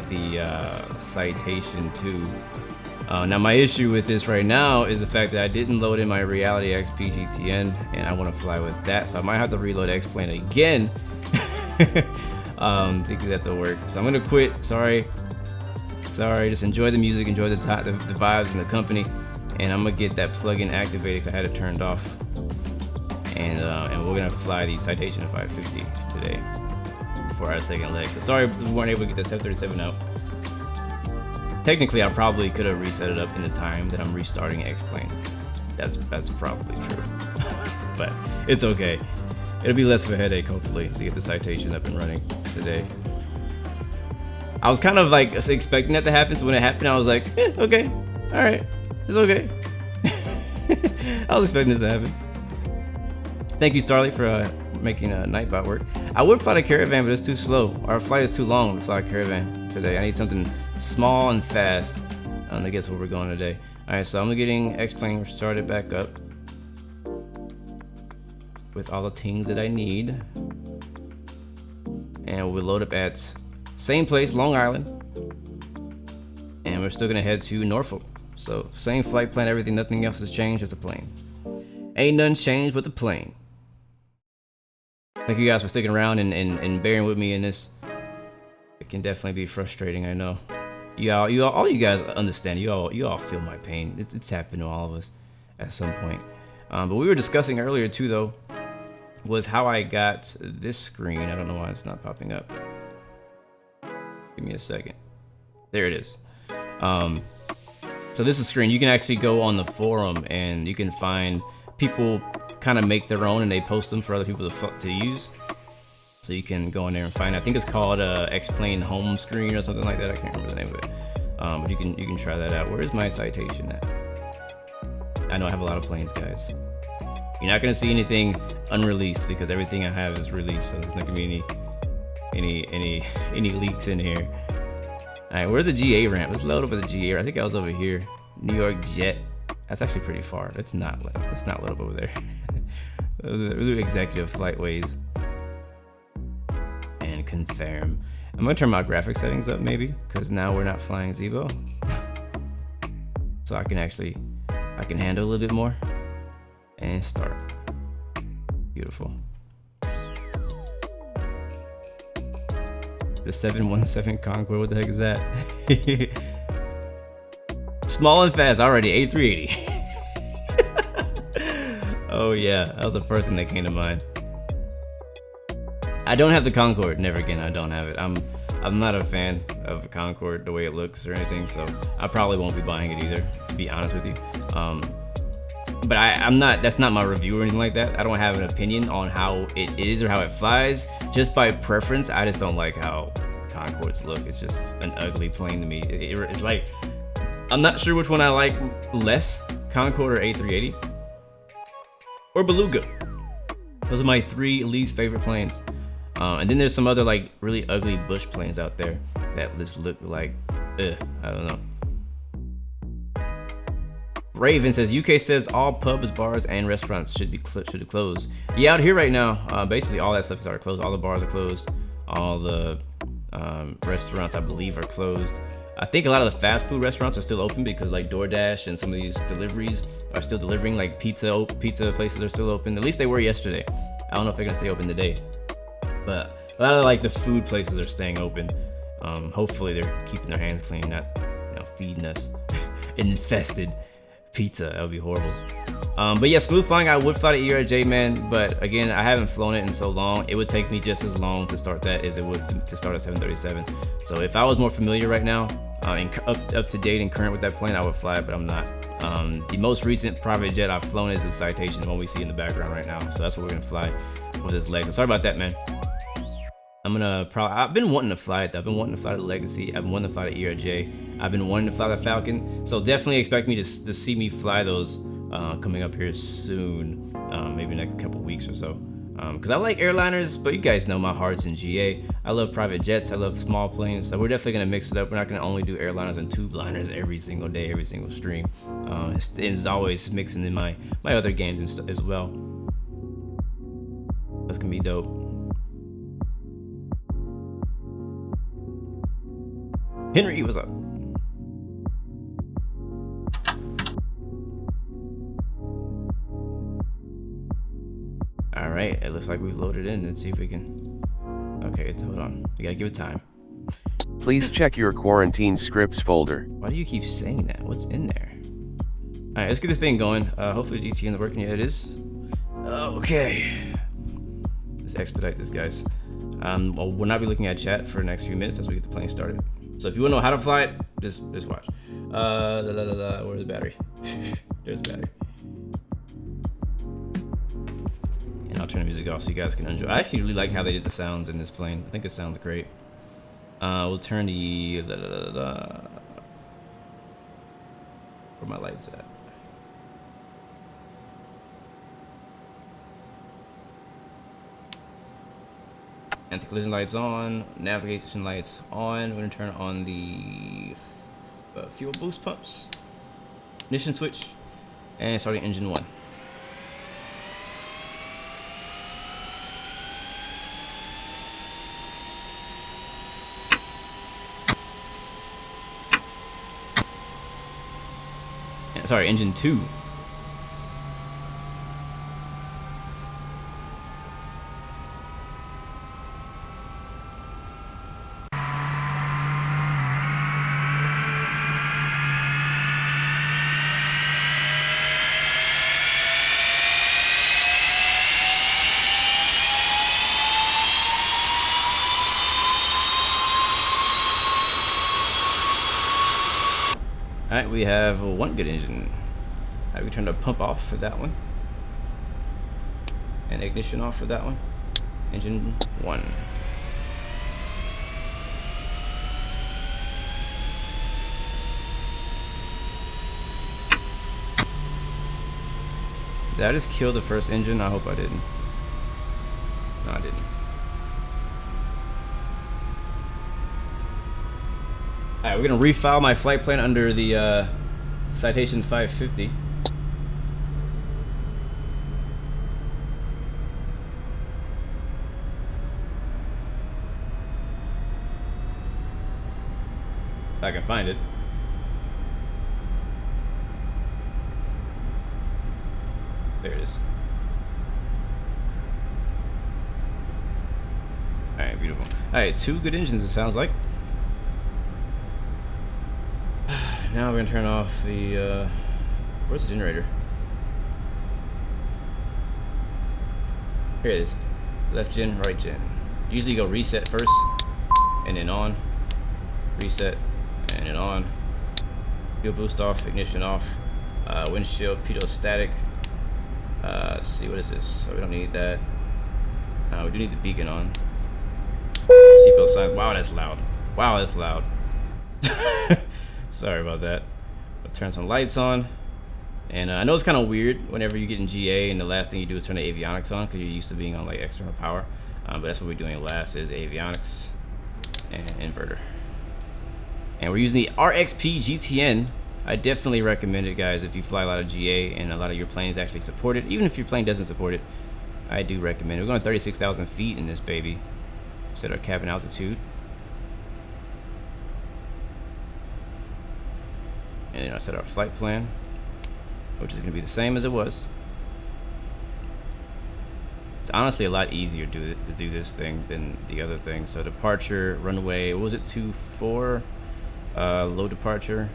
the Citation 2. Now my issue with this right now is the fact that I didn't load in my Reality XP GTN, and I want to fly with that, so I might have to reload X-Plane again to get that to work. So I'm gonna quit. Sorry. Just enjoy the music, enjoy the vibes and the company, and I'm gonna get that plugin activated because I had it turned off. And we're gonna fly the Citation 550 today for our second leg. So sorry we weren't able to get the 737 out. Technically, I probably could have reset it up in the time that I'm restarting X-Plane. That's probably true, but it's okay. It'll be less of a headache, hopefully, to get the Citation up and running today. I was kind of like expecting that to happen, so when it happened, I was like, okay, all right, it's okay. I was expecting this to happen. Thank you, Starlight, for making a Nightbot work. I would fly the Caravan, but it's too slow. Our flight is too long to fly a Caravan today. I need something small and fast. I guess where we're going today. All right, so I'm getting X-Plane started back up with all the things that I need, and we'll load up at same place, Long Island, and we're still gonna head to Norfolk. So same flight plan, everything, nothing else has changed, just the plane. Ain't nothing changed but the plane. Thank you guys for sticking around and bearing with me in this. It can definitely be frustrating, I know. All you guys understand. You all feel my pain. It's happened to all of us at some point. But we were discussing earlier too, though, was how I got this screen. I don't know why it's not popping up. Give me a second. There it is. So this is a screen. You can actually go on the forum and you can find people kind of make their own and they post them for other people to use. So you can go in there and find it. I think it's called X-Plane home screen or something like that. I can't remember the name of it. But you can try that out. Where's my Citation at? I know I have a lot of planes, guys. You're not gonna see anything unreleased because everything I have is released, so there's not gonna be any leaks in here. All right, where's the GA ramp? Let's load up at the GA. I think I was over here. New York Jet. That's actually pretty far. Let's not load up over there. The executive flightways. And confirm. I'm gonna turn my graphic settings up maybe, because now we're not flying Zibo. So I can handle a little bit more. And start. Beautiful. The 717 Concorde, what the heck is that? Small and fast already, A380. Oh yeah, that was the first thing that came to mind. I don't have the Concorde, never again, I don't have it. I'm not a fan of the Concorde, the way it looks or anything, so I probably won't be buying it either, to be honest with you. But that's not my review or anything like that. I don't have an opinion on how it is or how it flies. Just by preference, I just don't like how Concordes look. It's just an ugly plane to me. It's like, I'm not sure which one I like less, Concorde or A380. Or Beluga. Those are my three least favorite planes. And then there's some other like really ugly bush planes out there that just look like, I don't know. Raven says UK says all pubs, bars, and restaurants should close. Yeah, out here right now, basically all that stuff is already closed. All the bars are closed. All the restaurants, I believe, are closed. I think a lot of the fast food restaurants are still open because like DoorDash and some of these deliveries are still delivering. Like pizza places are still open. At least they were yesterday. I don't know if they're gonna stay open today, but a lot of like the food places are staying open. Hopefully they're keeping their hands clean, not feeding us infested pizza. That would be horrible. But yeah, smooth flying. I would fly the ERJ, man, but again, I haven't flown it in so long. It would take me just as long to start that as it would to start a 737. So if I was more familiar right now, and up to date and current with that plane, I would fly it, but I'm not. The most recent private jet I've flown is the Citation, the one we see in the background right now. So that's what we're gonna fly for this leg. So sorry about that, man. I've been wanting to fly it though. I've been wanting to fly the Legacy. I've been wanting to fly the ERJ. I've been wanting to fly the Falcon. So definitely expect me to see me fly those coming up here soon. Maybe next couple weeks or so. Because I like airliners, but you guys know my heart's in GA. I love private jets. I love small planes. So we're definitely gonna mix it up. We're not gonna only do airliners and tube liners every single day, every single stream. It's always mixing in my other games as well. That's gonna be dope. Henry, what's up? right, it looks like we've loaded in. Let's see if we can. Okay, hold on. We gotta give it time. Please check your quarantine scripts folder. Why do you keep saying that? What's in there? All right, let's get this thing going. Hopefully the GTN is working. Yeah, it is. Okay. Let's expedite this, guys. Well, we'll not be looking at chat for the next few minutes as we get the plane started. So if you want to know how to fly it, just watch. Where's the battery? There's the battery. And I'll turn the music off so you guys can enjoy. I actually really like how they did the sounds in this plane. I think it sounds great. We'll turn the where my lights at? Anti-collision lights on, navigation lights on. We're gonna turn on the fuel boost pumps, ignition switch, and starting engine 1. Sorry, engine 2. Alright, we have one good engine. Alright, we turn the pump off for that one. And ignition off for that one. Engine 1. Did I just kill the first engine? I hope I didn't. No, I didn't. Alright, we're gonna refile my flight plan under the Citation 550. If I can find it. There it is. Alright, beautiful. Alright, 2 good engines it sounds like. Now we're gonna turn off the where's the generator? Here it is. Left gen, right gen. Usually go reset first and then on. Reset and then on. Fuel boost off, ignition off. Windshield, pitot static. Let's see, what is this? So we don't need that. We do need the beacon on. Seatbelt sign. Wow, that's loud. Wow, that's loud. Sorry about that. I'll turn some lights on. And I know it's kind of weird whenever you get in GA and the last thing you do is turn the avionics on because you're used to being on like external power. But that's what we're doing last is avionics and inverter. And we're using the RXP GTN. I definitely recommend it, guys, if you fly a lot of GA and a lot of your planes actually support it. Even if your plane doesn't support it, I do recommend it. We're going 36,000 feet in this baby. Set our cabin altitude. And then I set our flight plan, which is going to be the same as it was. It's honestly a lot easier to do this thing than the other thing. So departure, runway, what was it, 24? Low departure.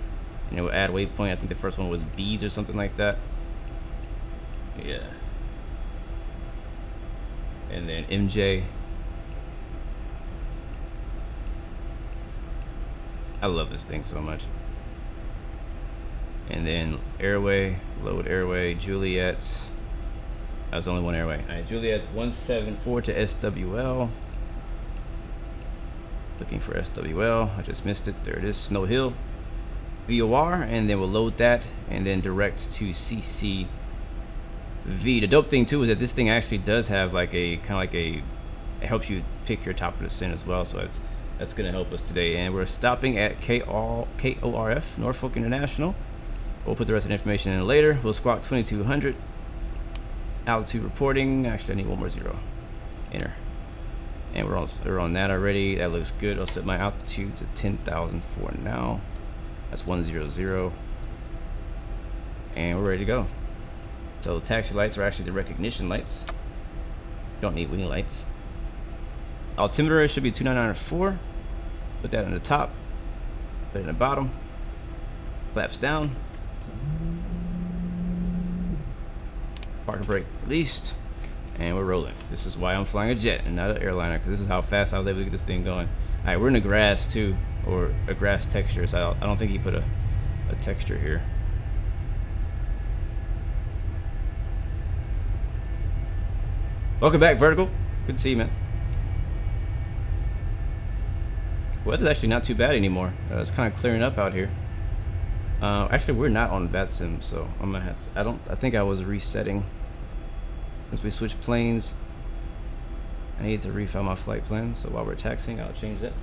And it will add waypoint. I think the first one was B's or something like that. Yeah. And then MJ. I love this thing so much. And then airway, load airway, Juliet's. That's only one airway. All right, Juliet's 174 to SWL. Looking for SWL. I just missed it. There it is. Snow Hill. VOR, and then we'll load that, and then direct to CCV. The dope thing too is that this thing actually does have like a kind of like a, it helps you pick your top of descent as well. So that's gonna help us today. And we're stopping at KORF, Norfolk International. We'll put the rest of the information in later. We'll squawk 2200. Altitude reporting. Actually, I need one more zero. Enter. And we're on that already. That looks good. I'll set my altitude to 10,000 for now. That's 100. And we're ready to go. So the taxi lights are actually the recognition lights. Don't need wing lights. Altimeter should be 29904. Put that in the top. Put it in the bottom. Flaps down. Parking brake released. And we're rolling. This is why I'm flying a jet and not an airliner, because this is how fast I was able to get this thing going. Alright, we're in the grass too, or a grass texture, so I don't think he put a texture here. Welcome back, Vertical. Good to see you, man. Weather's actually not too bad anymore. It's kind of clearing up out here. Actually, we're not on VATSIM, so I'm gonna have to, I think I was resetting. Since we switched planes, I need to refile my flight plan, so while we're taxiing, I'll change that.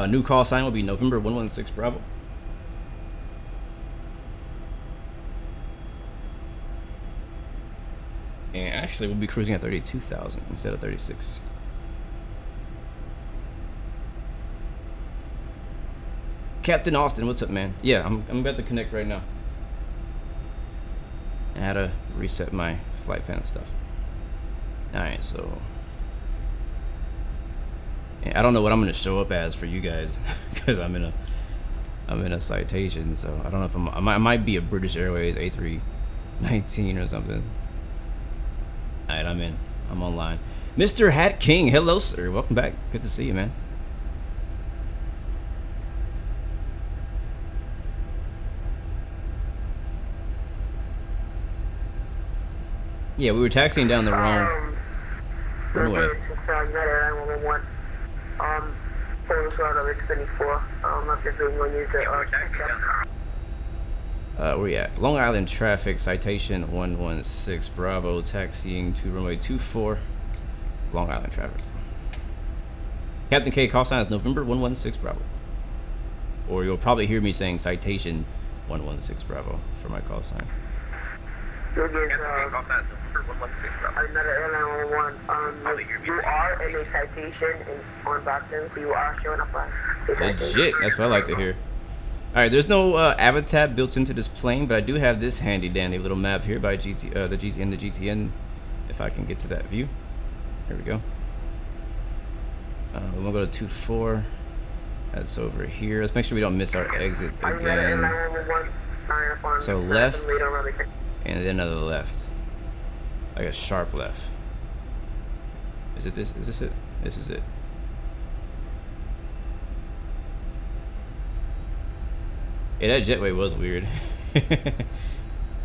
New call sign will be November 116 Bravo. And actually, we'll be cruising at 32,000 instead of 36. Captain Austin, what's up, man? Yeah, I'm about to connect right now. I had to reset my flight plan and stuff. Alright, so yeah, I don't know what I'm gonna show up as for you guys because I'm in a Citation, so I don't know if I might be a British Airways A319 or something. Alright, I'm online. Mr. Hat King, hello sir, welcome back. Good to see you, man. Yeah, we were taxiing down the wrong runway. Where we at? Long Island traffic, Citation 116 Bravo, taxiing to runway 24. Long Island traffic. Captain K, call sign is November 116 Bravo. Or you'll probably hear me saying Citation 116 Bravo for my call sign. Another airline 111. You are in a Citation on VATSIM, so you are showing up on legit. That's what I like to hear. Alright, there's no AVATAB built into this plane, but I do have this handy dandy little map here by the GTN, if I can get to that view. Here we go. We'll go to 24. That's over here. Let's make sure we don't miss our exit again. So left, and then another left. Like a sharp left. Is it this? Is this it? This is it. Yeah, that jetway was weird.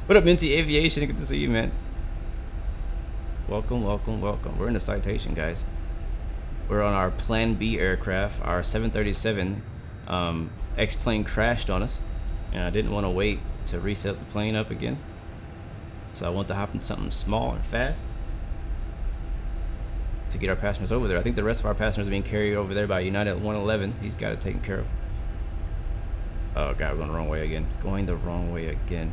What up, Minty Aviation? Good to see you, man. Welcome, welcome, welcome. We're in the Citation, guys. We're on our Plan B aircraft. Our 737 X-plane crashed on us, and I didn't want to wait to reset the plane up again. So I want to hop in something small and fast to get our passengers over there. I think the rest of our passengers are being carried over there by United 111. He's got it taken care of. Oh god, we're going the wrong way again. Going the wrong way again.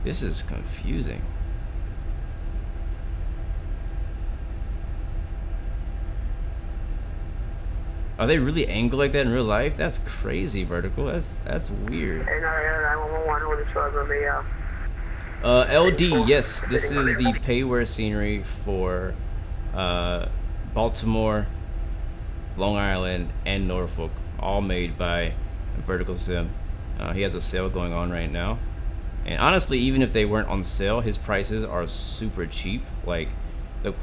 This is confusing. Are they really angled like that in real life? That's crazy, Vertical. That's weird. LD, yes, this is the payware scenery for Baltimore, Long Island, and Norfolk, all made by Vertical Sim. He has a sale going on right now, and honestly, even if they weren't on sale, his prices are super cheap. Like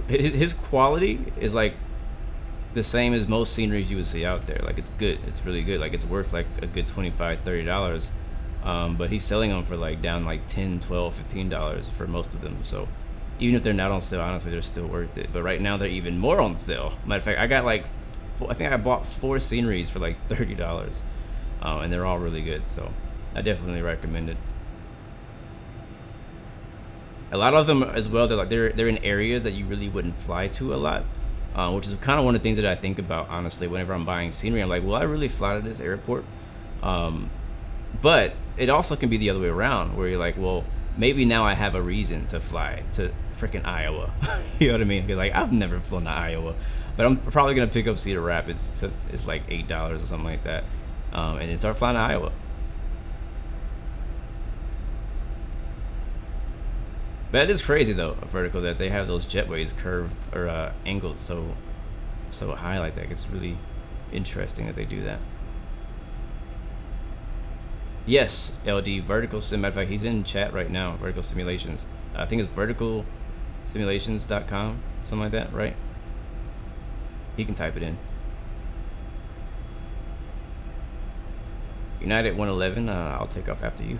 his quality is like the same as most sceneries you would see out there. Like, it's good, it's really good. Like, it's worth like a good $25-30. But he's selling them for like down like $10, $12, $15 for most of them. So even if they're not on sale, honestly, they're still worth it. But right now they're even more on sale. Matter of fact, I got like I think I bought 4 sceneries for like $30, and they're all really good. So I definitely recommend it. A lot of them as well, they're in areas that you really wouldn't fly to a lot, which is kind of one of the things that I think about, honestly, whenever I'm buying scenery. I'm like, will I really fly to this airport? But it also can be the other way around, where you're like, well, maybe now I have a reason to fly to freaking Iowa. You know what I mean? You're like, I've never flown to Iowa, but I'm probably gonna pick up Cedar Rapids, so it's like $8 or something like that, and then start flying to Iowa. That is crazy though, Vertical, that they have those jetways curved or angled so high like that. It's really interesting that they do that. Yes, LD, Vertical Sim. Matter of fact, he's in chat right now. Vertical Simulations. I think it's verticalsimulations.com, something like that, right? He can type it in. United 111. I'll take off after you.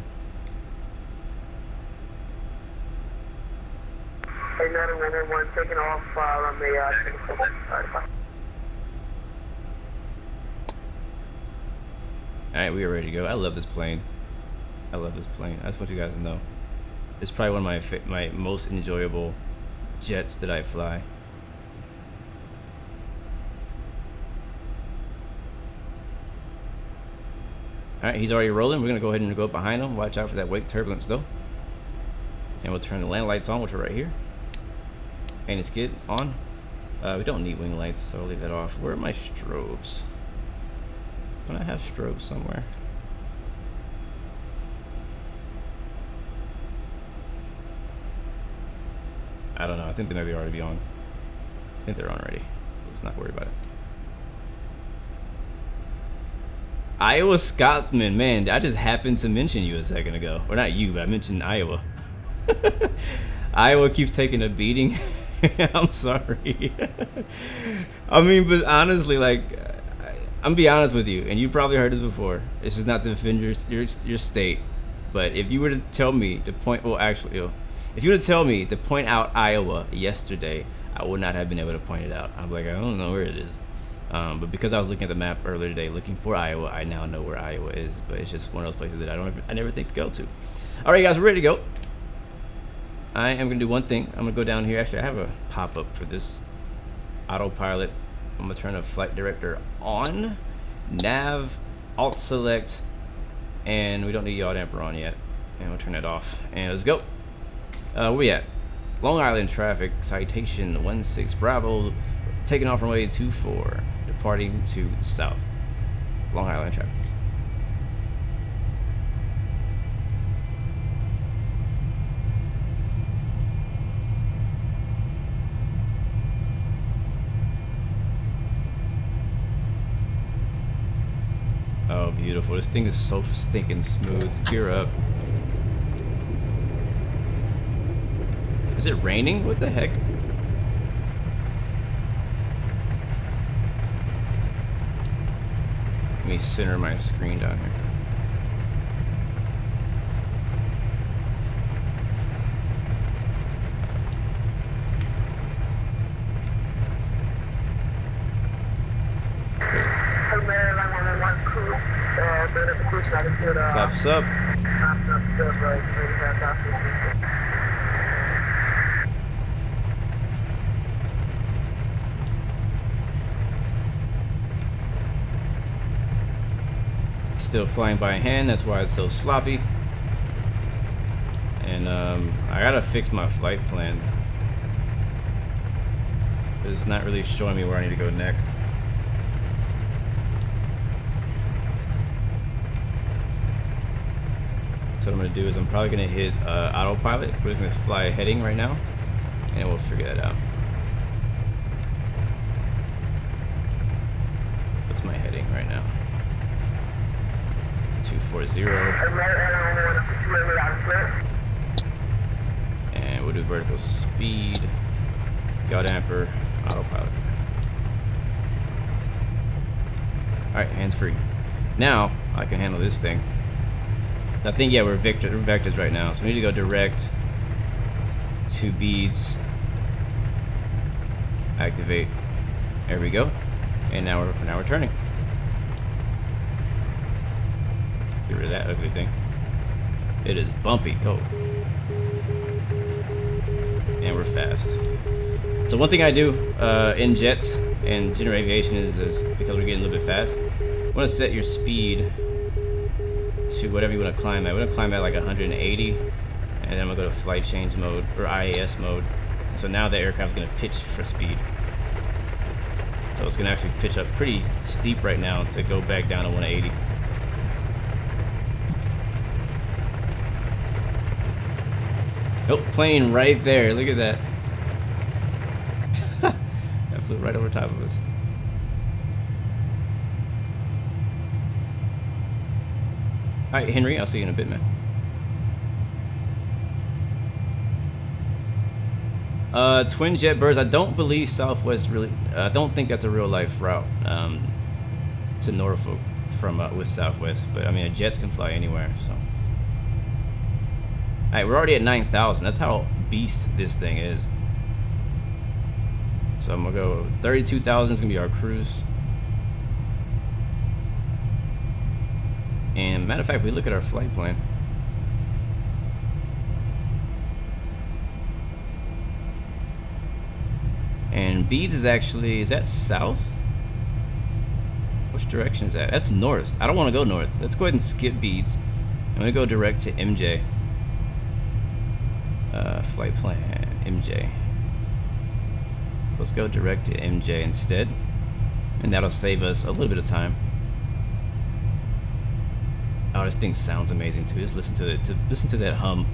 United 111 taking off on the Alright, we are ready to go. I love this plane. I love this plane. I just want you guys to know. It's probably one of my most enjoyable jets that I fly. Alright, he's already rolling. We're going to go ahead and go behind him. Watch out for that wake turbulence though. And we'll turn the land lights on, which are right here. And the skid on. We don't need wing lights, so I'll leave that off. Where are my strobes? Don't I have strobes somewhere? I don't know. I think they maybe already be on. I think they're on already. Let's not worry about it. Iowa Scotsman, man, I just happened to mention you a second ago. Or not you, but I mentioned Iowa. Iowa keeps taking a beating. I'm sorry. I mean, but honestly, like, I'm gonna be honest with you, and you probably heard this before. This is not to defend your state, but if you were to tell me to point, well, actually, if you were to tell me to point out Iowa yesterday, I would not have been able to point it out. I'm like, I don't know where it is. But because I was looking at the map earlier today, looking for Iowa, I now know where Iowa is. But it's just one of those places that I never think to go to. All right, guys, we're ready to go. I am gonna do one thing. I'm gonna go down here. Actually, I have a pop-up for this autopilot. I'm gonna turn the flight director on, nav, alt select, and we don't need yaw damper on yet. And we'll turn that off. And let's go. Where we at? Long Island traffic, citation 16 Bravo, taking off runway 24, departing to the south. Long Island traffic. Oh, beautiful. This thing is so stinking smooth. Gear up. Is it raining? What the heck? Let me center my screen down here. Flaps up. Still flying by hand, that's why it's so sloppy. And I gotta fix my flight plan. It's not really showing me where I need to go next. So what I'm gonna do is I'm probably gonna hit autopilot. We're gonna fly a heading right now, and we'll figure that out. What's my heading right now? 240. And we'll do vertical speed, yaw damper, autopilot. Alright, hands free. Now I can handle this thing. I think, yeah, we're vectors right now, so we need to go direct to beads, activate. There we go, and now we're turning. Get rid of that ugly thing. It is bumpy. Go. And we're fast. So one thing I do in jets and general aviation is because we're getting a little bit fast, you want to set your speed to whatever you want to climb at. We're going to climb at like 180, and then I'm going to go to flight change mode or IAS mode. So now the aircraft's going to pitch for speed. So it's going to actually pitch up pretty steep right now to go back down to 180. Oh, plane right there. Look at that. That flew right over top of us. All right, Henry, I'll see you in a bit, man. Twin jet birds. I don't believe Southwest really. I don't think that's a real life route to Norfolk from with Southwest. But I mean, jets can fly anywhere. So, all right, we're already at 9,000. That's how beast this thing is. So I'm gonna go 32,000 is gonna be our cruise. And matter of fact, if we look at our flight plan. And Beads is actually, is that south? Which direction is that? That's north. I don't want to go north. Let's go ahead and skip Beads. I'm going to go direct to MJ. Flight plan, MJ. Let's go direct to MJ instead. And that'll save us a little bit of time. Oh, this thing sounds amazing too. Just listen to it. Listen to that hum.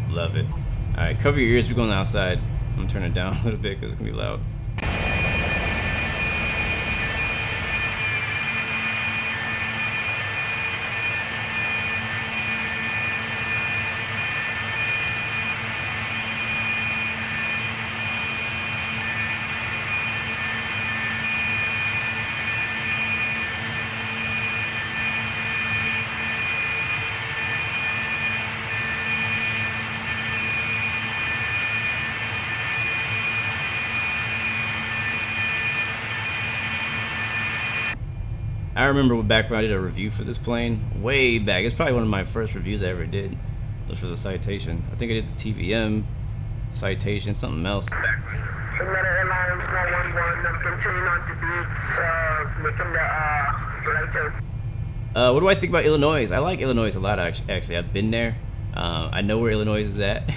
Love it. All right, cover your ears. We're going outside. I'm gonna turn it down a little bit because it's gonna be loud. I remember back when I did a review for this plane, way back. It's probably one of my first reviews I ever did. It was for the Citation. I think I did the TBM, Citation, something else. Airlines 911, I'm continuing on to Beach, making the right turn. What do I think about Illinois? I like Illinois a lot, actually. I've been there. I know where Illinois is at.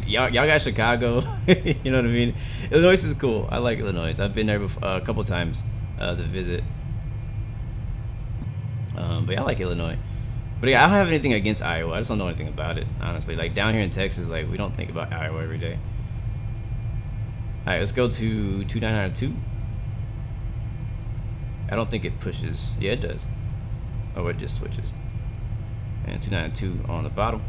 Y'all got Chicago. You know what I mean? Illinois is cool. I like Illinois. I've been there a couple times to visit. But yeah, I like Illinois. But yeah, I don't have anything against Iowa. I just don't know anything about it, honestly. Like down here in Texas, like we don't think about Iowa every day. All right, let's go to 2992. I don't think it pushes. Yeah, it does. Oh, it just switches. And 292 on the bottom.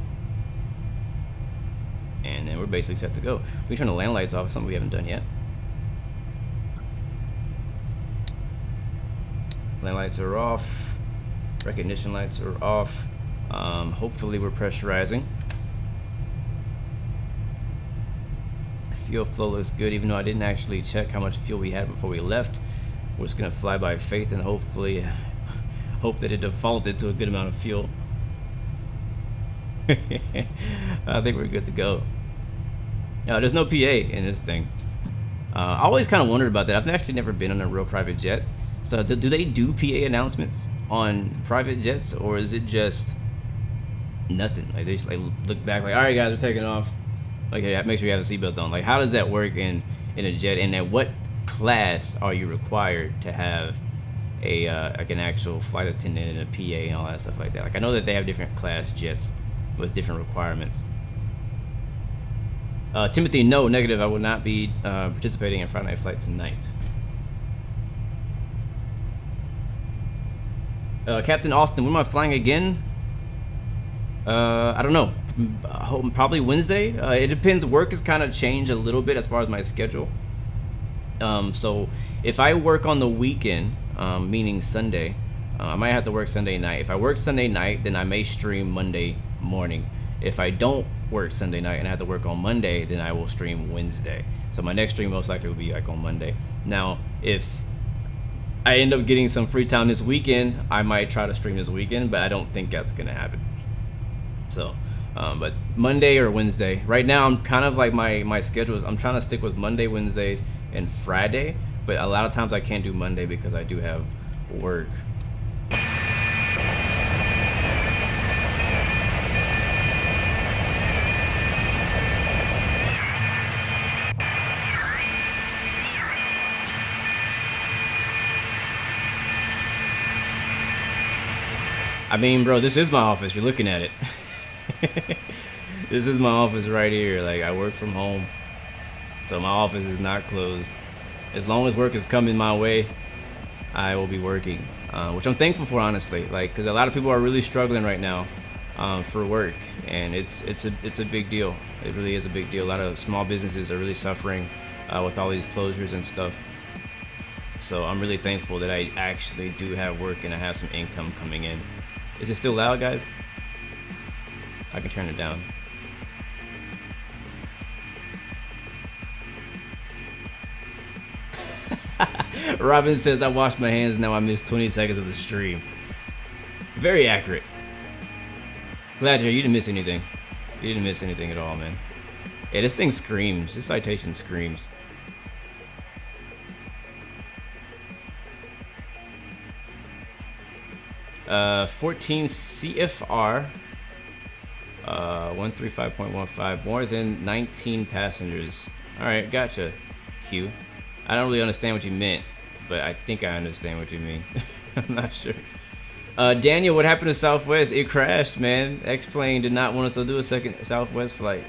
And then we're basically set to go. We turn the land lights off, something we haven't done yet. Land lights are off. Recognition lights are off. Hopefully we're pressurizing. Fuel flow looks good, even though I didn't actually check how much fuel we had before we left. We're just gonna fly by faith and hopefully hope that it defaulted to a good amount of fuel. I think we're good to go. No, there's no PA in this thing. I always kind of wondered about that. I've actually never been on a real private jet. So do they do PA announcements on private jets, or is it just nothing? Like they just like look back like, all right guys, we're taking off. Like, yeah, make sure you have the seatbelts on. Like, how does that work in a jet? And at what class are you required to have a like an actual flight attendant and a PA and all that stuff like that? Like I know that they have different class jets with different requirements. Timothy, no, negative. I will not be participating in Friday night flight tonight. Captain Austin, when am I flying again? I don't know. Probably Wednesday. It depends. Work has kind of changed a little bit as far as my schedule. So if I work on the weekend, meaning Sunday, I might have to work Sunday night. If I work Sunday night, then I may stream Monday morning. If I don't work Sunday night and I have to work on Monday, then I will stream Wednesday. So my next stream most likely will be like on Monday. Now, if I end up getting some free time this weekend, I might try to stream this weekend, but I don't think that's gonna happen. So, but Monday or Wednesday. Right now, I'm kind of like my schedule is, I'm trying to stick with Monday, Wednesdays, and Friday. But a lot of times I can't do Monday because I do have work. I mean, bro, this is my office. You're looking at it. This is my office right here. Like, I work from home, so my office is not closed. As long as work is coming my way, I will be working, which I'm thankful for, honestly. Like, because a lot of people are really struggling right now for work, and it's a big deal. It really is a big deal. A lot of small businesses are really suffering with all these closures and stuff. So I'm really thankful that I actually do have work and I have some income coming in. Is it still loud, guys? I can turn it down. Robin says, I washed my hands, now I missed 20 seconds of the stream. Very accurate. Glad you didn't miss anything. You didn't miss anything at all, man. Yeah, this thing screams. This Citation screams. Uh, 14 CFR. 135.15. More than 19 passengers. Alright, gotcha. Q. I don't really understand what you meant, but I think I understand what you mean. I'm not sure. Daniel, what happened to Southwest? It crashed, man. X-Plane did not want us to do a second Southwest flight.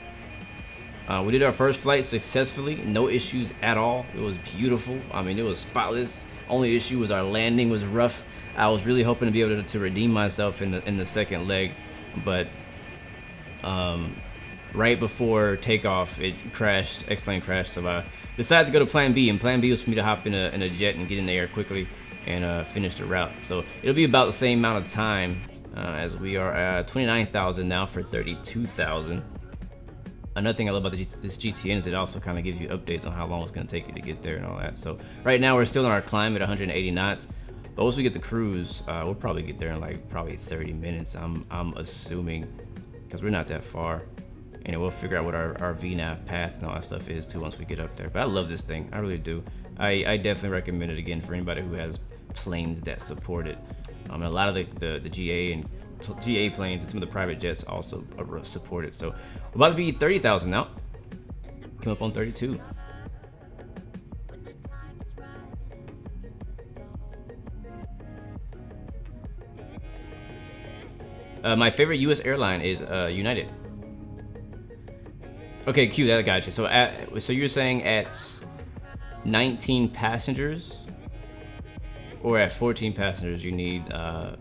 We did our first flight successfully. No issues at all. It was beautiful. I mean, it was spotless. Only issue was our landing was rough. I was really hoping to be able to redeem myself in the second leg, but right before takeoff, it crashed. X-Plane crashed, so I decided to go to Plan B, and Plan B was for me to hop in a jet and get in the air quickly and finish the route. So it'll be about the same amount of time as we are at 29,000 now for 32,000. Another thing I love about this GTN is it also kind of gives you updates on how long it's going to take you to get there and all that. So right now we're still in our climb at 180 knots. But once we get the cruise, we'll probably get there in like probably 30 minutes. I'm assuming, because we're not that far. And we'll figure out what our VNAV path and all that stuff is too once we get up there. But I love this thing, I really do. I definitely recommend it again for anybody who has planes that support it. And a lot of the GA and GA planes and some of the private jets also support it. So we're about to be 30,000 now. Come up on 32. My favorite U.S. airline is United. Okay, Q, that got you. So you're saying at 19 passengers, or at 14 passengers, you need PA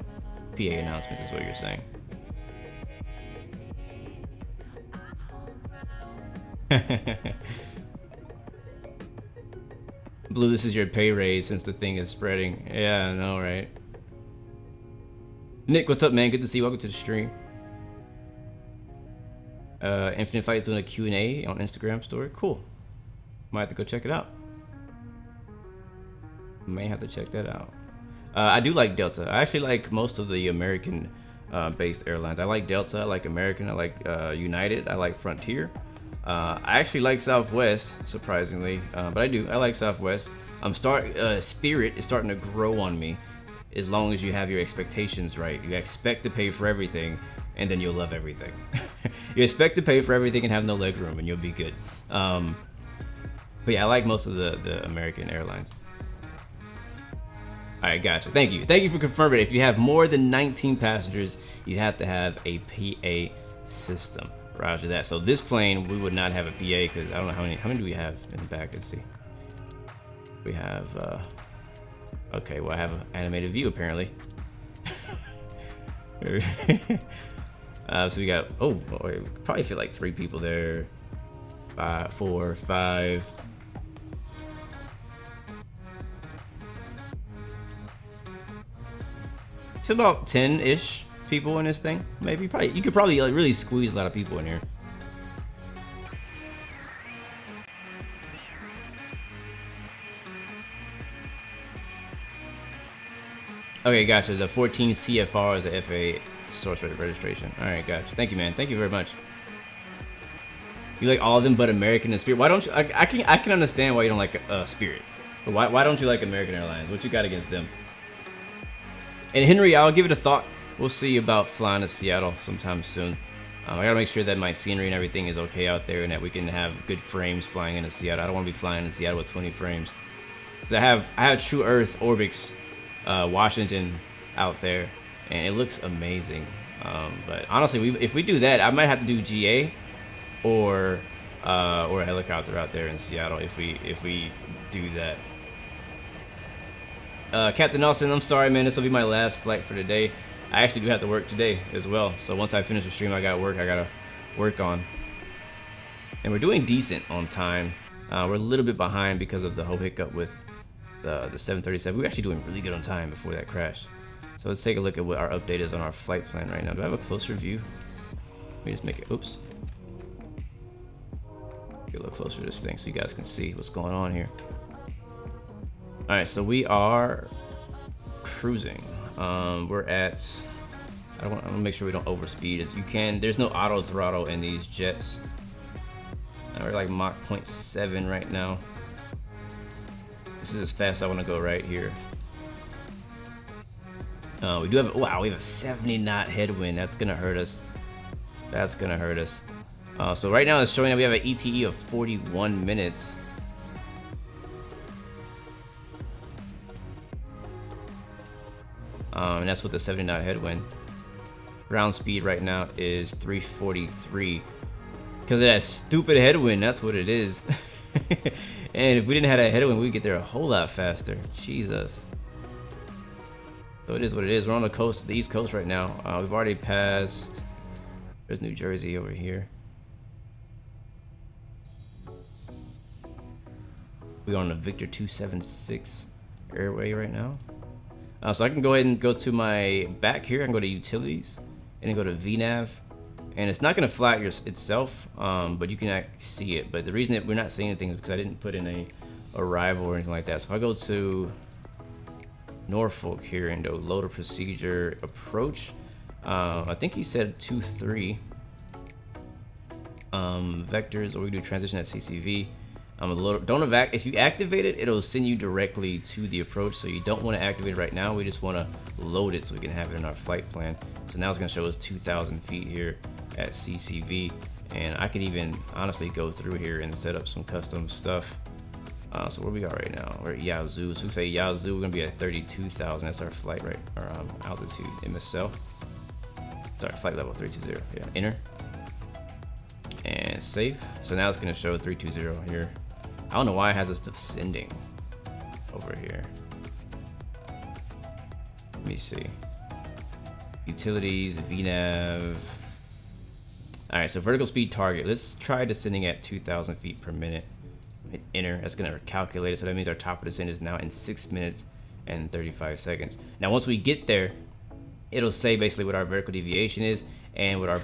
announcements, is what you're saying. Blue, this is your pay raise since the thing is spreading. Yeah, I know, right? Nick, what's up, man? Good to see you. Welcome to the stream. Infinite Fight is doing a Q&A on Instagram story. Cool. Might have to go check it out. May have to check that out. I do like Delta. I actually like most of the American based airlines. I like Delta, I like American, I like United, I like Frontier. I actually like Southwest, surprisingly, but I like Southwest. Spirit is starting to grow on me, as long as you have your expectations right. You expect to pay for everything, and then you'll love everything. You expect to pay for everything and have no leg room, and you'll be good. But yeah, I like most of the American airlines. All right, gotcha. Thank you for confirming. If you have more than 19 passengers, you have to have a PA system. Roger that. So this plane, we would not have a PA because I don't know how many do we have in the back. Let's see. We have okay, well, I have an animated view apparently. So we got, we probably fit like 3 people there. 5, 4, 5. It's about 10-ish people in this thing. Maybe, you could probably like really squeeze a lot of people in here. Okay, gotcha. The 14 CFR is the FAA source registration. All right, gotcha. Thank you, man. Thank you very much. You like all of them but American and Spirit. Why don't you? I can understand why you don't like Spirit. But why don't you like American Airlines? What you got against them? And Henry, I'll give it a thought. We'll see about flying to Seattle sometime soon. I gotta make sure that my scenery and everything is okay out there and that we can have good frames flying into Seattle. I don't want to be flying into Seattle with 20 frames. Cause I have True Earth Orbix Washington out there, and it looks amazing. But honestly, if we do that, I might have to do GA or a helicopter out there in Seattle if we do that. Captain Nelson, I'm sorry, man. This will be my last flight for today. I actually do have to work today as well. So once I finish the stream, I got work I gotta work on. And we're doing decent on time. We're a little bit behind because of the whole hiccup with the 737. We were actually doing really good on time before that crash. So let's take a look at what our update is on our flight plan right now. Do I have a closer view? Let me just make it, oops. Get a little closer to this thing so you guys can see what's going on here. All right, so we are cruising. We're at, I want to make sure we don't overspeed as you can. There's no auto throttle in these jets. We're like Mach 0.7 right now. This is as fast as I want to go right here. We do have, wow, we have a 70 knot headwind. That's gonna hurt us. That's gonna hurt us. So right now it's showing that we have an ETE of 41 minutes. And that's with the 70 knot headwind. Ground speed right now is 343. Because of that stupid headwind, that's what it is. And if we didn't have that headwind, we'd get there a whole lot faster. Jesus. So it is what it is. We're on the coast, the East Coast right now. We've already passed. There's New Jersey over here. We're on the Victor 276 airway right now. So I can go ahead and go to my back here. I can go to utilities and then go to VNav. And it's not going to fly itself, but you can see it. But the reason that we're not seeing anything is because I didn't put in a arrival or anything like that. So if I go to Norfolk here and go loader procedure approach, I think he said 2-3 vectors, or we do transition at CCV. If you activate it, it'll send you directly to the approach. So you don't want to activate it right now. We just want to load it so we can have it in our flight plan. So now it's going to show us 2,000 feet here at CCV, and I could even honestly go through here and set up some custom stuff. So where we are right now, we're at Yazoo. So we say Yazoo, we're gonna be at 32,000. That's our flight rate, or altitude, MSL. Sorry, flight level 320. Yeah, enter and save. So now it's gonna show 320 here. I don't know why it has us descending over here. Let me see. Utilities, VNav. All right, so vertical speed target. Let's try descending at 2,000 feet per minute. Hit enter. That's gonna calculate it. So that means our top of descent is now in 6 minutes and 35 seconds. Now, once we get there, it'll say basically what our vertical deviation is and what our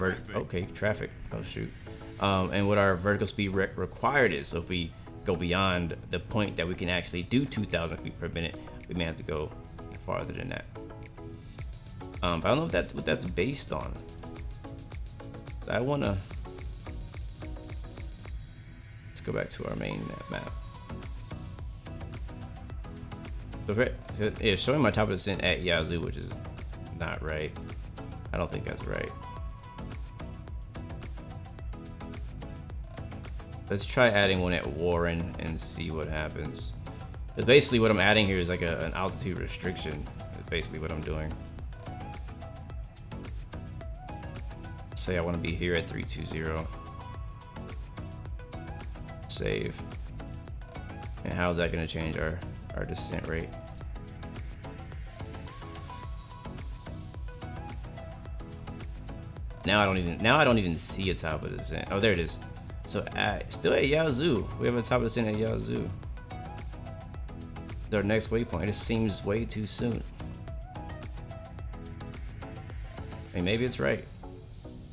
traffic. Oh shoot. And what our vertical speed required is. So if we go beyond the point that we can actually do 2,000 feet per minute, we may have to go farther than that. But I don't know what that's based on. I wanna, let's go back to our main map. So it's showing my top of descent at Yazoo, which is not right. I don't think that's right. Let's try adding one at Warren and see what happens. But basically what I'm adding here is like an altitude restriction. That's basically what I'm doing. Say I want to be here at 320. Save. And how is that going to change our descent rate? Now I don't even see a top of descent. Oh, there it is. So still at Yazoo. We have a top of descent at Yazoo. Our next waypoint. It seems way too soon. I mean, maybe it's right.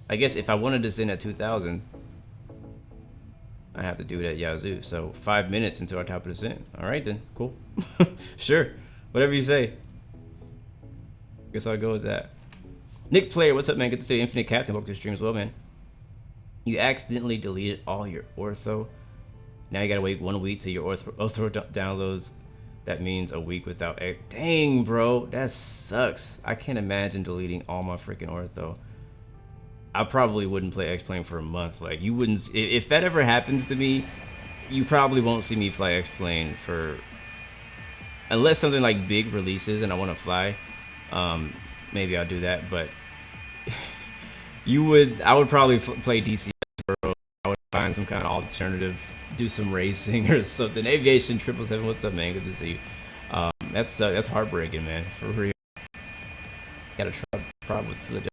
I guess if I want to descend at 2,000, I have to do it at Yazoo. So 5 minutes into our top of descent. All right then, cool. Sure, whatever you say. Guess I'll go with that. Nick Player, what's up, man? Good to see you. Infinite Captain, welcome to the stream as well, man. You accidentally deleted all your ortho. Now you gotta wait 1 week till your ortho downloads. That means a week without X. Dang, bro, that sucks. I can't imagine deleting all my freaking ortho. I probably wouldn't play X-Plane for a month. Like, you wouldn't, if that ever happens to me, you probably won't see me fly X-Plane for, unless something like big releases and I want to fly, maybe I'll do that. But I would probably play DCS, bro. I would find some kind of alternative, do some racing or something. Aviation 777, what's up, man? Good to see you. That's heartbreaking, man, for real. Got a problem with Philadelphia.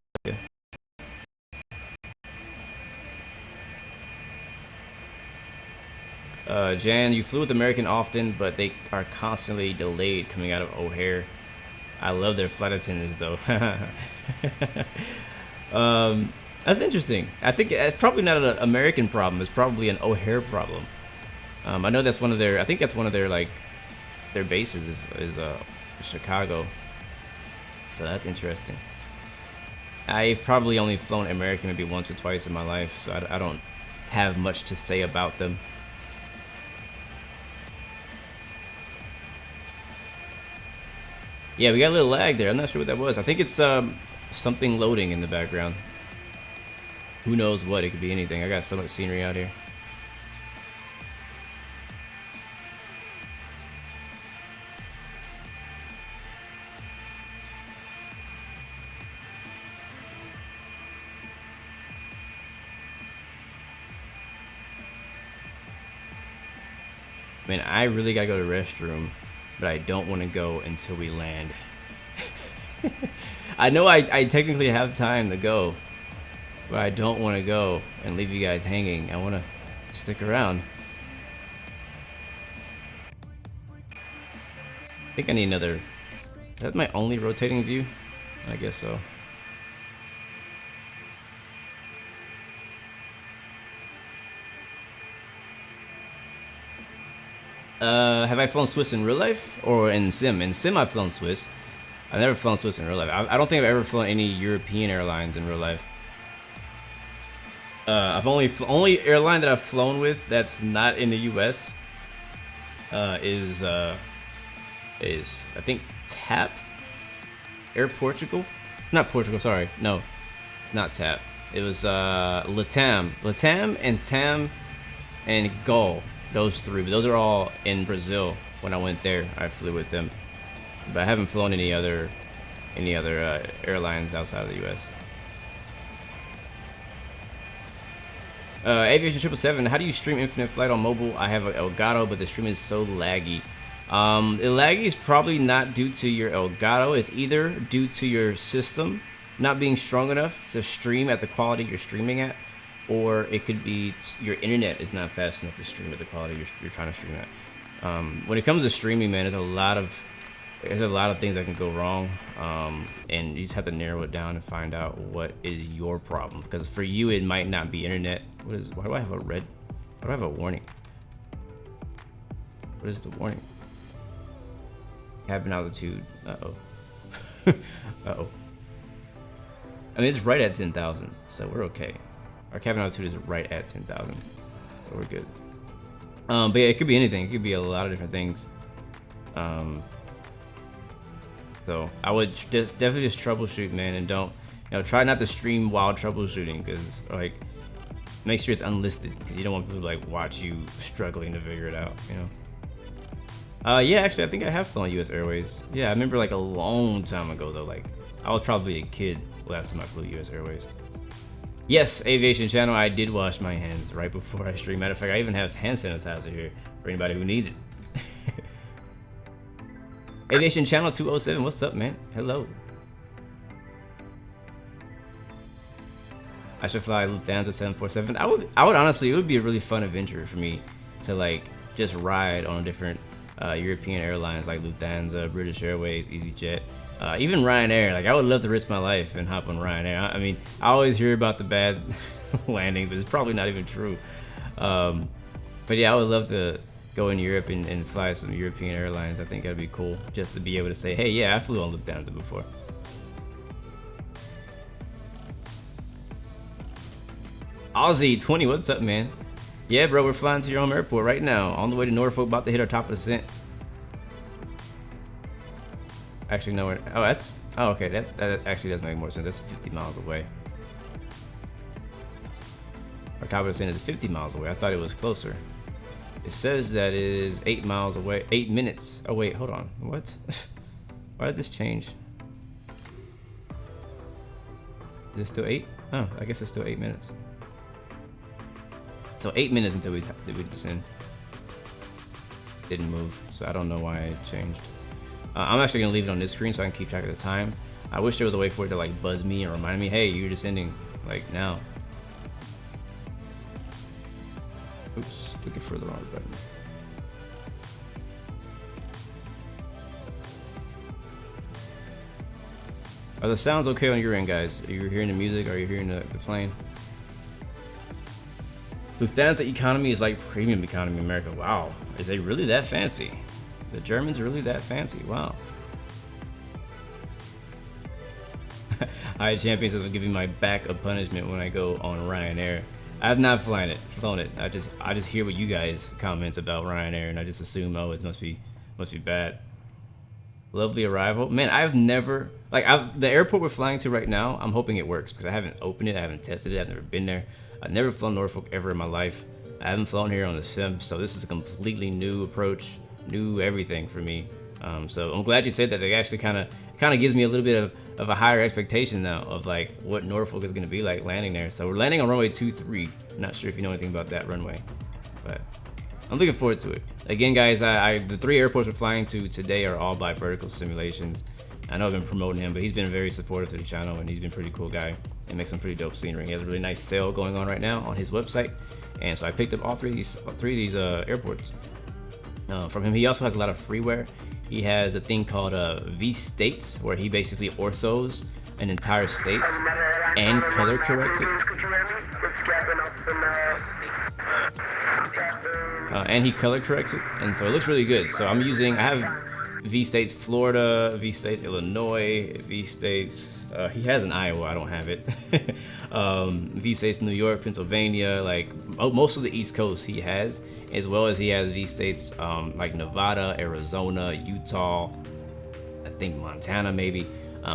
Jan, you flew with American often, but they are constantly delayed coming out of O'Hare. I love their flight attendants, though. That's interesting. I think it's probably not an American problem. It's probably an O'Hare problem. I know that's one of their. I think that's one of their their bases is Chicago. So that's interesting. I've probably only flown American maybe once or twice in my life, so I don't have much to say about them. Yeah, we got a little lag there. I'm not sure what that was. I think it's something loading in the background. Who knows what? It could be anything. I got so much scenery out here. Man, I really gotta go to the restroom, but I don't want to go until we land. I know I technically have time to go, but I don't want to go and leave you guys hanging. I want to stick around. I think I need another. Is that my only rotating view? I guess so. Have I flown Swiss in real life or in sim? In sim, I've flown Swiss. I've never flown Swiss in real life. I don't think I've ever flown any European airlines in real life. I've only airline that I've flown with that's not in the U.S. is I think TAP, Air Portugal, not Portugal. Sorry, no, not TAP. It was Latam and TAM and Gol. Those three, but those are all in Brazil. When I went there, I flew with them, but I haven't flown any other airlines outside of the U.S. Aviation 777, how do you stream Infinite Flight on mobile? I have an Elgato, but the stream is so laggy. The laggy is probably not due to your Elgato. It's either due to your system not being strong enough to stream at the quality you're streaming at, or it could be your internet is not fast enough to stream at the quality you're trying to stream at. When it comes to streaming, man, there's a lot of things that can go wrong, and you just have to narrow it down and find out what is your problem. Because for you, it might not be internet. Why do I have a red? Why do I have a warning? What is the warning? Cabin altitude. Uh-oh. Uh-oh. I mean, it's right at 10,000, so we're okay. Our cabin altitude is right at 10,000, so we're good. But yeah, it could be anything. It could be a lot of different things. So I would definitely just troubleshoot, man, and don't, try not to stream while troubleshooting, because like, make sure it's unlisted, because you don't want people to like watch you struggling to figure it out, Yeah, actually, I think I have flown U.S. Airways. Yeah, I remember like a long time ago though. Like, I was probably a kid last time I flew U.S. Airways. Yes, Aviation Channel, I did wash my hands right before I stream. Matter of fact, I even have hand sanitizer here for anybody who needs it. Aviation Channel 207, what's up, man? Hello. I should fly Lufthansa 747. I would honestly, it would be a really fun adventure for me to like just ride on different European airlines like Lufthansa, British Airways, EasyJet. Even Ryanair, like I would love to risk my life and hop on Ryanair. I mean, I always hear about the bad landings, but it's probably not even true. But yeah, I would love to go in Europe and fly some European airlines. I think that'd be cool, just to be able to say, hey, yeah, I flew on Lufthansa before. Aussie 20, what's up, man? Yeah, bro, we're flying to your home airport right now, on the way to Norfolk, about to hit our top of descent. Actually, no. Oh, that's. Oh, okay. That actually does make more sense. That's 50 miles away. Our copy was saying it's 50 miles away. I thought it was closer. It says that it is 8 miles away. 8 minutes. Oh wait, hold on. What? Why did this change? Is it still 8? Oh, I guess it's still 8 minutes. So 8 minutes until we descend. Didn't move, so I don't know why it changed. I'm actually gonna leave it on this screen so I can keep track of the time. I wish there was a way for it to like buzz me and remind me, hey, you're descending like now. Oops, looking for the wrong button. Are the sounds okay on your end, guys? Are you hearing the music? Are you hearing the plane? Lufthansa economy is like premium economy in America. Wow, is it really that fancy? The Germans are really that fancy? Wow. Alright, champion says I'm giving my back a punishment when I go on Ryanair. I have not flown it. I just hear what you guys comment about Ryanair, and I just assume, oh, it must be bad. Lovely arrival. Man, I've never the airport we're flying to right now. I'm hoping it works because I haven't opened it, I haven't tested it, I've never been there. I've never flown Norfolk ever in my life. I haven't flown here on the sim, so this is a completely new approach, new everything for me. So I'm glad you said that. It actually kind of gives me a little bit of a higher expectation now of like what Norfolk is going to be like landing there. So we're landing on runway 23. Not sure if you know anything about that runway, but I'm looking forward to it. Again, guys, the 3 airports we're flying to today are all by Vertical Simulations. I know I've been promoting him, but he's been very supportive to the channel, and he's been a pretty cool guy and makes some pretty dope scenery. He has a really nice sale going on right now on his website, and so I picked up all three of these airports from him. He also has a lot of freeware. He has a thing called V-States, where he basically orthos an entire states and color corrects it. And he color corrects it, and so it looks really good. So I have V-States Florida, V-States Illinois, V-States, he has an Iowa, I don't have it. V-States New York, Pennsylvania, like most of the East Coast he has, as well as he has V-States like Nevada, Arizona, Utah, I think Montana maybe,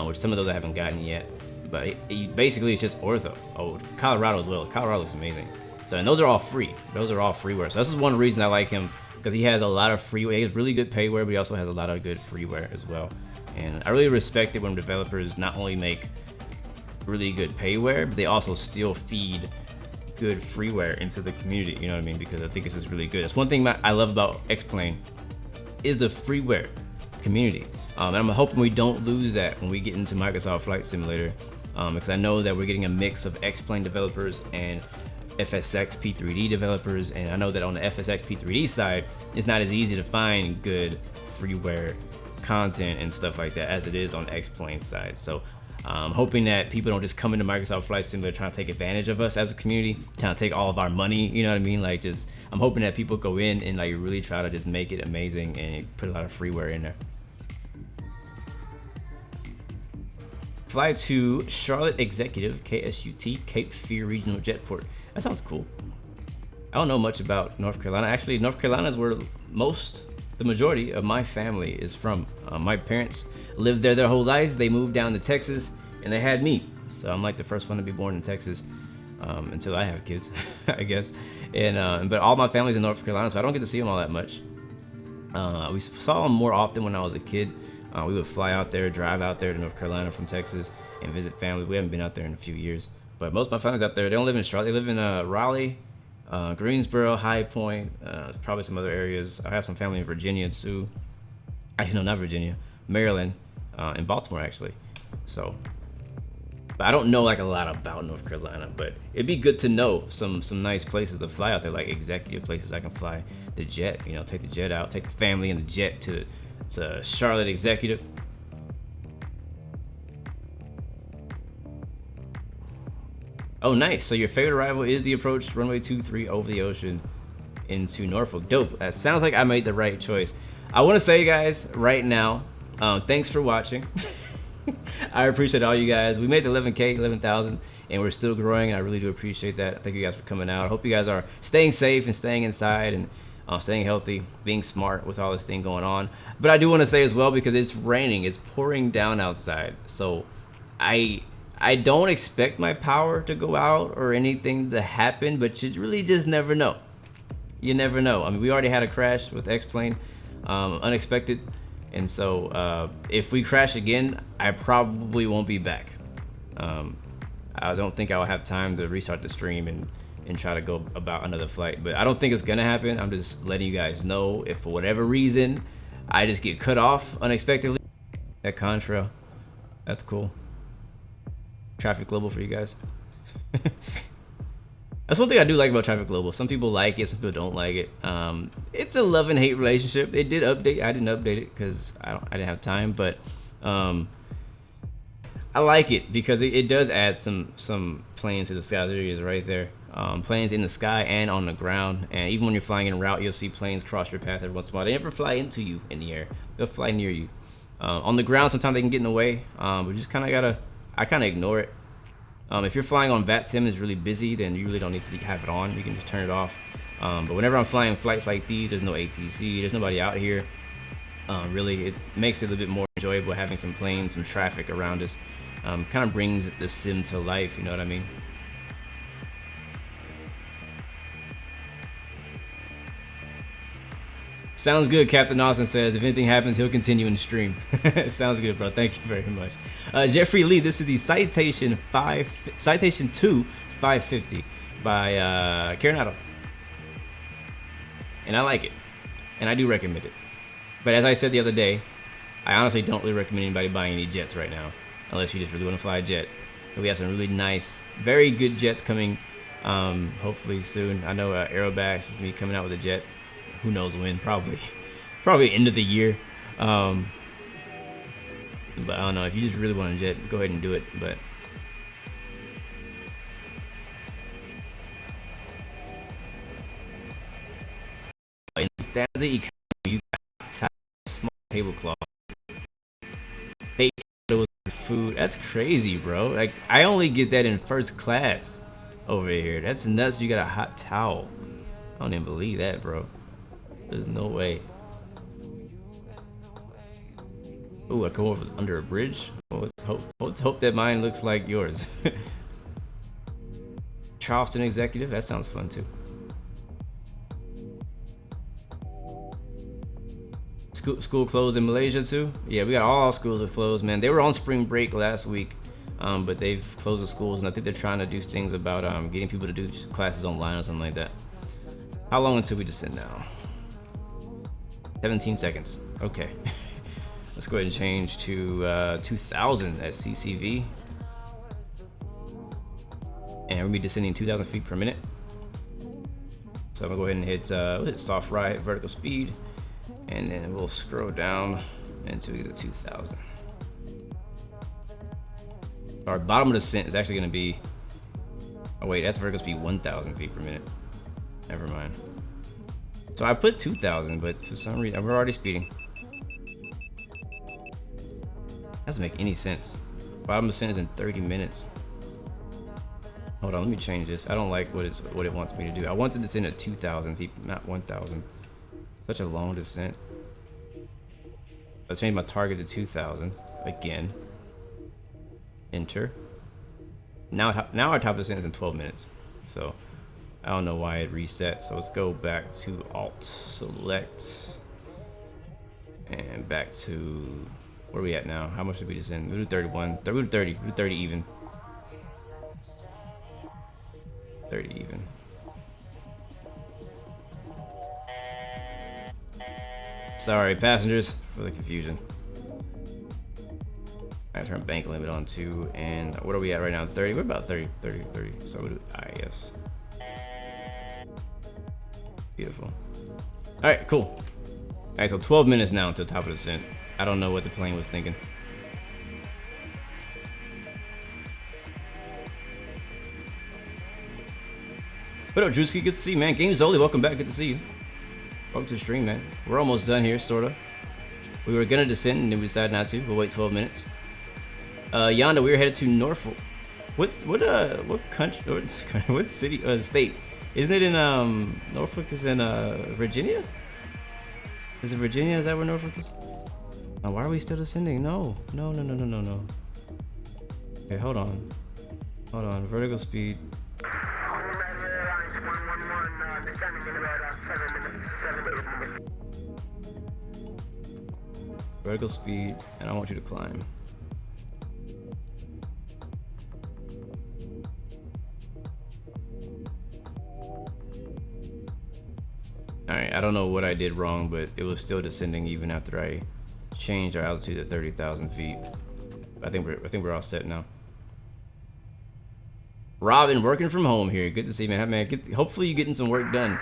which some of those I haven't gotten yet. But basically it's just ortho. Oh, Colorado as well. Colorado looks amazing. So, and those are all free. Those are all freeware. So this is one reason I like him, because he has a lot of freeware. He has really good payware, but he also has a lot of good freeware as well. And I really respect it when developers not only make really good payware, but they also still feed good freeware into the community. You know what I mean? Because I think this is really good. That's one thing I love about X-Plane is the freeware community. And I'm hoping we don't lose that when we get into Microsoft Flight Simulator, because I know that we're getting a mix of X-Plane developers and FSX P3D developers, and I know that on the FSX P3D side, it's not as easy to find good freeware content and stuff like that as it is on the X-Plane side. So I'm hoping that people don't just come into Microsoft Flight Simulator trying to take advantage of us as a community, trying to take all of our money, you know what I mean? Like, just, I'm hoping that people go in and like really try to just make it amazing and put a lot of freeware in there. Fly to Charlotte Executive, KSUT, Cape Fear Regional Jetport. That sounds cool. I don't know much about North Carolina. Actually, North Carolina is where the majority of my family is from. My parents lived there their whole lives. They moved down to Texas, and they had me. So I'm like the first one to be born in Texas, until I have kids, I guess. And but all my family's in North Carolina, so I don't get to see them all that much. We saw them more often when I was a kid. We would fly out there, drive out there to North Carolina from Texas and visit family. We haven't been out there in a few years, but most of my family's out there. They don't live in Charlotte. They live in Raleigh, Greensboro, High Point, probably some other areas. I have some family in Virginia too. Actually, no, not Virginia, Maryland, and Baltimore actually. So, but I don't know like a lot about North Carolina, but it'd be good to know some nice places to fly out there, like executive places I can fly the jet. You know, take the jet out, take the family and the jet to Charlotte Executive. Oh, nice. So your favorite arrival is the approach runway 23 over the ocean into Norfolk. Dope. That sounds like I made the right choice. I want to say, guys, right now, thanks for watching. I appreciate all you guys. We made 11,000, and we're still growing, and I really do appreciate that. Thank you guys for coming out. I hope you guys are staying safe and staying inside, and staying healthy, being smart with all this thing going on. But I do want to say as well, because it's raining, it's pouring down outside, so I don't expect my power to go out or anything to happen, but you really just never know. You never know. I mean, we already had a crash with X-Plane, unexpected, and so if we crash again, I probably won't be back. I don't think I'll have time to restart the stream and try to go about another flight, but I don't think it's gonna happen. I'm just letting you guys know if for whatever reason I just get cut off unexpectedly. That contrail, that's cool. Traffic Global for you guys. That's one thing I do like about Traffic Global. Some people like it, some people don't like it. It's a love and hate relationship. It did update. I didn't update it because I didn't have time, but I like it because it does add some planes to the sky areas right there. Planes in the sky and on the ground, and even when you're flying en route, you'll see planes cross your path every once in a while. They never fly into you in the air; they'll fly near you. On the ground, sometimes they can get in the way, but you just kind of gotta. I kind of ignore it. If you're flying on VATSIM and it's really busy, then you really don't need to have it on. You can just turn it off. But whenever I'm flying flights like these, there's no ATC, there's nobody out here. Really, it makes it a little bit more enjoyable having some planes, some traffic around us. Kind of brings the sim to life, you know what I mean? Sounds good, Captain Austin says. If anything happens, he'll continue in the stream. Sounds good, bro. Thank you very much. Jeffrey Lee, this is the Citation 2 550 by Coronado. And I like it. And I do recommend it. But as I said the other day, I honestly don't really recommend anybody buying any jets right now, unless you just really want to fly a jet. But we have some really nice, very good jets coming hopefully soon. I know Aerobax is going to be coming out with a jet. Who knows when? Probably end of the year. But I don't know. If you just really want a jet, go ahead and do it. But in standard economy, you got small tablecloth, bacon with food. That's crazy, bro. Like, I only get that in first class over here. That's nuts. You got a hot towel. I don't even believe that, bro. There's no way. Ooh, I come over under a bridge. Well, let's hope that mine looks like yours. Charleston executive. That sounds fun too. School closed in Malaysia too. Yeah, we got all schools are closed, man. They were on spring break last week, but they've closed the schools, and I think they're trying to do things about getting people to do classes online or something like that. How long until we descend now? 17 seconds. Okay. Let's go ahead and change to 2000 at CCV. And we'll be descending 2,000 feet per minute. So I'm gonna go ahead and hit soft right, vertical speed, and then we'll scroll down until we get to 2,000. Our bottom of descent is actually gonna be, oh wait, that's vertical speed 1,000 feet per minute. Never mind. So I put 2,000, but for some reason we're already speeding. Doesn't make any sense. Bottom descent is in 30 minutes. Hold on, let me change this. I don't like what it wants me to do. I want the descent at 2,000 feet, not 1,000. Such a long descent. Let's change my target to 2,000 again. Enter. Now our top descent is in 12 minutes. So I don't know why it reset. So let's go back to Alt Select and back to where are we at now? How much did we descend? We do 31. We do 30. We do 30 even. 30 even. Sorry, passengers, for the confusion. I turn bank limit on 2, and what are we at right now? 30. We're about 30. So we'll do IS. Beautiful. All right, cool. All right, so 12 minutes now until top of the descent. I don't know what the plane was thinking. What up, Drewski? Good to see you, man. Game Zoli, welcome back. Good to see you. Welcome to the stream, man. We're almost done here, sorta. We were gonna descend, and then we decided not to. We'll wait 12 minutes. Yonda, we were headed to Norfolk. What country? What city? State Isn't it in Norfolk is in Virginia? Is it Virginia? Is that where Norfolk is? Oh, why are we still descending? No. Okay, hold on. Vertical speed. Vertical speed, and I want you to climb. Alright, I don't know what I did wrong, but it was still descending even after I changed our altitude to 30,000 feet. I think we're all set now. Robin, working from home here. Good to see you, man. Hopefully you're getting some work done.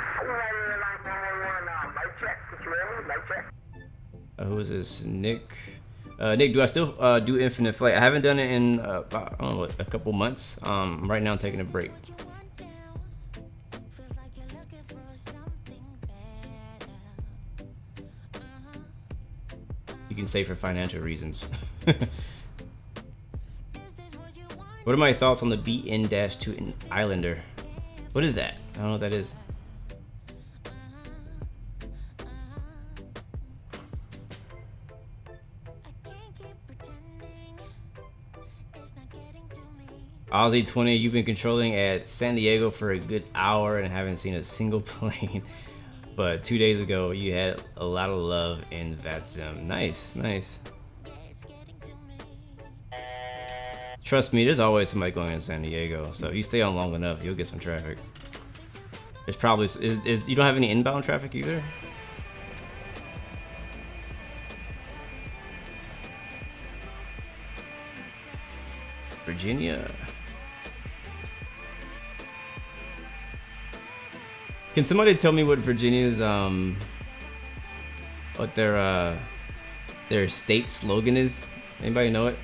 Who is this? Nick. Nick, do I still do infinite flight? I haven't done it in I don't know, a couple months. Right now I'm taking a break. You can say for financial reasons. What are my thoughts on the BN-2 Islander? What is that? I don't know what that is. Aussie 20, you've been controlling at San Diego for a good hour and haven't seen a single plane. But 2 days ago, you had a lot of love in VATSIM. Nice. Trust me, there's always somebody going in San Diego. So if you stay on long enough, you'll get some traffic. There's probably you don't have any inbound traffic either. Virginia. Can somebody tell me what Virginia's what their state slogan is? Anybody know it?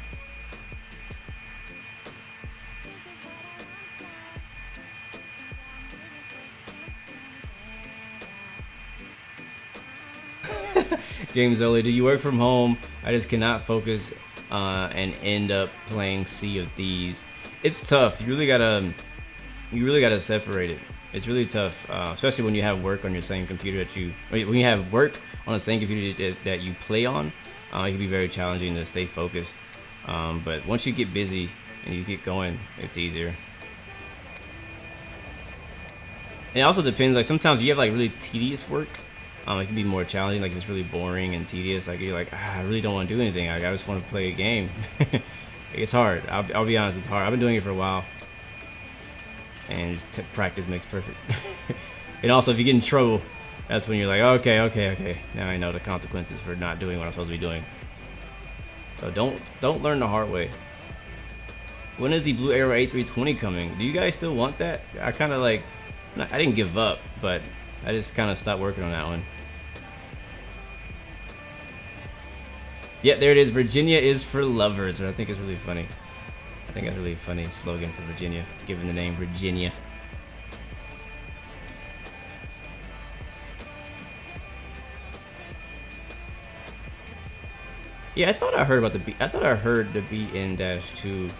Games only. Do you work from home? I just cannot focus and end up playing Sea of Thieves. It's tough. You really gotta separate it. It's really tough, especially when you have work on your same computer when you have work on the same computer that you play on. It can be very challenging to stay focused. But once you get busy and you get going, it's easier. And it also depends. Like sometimes you have like really tedious work. It can be more challenging. Like if it's really boring and tedious. Like you're like, I really don't want to do anything. Like, I just want to play a game. It's hard. I'll be honest. It's hard. I've been doing it for a while. And practice makes perfect. And also, if you get in trouble, that's when you're like, okay. Now I know the consequences for not doing what I'm supposed to be doing. So don't learn the hard way. When is the Blue Arrow A320 coming? Do you guys still want that? I kind of like, I didn't give up, but I just kind of stopped working on that one. Yeah, there it is. Virginia is for lovers, which I think is really funny. I think that's a really funny slogan for Virginia, given the name Virginia. Yeah, I thought I heard about the BN-2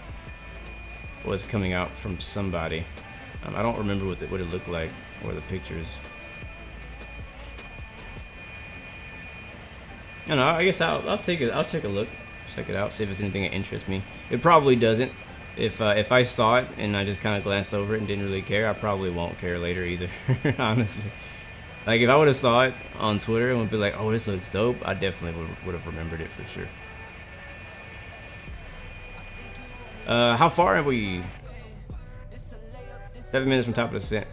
was coming out from somebody. I don't remember what it looked like or the pictures. I don't know. I guess I'll take it. I'll take a look, check it out, see if it's anything that interests me. It probably doesn't. If I saw it and I just kind of glanced over it and didn't really care, I probably won't care later either. Honestly, like if I would have saw it on Twitter and would be like, "Oh, this looks dope," I definitely would have remembered it for sure. How far are we? 7 minutes from top of the descent,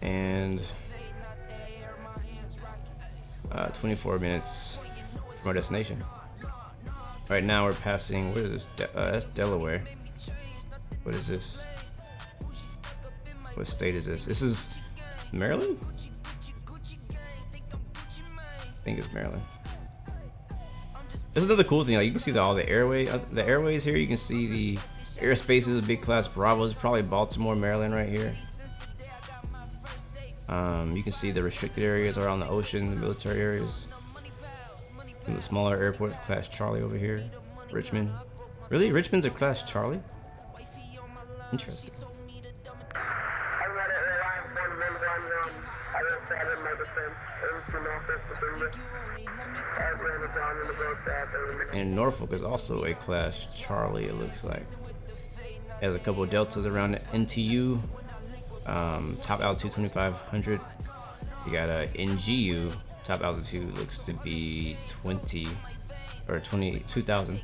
and 24 minutes from our destination. Right now we're passing, what is this? That's Delaware. What is this? What state is this? This is Maryland? I think it's Maryland. This is another cool thing. Like you can see all the airways here. You can see the airspace is a big class Bravo. It's probably Baltimore, Maryland right here. You can see the restricted areas around the ocean, the military areas. And the smaller airport, class Charlie over here. Richmond. Really? Richmond's a class Charlie? Interesting. And Norfolk is also a Class Charlie, it looks like. It has a couple of deltas around the NTU. Top altitude 2500. You got a NGU. Top altitude looks to be 22,000.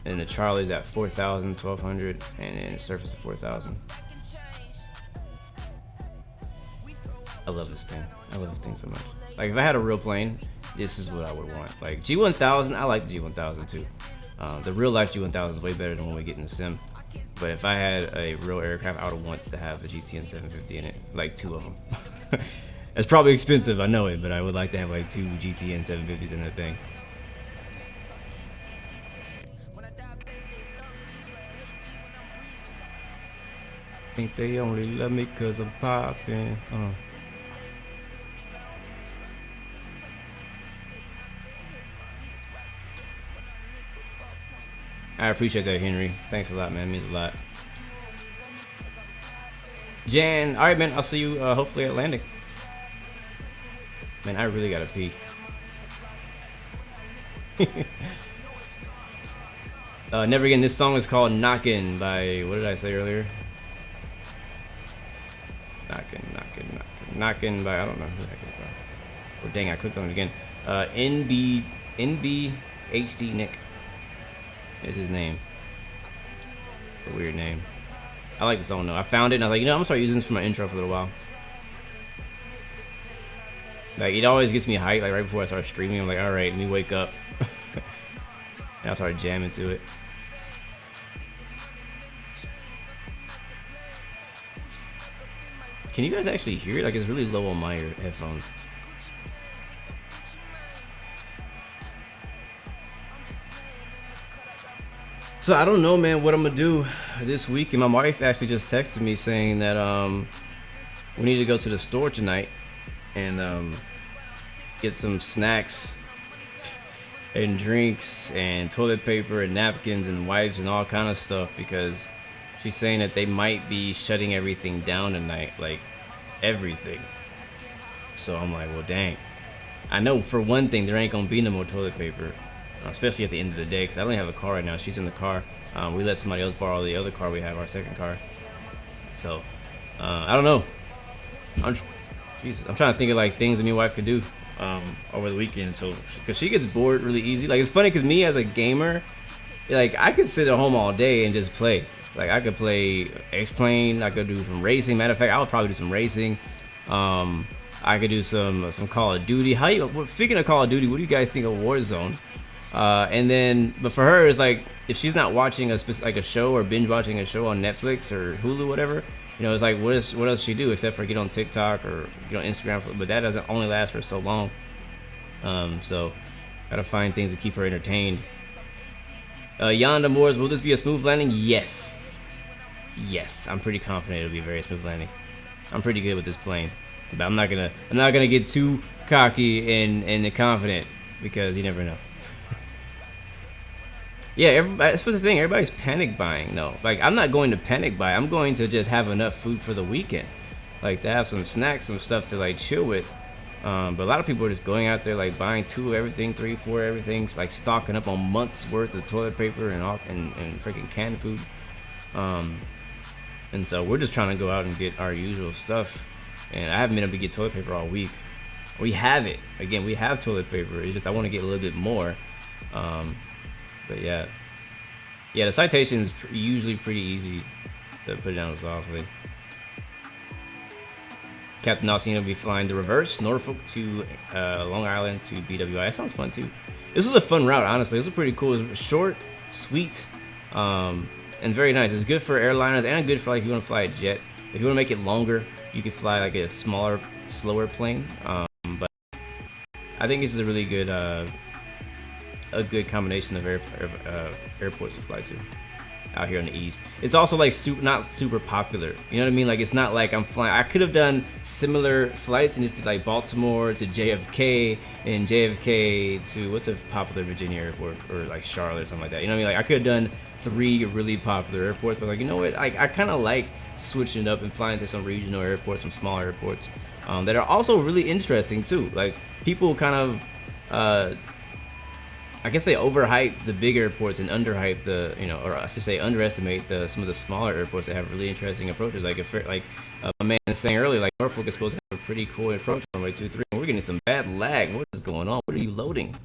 And the Charlie's at 4,000, 1,200, and then surface of 4,000. I love this thing. I love this thing so much. Like, if I had a real plane, this is what I would want. Like, G1000, I like the G1000 too. The real life G1000 is way better than when we get in the sim. But if I had a real aircraft, I would want to have the GTN 750 in it. Like, 2 of them. It's probably expensive, I know it, but I would like to have like 2 GTN 750s in that thing. Think they only love me cause I'm poppin'. I appreciate that, Henry. Thanks a lot, man. It means a lot. Jan, alright, man. I'll see you hopefully at landing. Man, I really gotta pee. Never Again. This song is called Knockin' by, what did I say earlier? Knockin' by, I don't know who that is by. Oh, dang, I clicked on it again. NBHD Nick is his name. A weird name. I like the song though. I found it and I was like, you know, I'm gonna start using this for my intro for a little while. Like, it always gets me hyped, like right before I start streaming. I'm like, alright, let me wake up. And I start jamming to it. Can you guys actually hear it? Like, it's really low on my headphones. So I don't know, man, what I'm gonna do this weekend. My wife actually just texted me saying that we need to go to the store tonight and get some snacks and drinks and toilet paper and napkins and wipes and all kind of stuff, because she's saying that they might be shutting everything down tonight, like everything. So I'm like, well, dang. I know for one thing there ain't gonna be no more toilet paper, especially at the end of the day, because I don't have a car right now. She's in the car. We let somebody else borrow the other car we have, our second car. So I don't know. I'm trying to think of like things that my wife could do over the weekend, so because she gets bored really easy. Like, it's funny because me as a gamer, like, I could sit at home all day and just play. Like, I could play X-Plane, I could do some racing. Matter of fact, I would probably do some racing. I could do some Call of Duty. Speaking of Call of Duty, what do you guys think of Warzone? And then, but for her, it's like, if she's not watching a show or binge watching a show on Netflix or Hulu, whatever, you know, it's like, what else does she do except for get on TikTok or get on Instagram? But that doesn't only last for so long. So gotta find things to keep her entertained. Yonda Moores, will this be a smooth landing? Yes. Yes, I'm pretty confident it'll be a very smooth landing. I'm pretty good with this plane, but I'm not gonna get too cocky and confident, because you never know. Yeah, that's the thing. Everybody's panic buying. No, like, I'm not going to panic buy. I'm going to just have enough food for the weekend, like to have some snacks, some stuff to like chill with. But a lot of people are just going out there like buying 2 of everything, 3, 4 everything, like stocking up on months worth of toilet paper and freaking canned food. And so we're just trying to go out and get our usual stuff. And I haven't been able to get toilet paper all week. We have it. Again, we have toilet paper. It's just I want to get a little bit more. But yeah, the Citation is usually pretty easy to put down softly. Captain Austin will be flying the reverse Norfolk to Long Island to BWI. That sounds fun too. This was a fun route, honestly. This was pretty cool. It was short, sweet, and very nice. It's good for airliners and good for like if you want to fly a jet. If you want to make it longer, you could fly like a smaller, slower plane. But I think this is a really good. A good combination of airports to fly to out here in the east. It's also like not super popular, you know what I mean? Like, it's not like I'm flying. I could have done similar flights and just did like Baltimore to JFK and JFK to what's a popular Virginia airport, or like Charlotte or something like that, you know what I mean? Like, I could have done 3 really popular airports, but like, you know what, I kind of like switching it up and flying to some regional airports, some smaller airports. that are also really interesting too. Like people kind of, I guess they overhype the big airports and underhype the, you know, or I should say underestimate some of the smaller airports that have really interesting approaches. Like my man was saying earlier, like Norfolk is supposed to have a pretty cool approach on runway 23, and we're getting some bad lag. What is going on? What are you loading?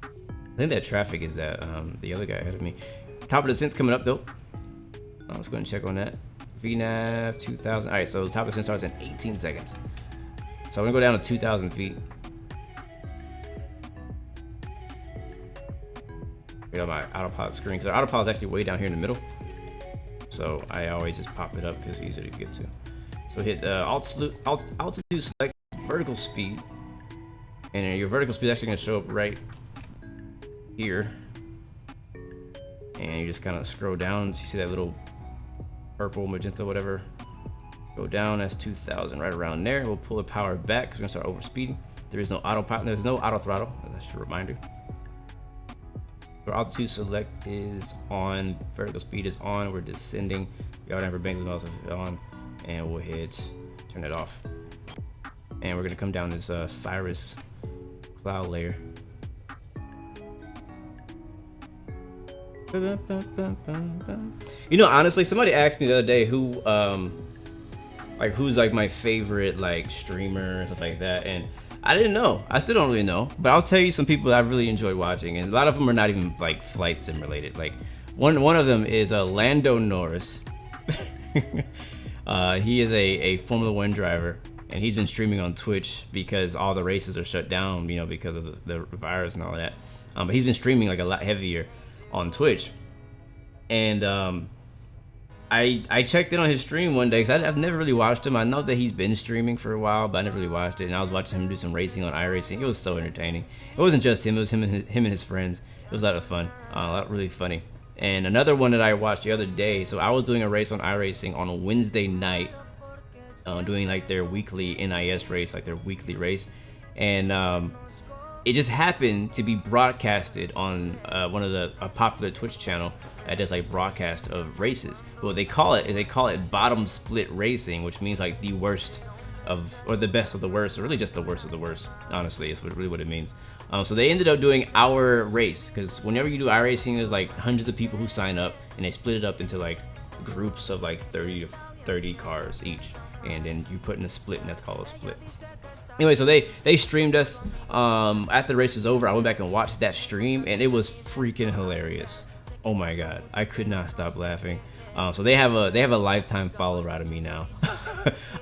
I think that traffic is that the other guy ahead of me. Top of descent's coming up though. Let's go and check on that. VNAV 2000. All right, so top of descent starts in 18 seconds. So I'm gonna go down to 2,000 feet. On my autopilot screen, because our autopilot is actually way down here in the middle, so I always just pop it up because it's easier to get to. So hit altitude select vertical speed, and your vertical speed is actually going to show up right here, and you just kind of scroll down. So you see that little purple, magenta, whatever, go down. That's 2,000 right around there. We'll pull the power back because we're gonna start over speeding. There is no autopilot, there's no auto throttle. That's just a reminder. Our altitude select is on, vertical speed is on, we're descending, the auto bank is on, and we'll hit turn it off. And we're gonna come down this Cirrus cloud layer. You know, honestly, somebody asked me the other day who who's like my favorite like streamer and stuff like that, and I didn't know. I still don't really know, but I'll tell you some people that I really enjoyed watching, and a lot of them are not even like flight sim related. Like one of them is Lando Norris. He is a Formula 1 driver, and he's been streaming on Twitch because all the races are shut down, you know, because of the virus and all that. But he's been streaming like a lot heavier on Twitch, and I checked in on his stream one day because I've never really watched him. I know that he's been streaming for a while, but I never really watched it. And I was watching him do some racing on iRacing. It was so entertaining. It wasn't just him; it was him and his friends. It was a lot of fun, really funny. And another one that I watched the other day. So I was doing a race on iRacing on a Wednesday night, doing like their weekly NIS race, like their weekly race, and it just happened to be broadcasted on one of a popular Twitch channel that does like broadcast of races. Well, they call it bottom split racing, which means like the worst of, or the best of the worst, or really just the worst of the worst. Honestly, is really what it means. So they ended up doing our race, because whenever you do iRacing, there's like hundreds of people who sign up, and they split it up into like groups of like 30 to 30 cars each, and then you put in a split, and that's called a split. Anyway, so they streamed us. After the race was over, I went back and watched that stream, and it was freaking hilarious. Oh my god, I could not stop laughing. So they have a lifetime follower out of me now.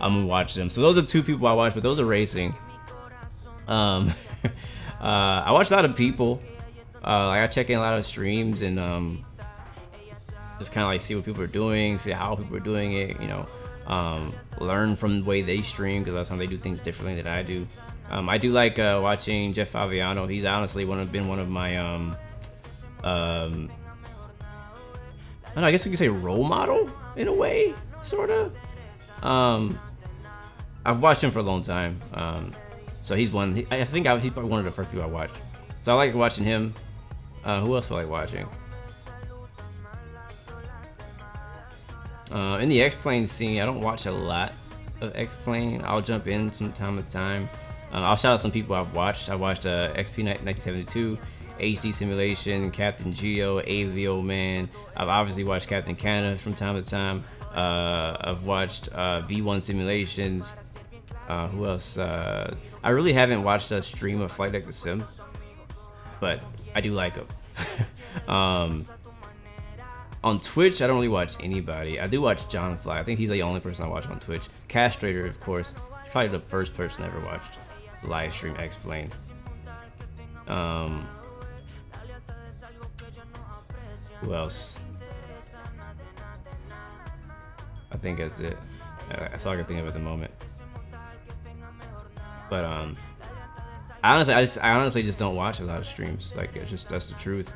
I'm gonna watch them. So those are two people I watch, but those are racing. I watch a lot of people. Like I check in a lot of streams and just kind of like see what people are doing, see how people are doing it. You know, learn from the way they stream, because a lot of times they do things differently than I do. I do like watching Jeff Favignano. He's honestly been one of my I don't know, I guess you could say role model in a way, sort of. I've watched him for a long time, so he's one. I think he's probably one of the first people I watched. So I like watching him. Who else do I like watching? In the X-Plane scene, I don't watch a lot of X-Plane. I'll jump in from time to time. I'll shout out some people I've watched. I watched XP 1972. HD Simulation, Captain Geo, AVO Man. I've obviously watched Captain Canada from time to time. I've watched V1 Simulations. Who else? I really haven't watched a stream of Flight Deck the Sim, but I do like them. On Twitch, I don't really watch anybody. I do watch John Fly. I think he's the only person I watch on Twitch. Castrator, of course, he's probably the first person I ever watched live stream X-Plane. Who else? I think that's it. That's all I can think of at the moment. But I honestly just don't watch a lot of streams. Like, that's the truth.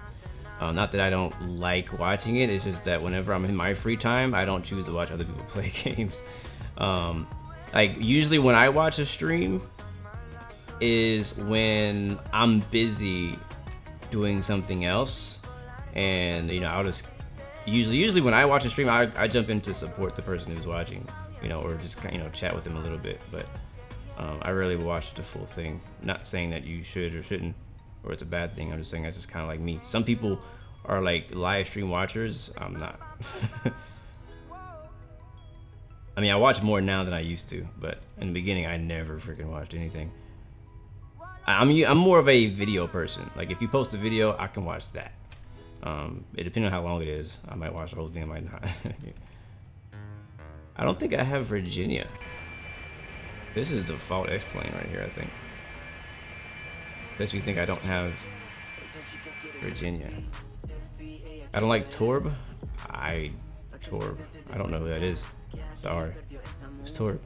Not that I don't like watching it. It's just that whenever I'm in my free time, I don't choose to watch other people play games. Like usually when I watch a stream is when I'm busy doing something else. And you know, I'll just usually when I watch a stream, I jump in to support the person who's watching, you know, or just you know chat with them a little bit. But I rarely watch the full thing. Not saying that you should or shouldn't, or it's a bad thing. I'm just saying that's just kind of like me. Some people are like live stream watchers. I'm not. I mean, I watch more now than I used to, but in the beginning, I never freaking watched anything. I'm more of a video person. Like, if you post a video, I can watch that. It depends on how long it is. I might watch the whole thing, I might not. I don't think I have Virginia. This is default X-plane right here, I think. Unless you think I don't have Virginia. I don't like Torb. Torb. I don't know who that is. Sorry. It's Torb.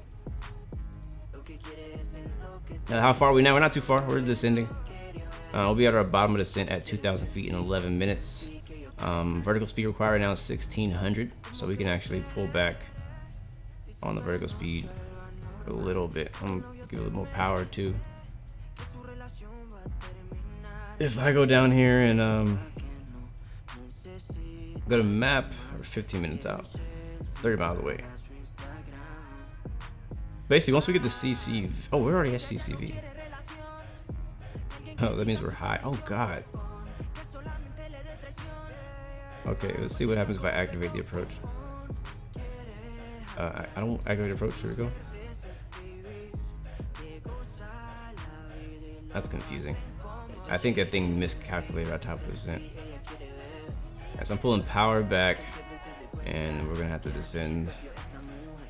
Now, how far are we now? We're not too far. We're descending. We'll be at our bottom of descent at 2,000 feet in 11 minutes. Vertical speed required right now is 1,600, so we can actually pull back on the vertical speed a little bit. I'm gonna give it a little more power too. If I go down here and go to map, we're 15 minutes out, 30 miles away. Basically, once we get the CC, oh, we're already at CCV. Oh, that means we're high. Oh God. Okay, let's see what happens if I activate the approach. I don't activate approach. Here we go. That's confusing. I think that thing miscalculated our top of the descent. Right, so I'm pulling power back, and we're gonna have to descend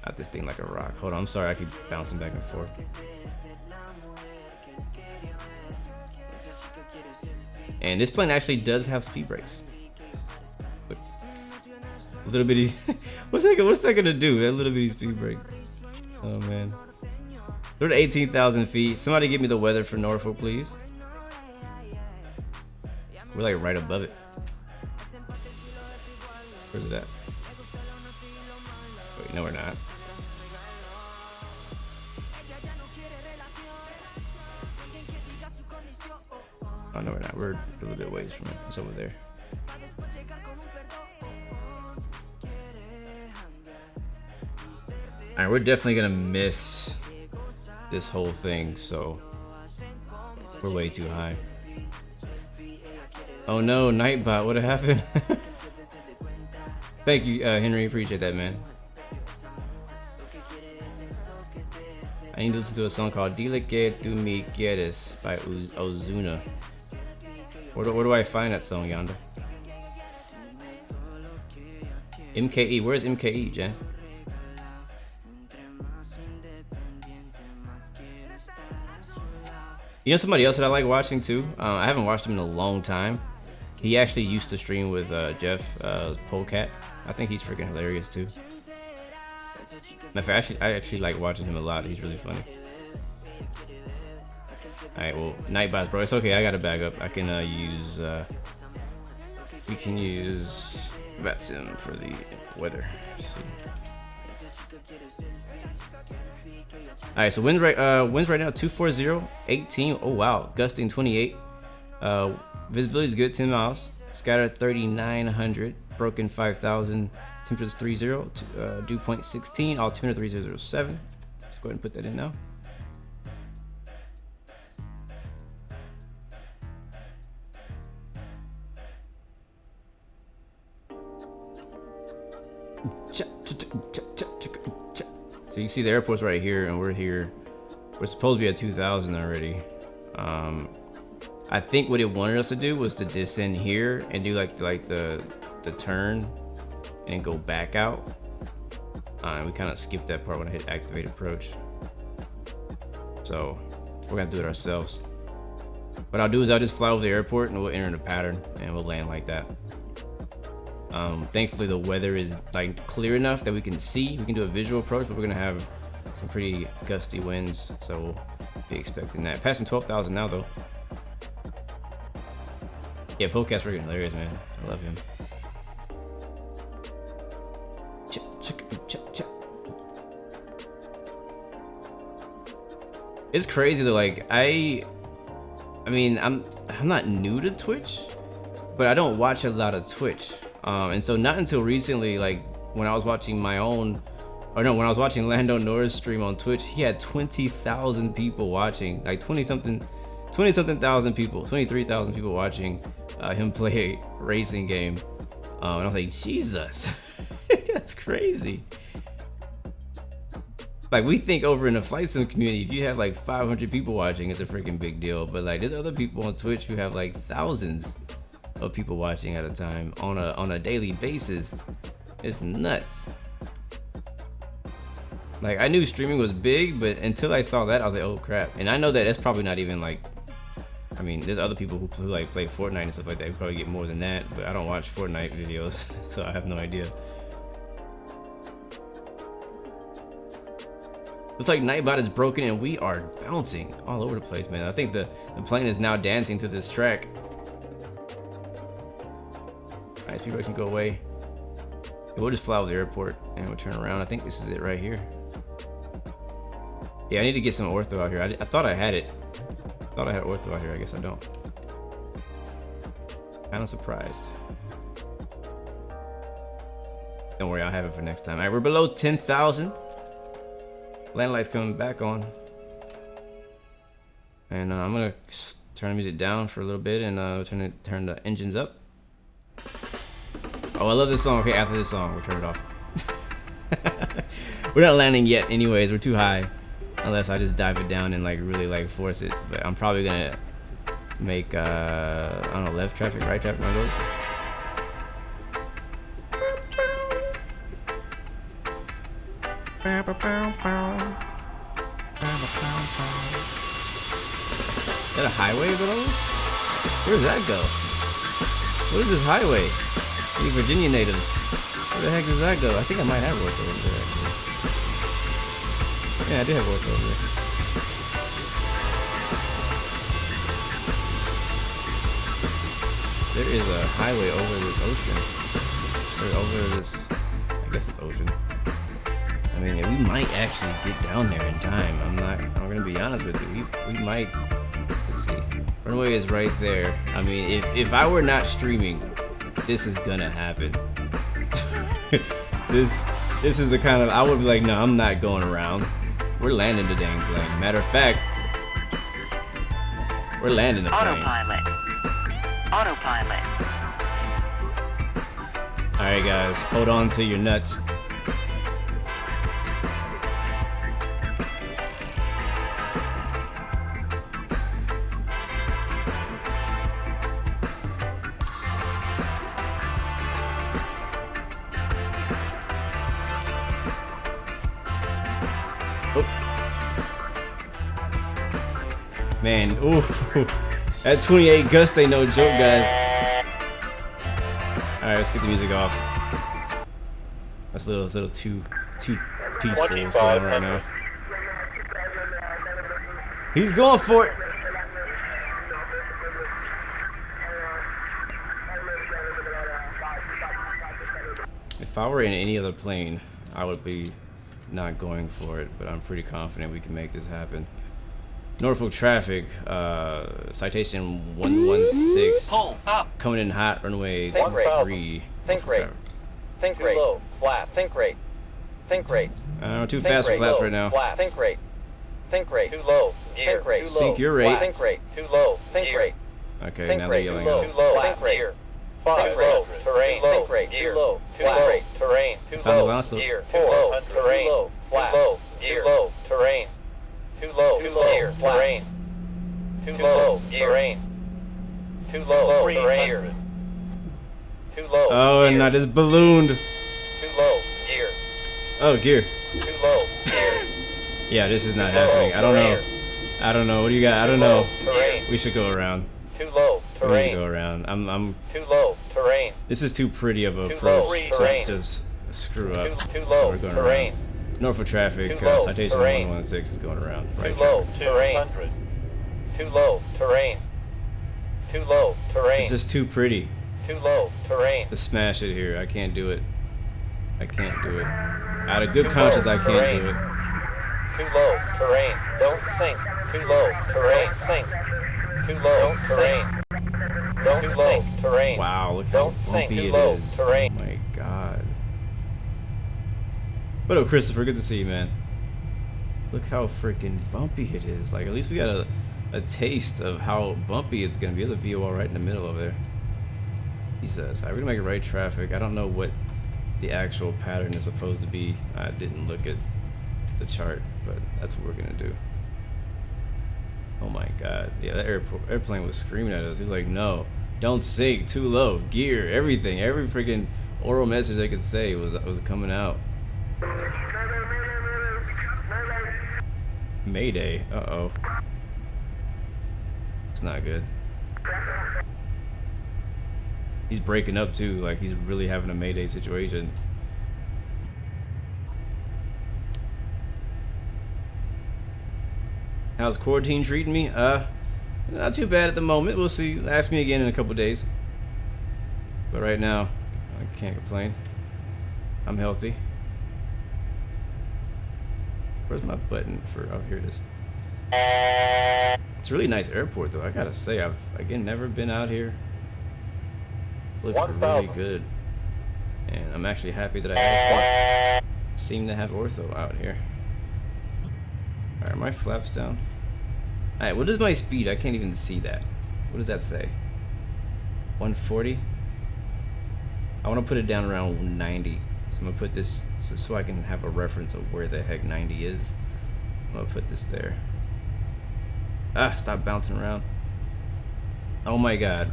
at this thing like a rock. Hold on, I'm sorry, I keep bouncing back and forth. And this plane actually does have speed brakes. Look, a little bitty. what's that gonna do? That little bitty speed brake. Oh man. We're at 18,000 feet. Somebody give me the weather for Norfolk, please. We're like right above it. Where's it at? Wait, no, we're not. Oh, no, we're not. We're a little bit ways from it. It's over there. All right, we're definitely gonna miss this whole thing, so we're way too high. Oh no, Nightbot, what happened? Thank you, Henry, appreciate that, man. I need to listen to a song called Dile que tu me quieres by Ozuna. Where do I find that song, Yonder? MKE, where's MKE, Jen? You know somebody else that I like watching too? I haven't watched him in a long time. He actually used to stream with Jeff Polecat. I think he's freaking hilarious too. In fact, I actually like watching him a lot. He's really funny. Alright, well, Nightbots, bro. It's okay. I got to back up. I can use... we can use VATSIM for the weather. Alright, so winds right now 240, 18. Oh wow, gusting 28. Visibility is good, 10 miles. Scattered 3,900. Broken 5,000. Temperatures 30. Dew point 16. Altimeter 3007. Let's go ahead and put that in now. So you see the airport's right here, and we're here. We're supposed to be at 2,000 already. I think what it wanted us to do was to descend here and do like the turn and go back out. We kind of skipped that part when I hit activate approach. So we're gonna do it ourselves. What I'll do is I'll just fly over the airport and we'll enter the pattern and we'll land like that. Thankfully the weather is like clear enough that we can see. We can do a visual approach, but we're gonna have some pretty gusty winds, so we'll be expecting that. Passing 12,000 now though. Yeah, Polecat's freaking hilarious, man. I love him. It's crazy though. Like I mean, I'm not new to Twitch, but I don't watch a lot of Twitch. And so not until recently, like when I was watching my own Or no, when I was watching Lando Norris stream on Twitch, he had 20,000 people watching, like 20 something thousand people, 23,000 people watching him play a racing game. And I was like, Jesus, that's crazy. Like, we think over in the flight sim community, if you have like 500 people watching, it's a freaking big deal. But like, there's other people on Twitch who have like thousands of people watching at a time on a daily basis. It's nuts. Like, I knew streaming was big, but until I saw that, I was like, oh crap. And I know that that's probably not even like, I mean, there's other people who like play Fortnite and stuff like that who probably get more than that, but I don't watch Fortnite videos, so I have no idea. Looks like Nightbot is broken and we are bouncing all over the place, man. I think the plane is now dancing to this track. Alright, speed brakes can go away. We'll just fly over the airport and we'll turn around. I think this is it right here. Yeah, I need to get some ortho out here. I thought I had it. I thought I had ortho out here. I guess I don't. Kind of surprised. Don't worry, I'll have it for next time. All right, we're below 10,000. Land lights coming back on. And I'm gonna turn the music down for a little bit and turn the engines up. Oh, I love this song. Okay, after this song, we'll turn it off. We're not landing yet anyways. We're too high. Unless I just dive it down and like really like force it. But I'm probably gonna make I don't know, left traffic, right traffic, one of those. Is that a highway of those? Where does that go? What is this highway? The Virginia natives. Where the heck does that go? I think I might have worked over there actually. Yeah, I do have work over there. There is a highway over this ocean. Or over this, I guess it's ocean. I mean, we might actually get down there in time. I'm gonna be honest with you. We might, let's see. Runway is right there. I mean, if I were not streaming, this is gonna happen. This is the kind of, I would be like, no, I'm not going around. We're landing the dang plane. Matter of fact, we're landing the plane. Autopilot. Alright guys, hold on to your nuts. Man, ooh, that 28 gust ain't no joke, guys. All right, let's get the music off. That's a little too peaceful what's going on right now. He's going for it. If I were in any other plane, I would be not going for it, but I'm pretty confident we can make this happen. Norfolk traffic, citation 116, coming in hot, runway 23. Sink rate, sink rate, low, flat, sink rate, sink rate. Too fast for flaps right now. Flat, sink rate, too low, sink rate, sink your rate. Sink rate, too low, sink rate. Okay, now they're yelling out. Too low, sink rate. Sink rate, terrain, sink rate, gear, low, too low, terrain, too low, gear, too low, terrain, flat, gear, low, terrain. Too low, gear, terrain. Too low, terrain. Too low, terrain. Too low. Oh, and I just ballooned. Too low, gear. Oh, gear. Too low, gear. Yeah, this is not happening. I don't know. I don't know. What do you got? I don't know. We should go around. Too low, terrain. We need to go around. I'm. Too low, terrain. This is too pretty of a approach to just screw up. Too low, so we're going terrain. around. Norfolk traffic, citation 116 is going around. Right. Too low, terrain. Too low, terrain. Too low, terrain. It's just too pretty. Too low, terrain. To smash it here. I can't do it. I can't do it. Out of good conscience, I can't do it. Too low, terrain. Don't sink. Too low, terrain. Sink. Too low, terrain. Don't sink. Terrain. Wow, look how bumpy it is. Terrain. Oh my god. What up, Christopher? Good to see you, man. Look how freaking bumpy it is. Like, at least we got a taste of how bumpy it's gonna be. There's a VOR right in the middle over there. Jesus, we're gonna make it right traffic. I don't know what the actual pattern is supposed to be. I didn't look at the chart, but that's what we're gonna do. Oh my god. Yeah, that airplane was screaming at us. He was like, no, don't sink, too low, gear, everything. Every freaking oral message I could say was coming out. Mayday. Uh-oh. It's not good. He's breaking up too, like he's really having a mayday situation. How's quarantine treating me? Not too bad at the moment. We'll see. Ask me again in a couple days. But right now, I can't complain. I'm healthy. Where's my button for? Oh, here it is. It's a really nice airport, though. I gotta say, I've again never been out here. Looks really good, and I'm actually happy that I actually seem to have ortho out here. Alright, are my flaps down? Alright, what is my speed? I can't even see that. What does that say? 140? I want to put it down around 90. So I'm going to put this so I can have a reference of where the heck 90 is. I'm going to put this there. Ah, stop bouncing around. Oh my god.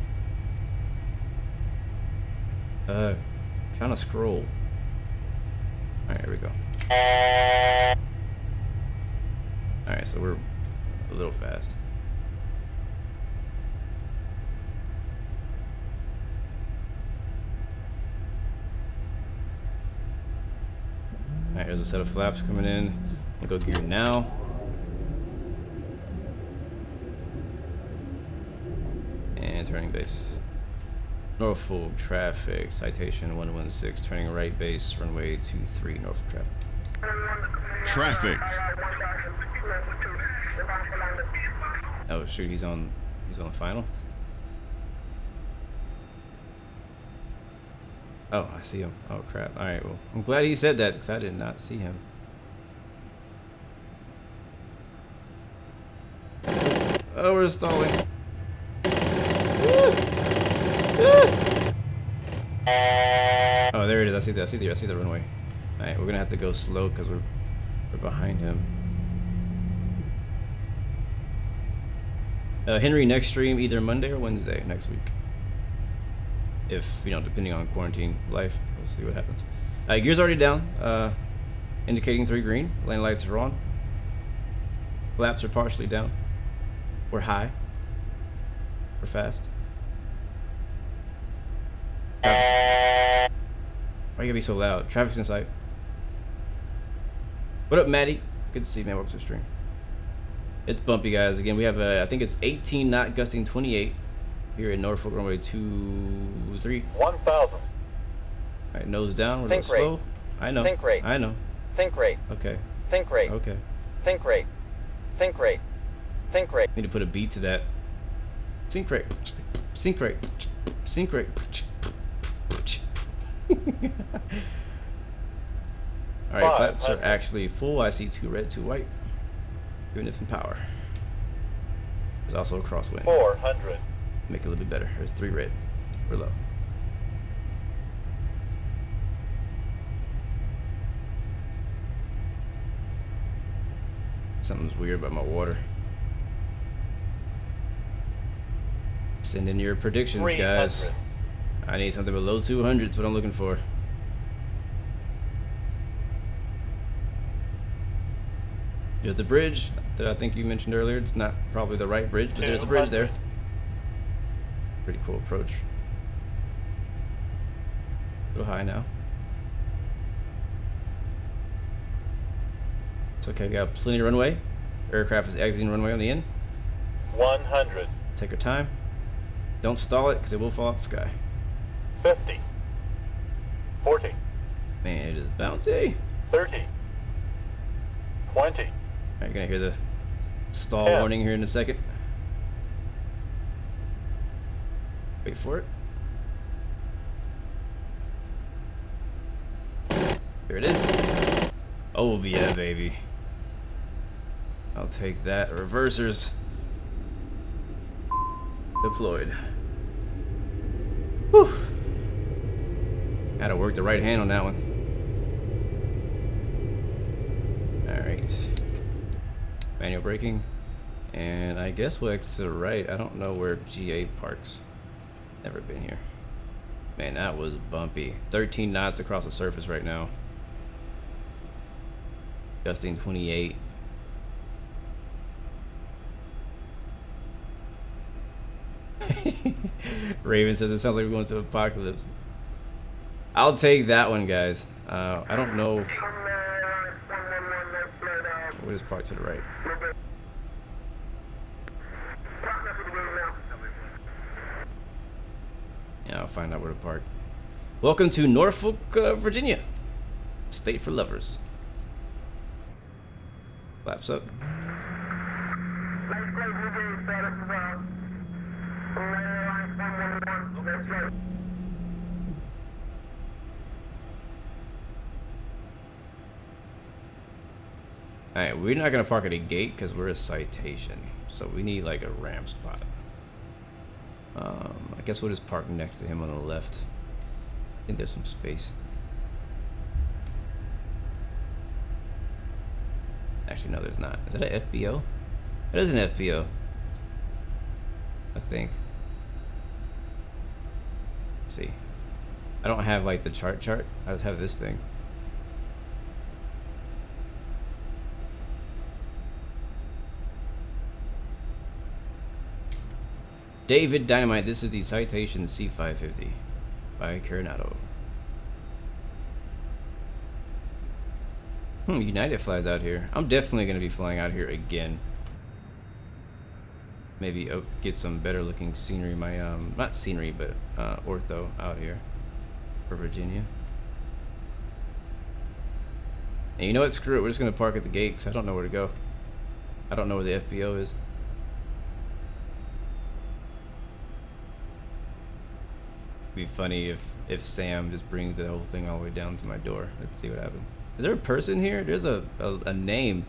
Trying to scroll. Alright, here we go. Alright, so we're a little fast. Alright, here's a set of flaps coming in. We'll go gear now. And turning base. Norfolk traffic, citation 116, turning right base, runway 23, Norfolk traffic. Traffic. Oh shoot, he's on the final. Oh, I see him. Oh crap. Alright, well, I'm glad he said that because I did not see him. Oh, we're stalling. Oh, there it is. I see the runway. Alright, we're gonna have to go slow because we're behind him. Henry, next stream either Monday or Wednesday next week. If, you know, depending on quarantine life, we'll see what happens. Gear's already down, indicating 3 green. Lane lights are on. Flaps are partially down. We're high. We're fast. Traffic's... Why you gotta be so loud? Traffic's in sight. What up, Maddie? Good to see you, man. Welcome to the stream. It's bumpy, guys. Again, we have I think it's 18 knot gusting 28 here in Norfolk runway 23. 1,000. All right, nose down. We're a little slow. I know. Sink rate. I know. Sink rate. Okay. Sink rate. Okay. Sink rate. Sink rate. Sink rate. Need to put a beat to that. Sink rate. Sink rate. Sink rate. All right, flaps are actually full. I see 2 red, 2 white. Giving it some power. There's also a crosswind. 400. Make it a little bit better. There's 3 red. We're low. Something's weird about my water. Send in your predictions, 300. guys. I need something below 200. That's what I'm looking for. There's the bridge that I think you mentioned earlier. It's not probably the right bridge, but there's a bridge there. Pretty cool approach. A little high now. It's okay, got plenty of runway. Aircraft is exiting runway on the end. 100. Take your time. Don't stall it because it will fall out the sky. 50. 40. Man, it is bouncy. 30. 20. Alright, you're gonna hear the stall 10. warning here in a second. Wait for it. Here it is. Oh yeah, baby. I'll take that. Reversers deployed. Whew. Had to work the right hand on that one. Alright. Manual braking. And I guess we'll exit to the right. I don't know where GA parks. Never been here. Man, that was bumpy. 13 knots across the surface right now. Gusting 28. Raven says it sounds like we're going to apocalypse. I'll take that one, guys. I don't know. We'll just park to the right. Yeah, I'll find out where to park. Welcome to Norfolk, Virginia. State for lovers. Flaps up. Alright, we're not gonna park at a gate because we're a Citation. So we need like a ramp spot. I guess we'll just park next to him on the left. I think there's some space. Actually, no, there's not. Is that an FBO? That is an FBO. I think. Let's see. I don't have like the chart. I just have this thing. David Dynamite, this is the Citation C550 by Coronado. United flies out here. I'm definitely going to be flying out here again. Maybe get some better looking scenery. My, not scenery, but ortho out here for Virginia. And you know what? Screw it. We're just going to park at the gate because I don't know where to go. I don't know where the FBO is. It'd be funny if Sam just brings the whole thing all the way down to my door. Let's see what happens. Is there a person here? There's a name.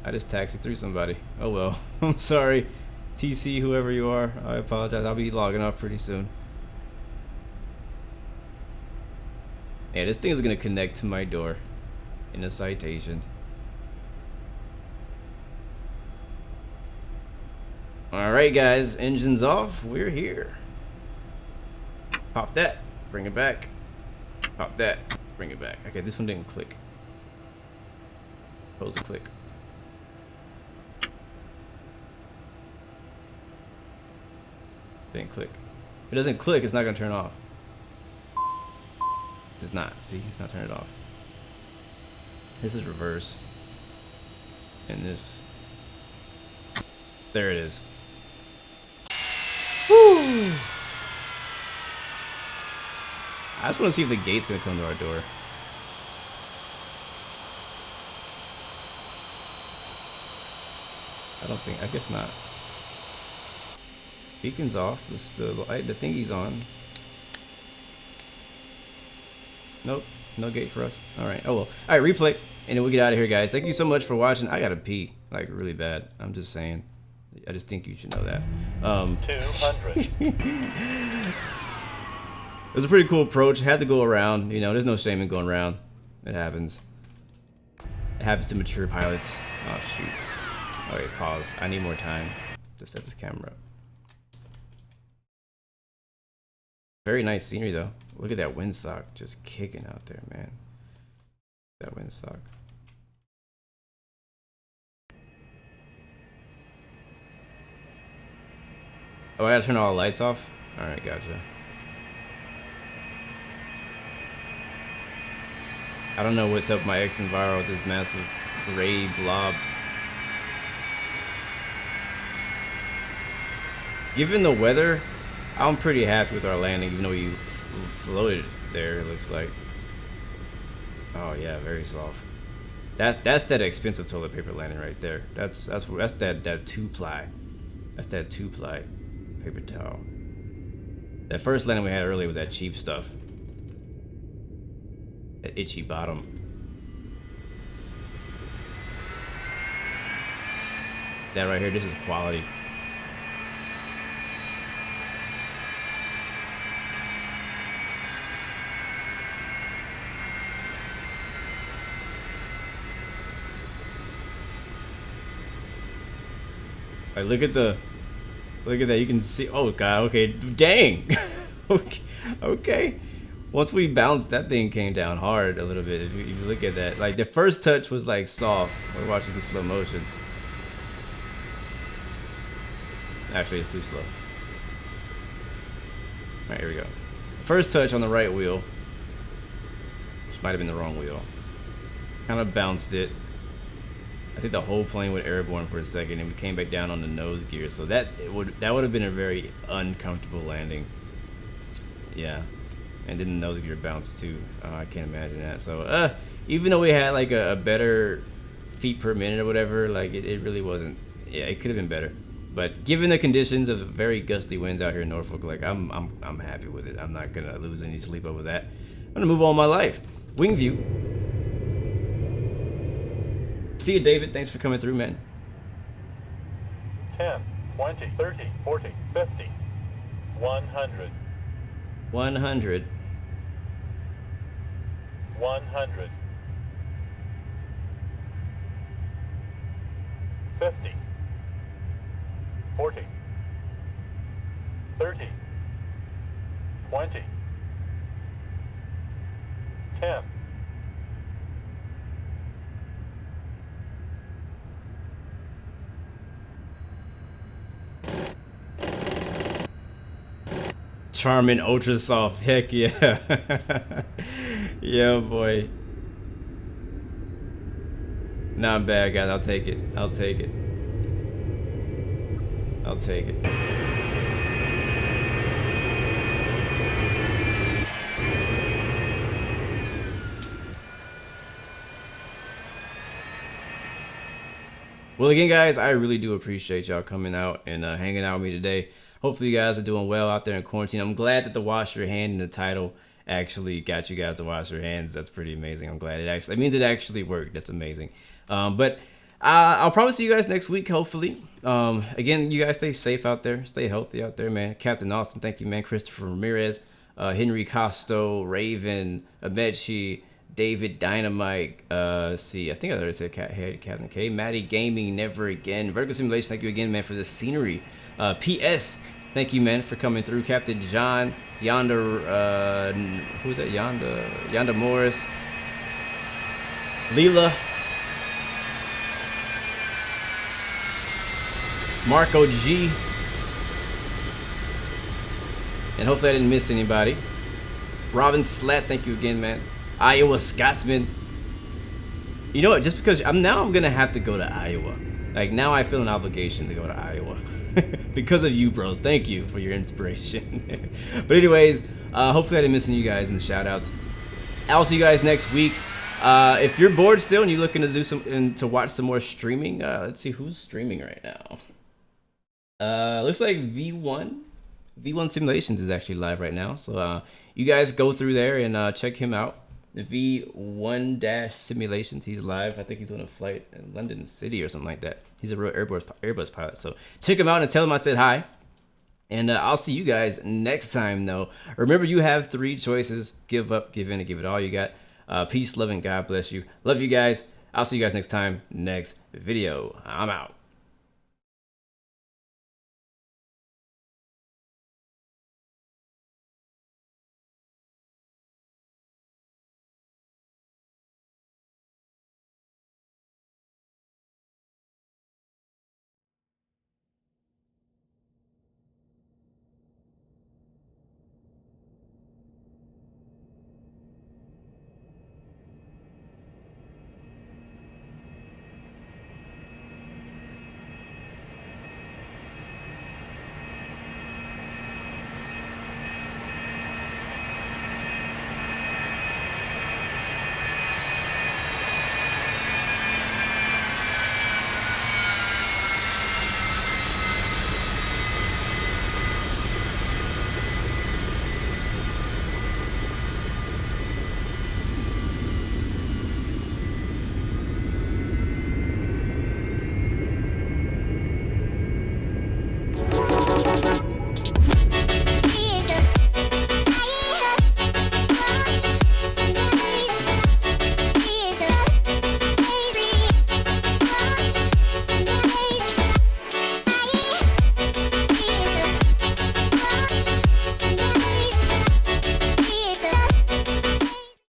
I just taxied through somebody. Oh well. I'm sorry. TC, whoever you are. I apologize. I'll be logging off pretty soon. Yeah, this thing is going to connect to my door in a Citation. Alright guys, engines off. We're here. Pop that, bring it back. Pop that, bring it back. Okay, this one didn't click. Close the click. Didn't click. If it doesn't click, it's not gonna turn off. It's not. See, it's not turning it off. This is reverse. And this. There it is. Woo! I just want to see if the gate's gonna come to our door. I don't think. I guess not. Beacon's off. The thingy's on. Nope. No gate for us. All right. Oh well. All right. Replay, and then we get out of here, guys. Thank you so much for watching. I gotta pee, like really bad. I'm just saying. I just think you should know that. 200. It was a pretty cool approach. Had to go around. You know, there's no shame in going around. It happens. It happens to mature pilots. Oh, shoot. Okay, pause. I need more time to set this camera up. Very nice scenery, though. Look at that windsock just kicking out there, man. That windsock. Oh, I gotta turn all the lights off? Alright, gotcha. I don't know what's up my X-Enviro with this massive gray blob. Given the weather, I'm pretty happy with our landing, even though we floated there, it looks like. Oh yeah, very soft. That's that expensive toilet paper landing right there. That's that 2-ply. That's that 2-ply paper towel. That first landing we had earlier was that cheap stuff. That itchy bottom. That right here, this is quality. Like, look at that. You can see. Oh god. Okay. Dang. Okay. Once we bounced, that thing came down hard a little bit. If you look at that, like the first touch was like soft. We're watching the slow motion. Actually, it's too slow. All right, here we go. First touch on the right wheel, which might have been the wrong wheel. Kind of bounced it. I think the whole plane went airborne for a second, and we came back down on the nose gear. So that would have been a very uncomfortable landing. Yeah, and then the nose gear bounced too. I can't imagine that. So even though we had like a better feet per minute or whatever, like it really wasn't. Yeah, it could have been better. But given the conditions of the very gusty winds out here in Norfolk, like I'm happy with it. I'm not gonna lose any sleep over that. I'm gonna move on my life. Wing view. See you, David. Thanks for coming through, man. 10, 20, 30, 40, 50, 100. 100. 100. 50. 40. 30. 20. 10. Charmin Ultra Soft. Heck yeah. Yeah, boy. Not bad, guys. I'll take it. I'll take it. I'll take it. Well, again, guys, I really do appreciate y'all coming out and hanging out with me today. Hopefully you guys are doing well out there in quarantine. I'm glad that the wash your hand in the title actually got you guys to wash your hands. That's pretty amazing. I'm glad it means it actually worked. That's amazing. But I'll promise you guys next week, hopefully. Again, you guys stay safe out there. Stay healthy out there, man. Captain Austin, thank you, man. Christopher Ramirez, Henry Costo, Raven, Amechi, David Dynamite, see, I think I already said Captain K, Maddie Gaming, Never Again, Vertical Simulation, thank you again, man, for the scenery. PS, thank you, man, for coming through. Captain John, Yonder, who's that? Yonder Morris, Leela, Marco G, and hopefully I didn't miss anybody. Robin Slat, thank you again, man. Iowa Scotsman. You know what? Just because I'm gonna have to go to Iowa. Like now, I feel an obligation to go to Iowa because of you, bro. Thank you for your inspiration. But anyways, hopefully I didn't miss any of you guys in the shout outs. I'll see you guys next week. If you're bored still and you're looking to do to watch some more streaming, let's see who's streaming right now. Looks like V1 Simulations is actually live right now. So you guys go through there and check him out. The V1 Simulations, he's live. I think he's on a flight in London City or something like that. He's a real Airbus pilot. So check him out and tell him I said hi. And I'll see you guys next time, though. Remember, you have 3 choices. Give up, give in, and give it all you got. Peace, love, and God bless you. Love you guys. I'll see you guys next time. Next video. I'm out.